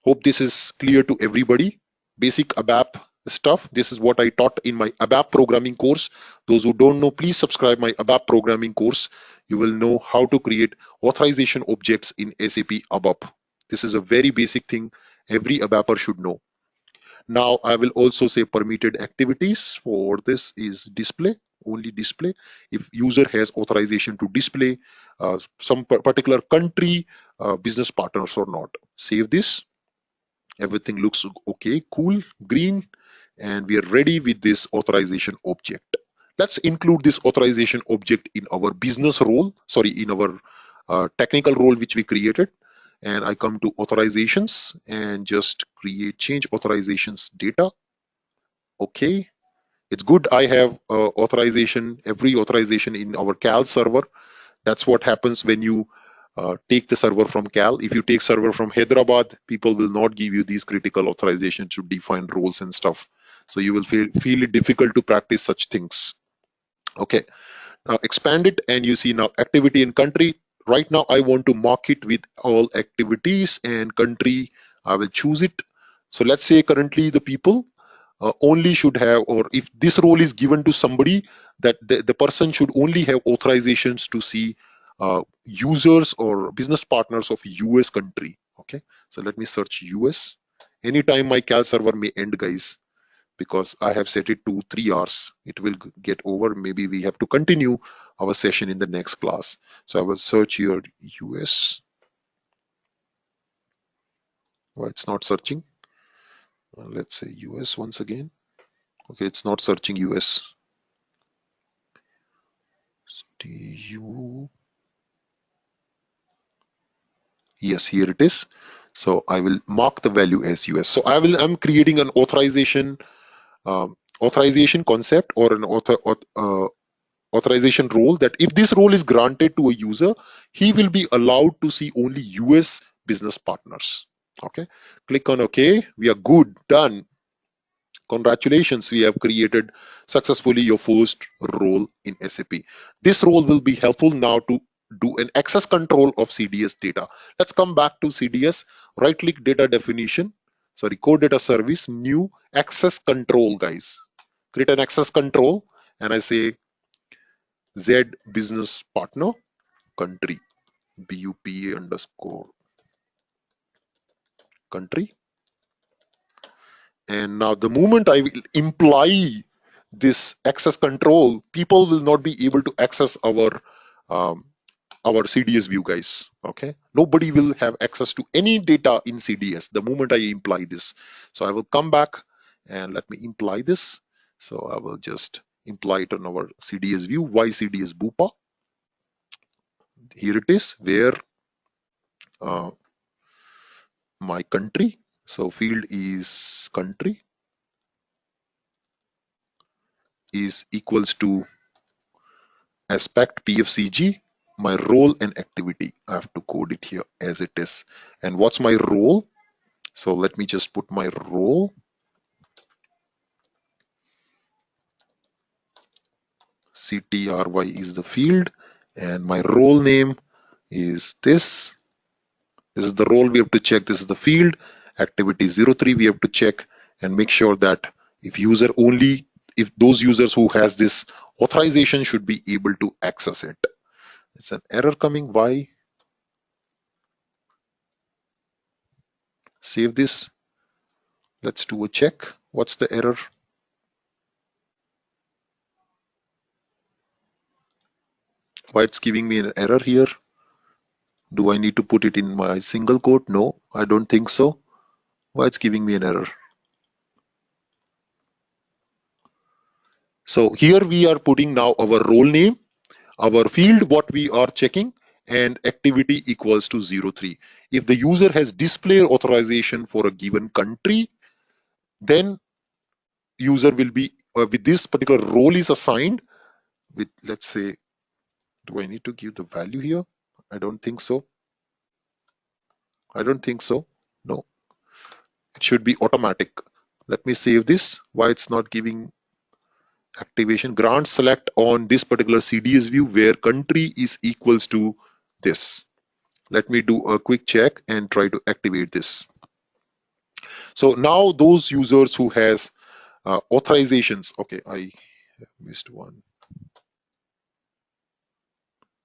Speaker 1: Hope this is clear to everybody. Basic ABAP stuff. This is what I taught in my ABAP programming course. Those who don't know, please subscribe my ABAP programming course. You will know how to create authorization objects in SAP ABAP. This is a very basic thing every ABAPer should know. Now I will also say permitted activities for this is display, only display. If user has authorization to display some particular country business partners or not. Save this. Everything looks okay, cool, green, and we are ready with this authorization object. Let's include this authorization object in our business role, sorry, in our technical role which we created. And I come to authorizations and just create change authorizations data. Okay, it's good. I have authorization, every authorization in our Cal server. That's what happens when you take the server from Cal. If you take server from Hyderabad, people will not give you these critical authorizations to define roles and stuff. So you will feel it difficult to practice such things. Okay, now expand it and you see now activity in country. Right now I want to mark it with all activities and country. I will choose it. So let's say currently the people only should have, or if this role is given to somebody, that the person should only have authorizations to see users or business partners of US country. Okay, so let me search US. Anytime my Cal server may end, guys, because I have set it to 3 hours. It will get over. Maybe we have to continue our session in the next class. So I will search here US. Why it's not searching? Let's say US once again. Okay, it's not searching US. STU. Yes, here it is. So I will mark the value as US. So I'm creating an authorization concept or an authorization role, that if this role is granted to a user, he will be allowed to see only US business partners. Okay, click on OK. We are good, done. Congratulations, we have created successfully your first role in SAP. This role will be helpful now to do an access control of CDS data. Let's come back to CDS, right click data definition, sorry, core data service, new access control, guys. Create an access control and I say Z business partner country, BUPA underscore country. And now the moment I will imply this access control, people will not be able to access um, our CDS view, guys. Okay, nobody will have access to any data in CDS the moment I imply this. So I will come back and let me imply this. So I will just imply it on our CDS view. Why CDS Bupa? Here it is, where uh, my country. So field is country is equals to aspect PFCG, my role and activity. I have to code it here as it is. And what's my role? So let me just put my role. CTRY is the field and my role name is this. This is the role we have to check. This is the field. Activity 03 we have to check and make sure that if those users who has this authorization should be able to access it. It's an error coming. Why? Save this. Let's do a check. What's the error? Why it's giving me an error here? Do I need to put it in my single quote? No, I don't think so. Why it's giving me an error? So here we are putting now our role name, our field, what we are checking, and activity equals to 03. If the user has display authorization for a given country, then user will be with this particular role is assigned with, let's say, do I need to give the value here? I don't think so. I don't think so. No, it should be automatic. Let me save this. Why it's not giving activation? Grant select on this particular CDS view where country is equals to this. Let me do a quick check and try to activate this. So now those users who has authorizations. Okay, I missed one.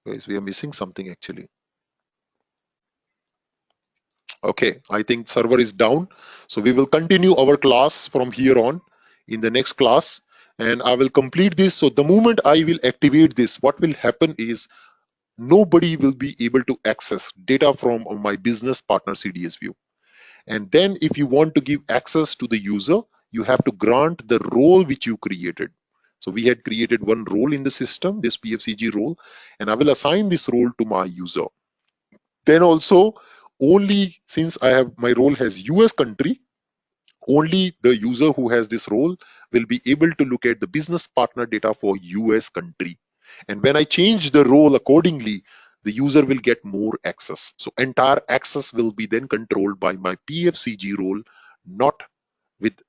Speaker 1: Guys, we are missing something actually. Okay, I think server is down. So we will continue our class from here on in the next class, and I will complete this. So the moment I will activate this, what will happen is nobody will be able to access data from my business partner CDS view. And then if you want to give access to the user, you have to grant the role which you created. So we had created one role in the system, this PFCG role, and I will assign this role to my user. Then also, only since I have my role has US country, only the user who has this role will be able to look at the business partner data for US country. And when I change the role accordingly, the user will get more access. So entire access will be then controlled by my PFCG role, not with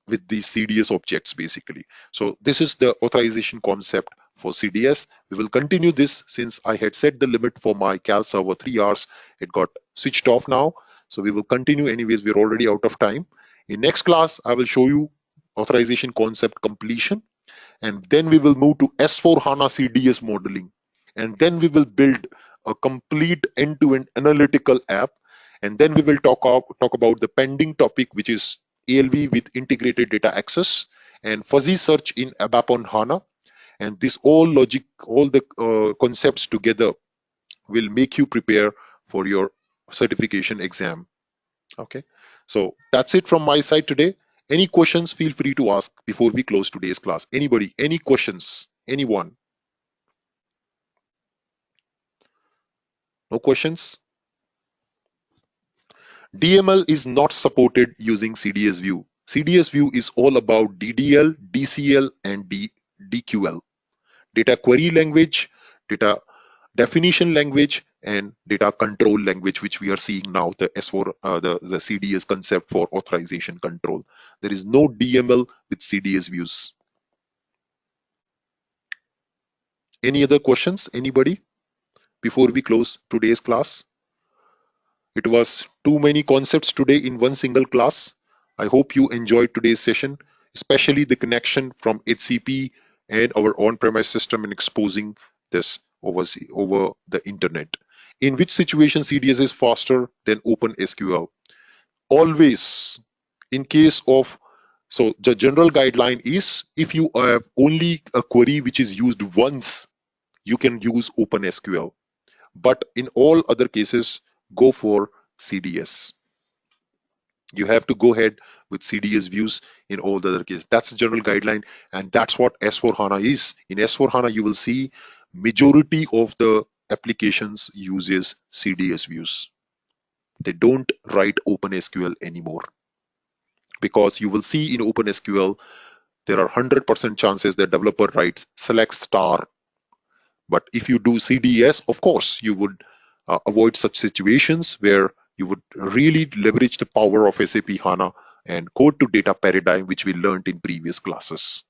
Speaker 1: with these CDS objects basically. So this is the authorization concept for CDS. We will continue this since I had set the limit for my cal server 3 hours. It got switched off now. So we will continue anyways. We're already out of time. In next class, I will show you authorization concept completion. And then we will move to S4 HANA CDS modeling. And then we will build a complete end-to-end analytical app. And then we will talk about the pending topic, which is ALV with integrated data access and fuzzy search in ABAP on HANA. And this all logic, all the concepts together will make you prepare for your certification exam. Okay. So that's it from my side today. Any questions, feel free to ask before we close today's class. Anybody, any questions? Anyone? No questions? DML is not supported using CDS view. CDS view is all about DDL, DCL, and DQL. Data query language, data definition language, and data control language, which we are seeing now, the S4, the CDS concept for authorization control. There is no DML with CDS views. Any other questions? Anybody? Before we close today's class. It was too many concepts today in one single class. I hope you enjoyed today's session, especially the connection from HCP and our on-premise system and exposing this over the internet. In which situation CDS is faster than OpenSQL? Always, in case of, so the general guideline is if you have only a query which is used once, you can use OpenSQL. But in all other cases, go for CDS. You have to go ahead with CDS views in all the other cases. That's the general guideline, and that's what S4HANA is. In S4HANA, you will see majority of the applications uses CDS views. They don't write OpenSQL anymore, because you will see in OpenSQL, there are 100% chances that developer writes select star. But if you do CDS, of course, you would avoid such situations where you would really leverage the power of SAP HANA and code to data paradigm, which we learned in previous classes.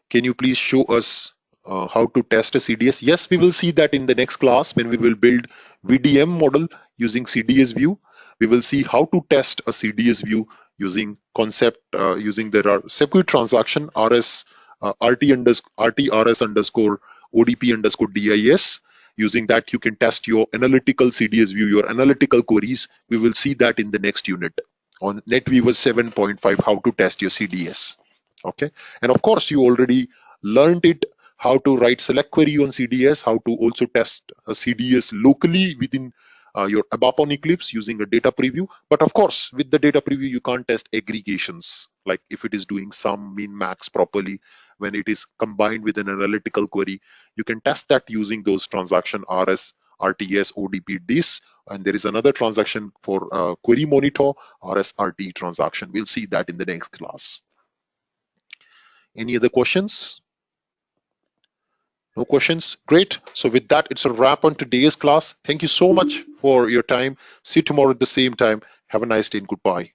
Speaker 1: Can you please show us how to test a CDS? Yes, we will see that in the next class when we will build VDM model using CDS view. We will see how to test a CDS view using concept, using there are separate transaction RS, RTRS underscore ODP underscore DIS. Using that, you can test your analytical CDS view, your analytical queries. We will see that in the next unit on NetWeaver 7.5, how to test your CDS. Okay, and of course, you already learned it, how to write select query on CDS, how to also test a CDS locally within your ABAP on Eclipse using a data preview. But of course, with the data preview, you can't test aggregations, like if it is doing sum, min, max properly. When it is combined with an analytical query, you can test that using those transaction RS, RTS, ODP, DIS, and there is another transaction for query monitor, RSRT transaction. We'll see that in the next class. Any other questions? No questions? Great. So with that, it's a wrap on today's class. Thank you so much for your time. See you tomorrow at the same time. Have a nice day and goodbye.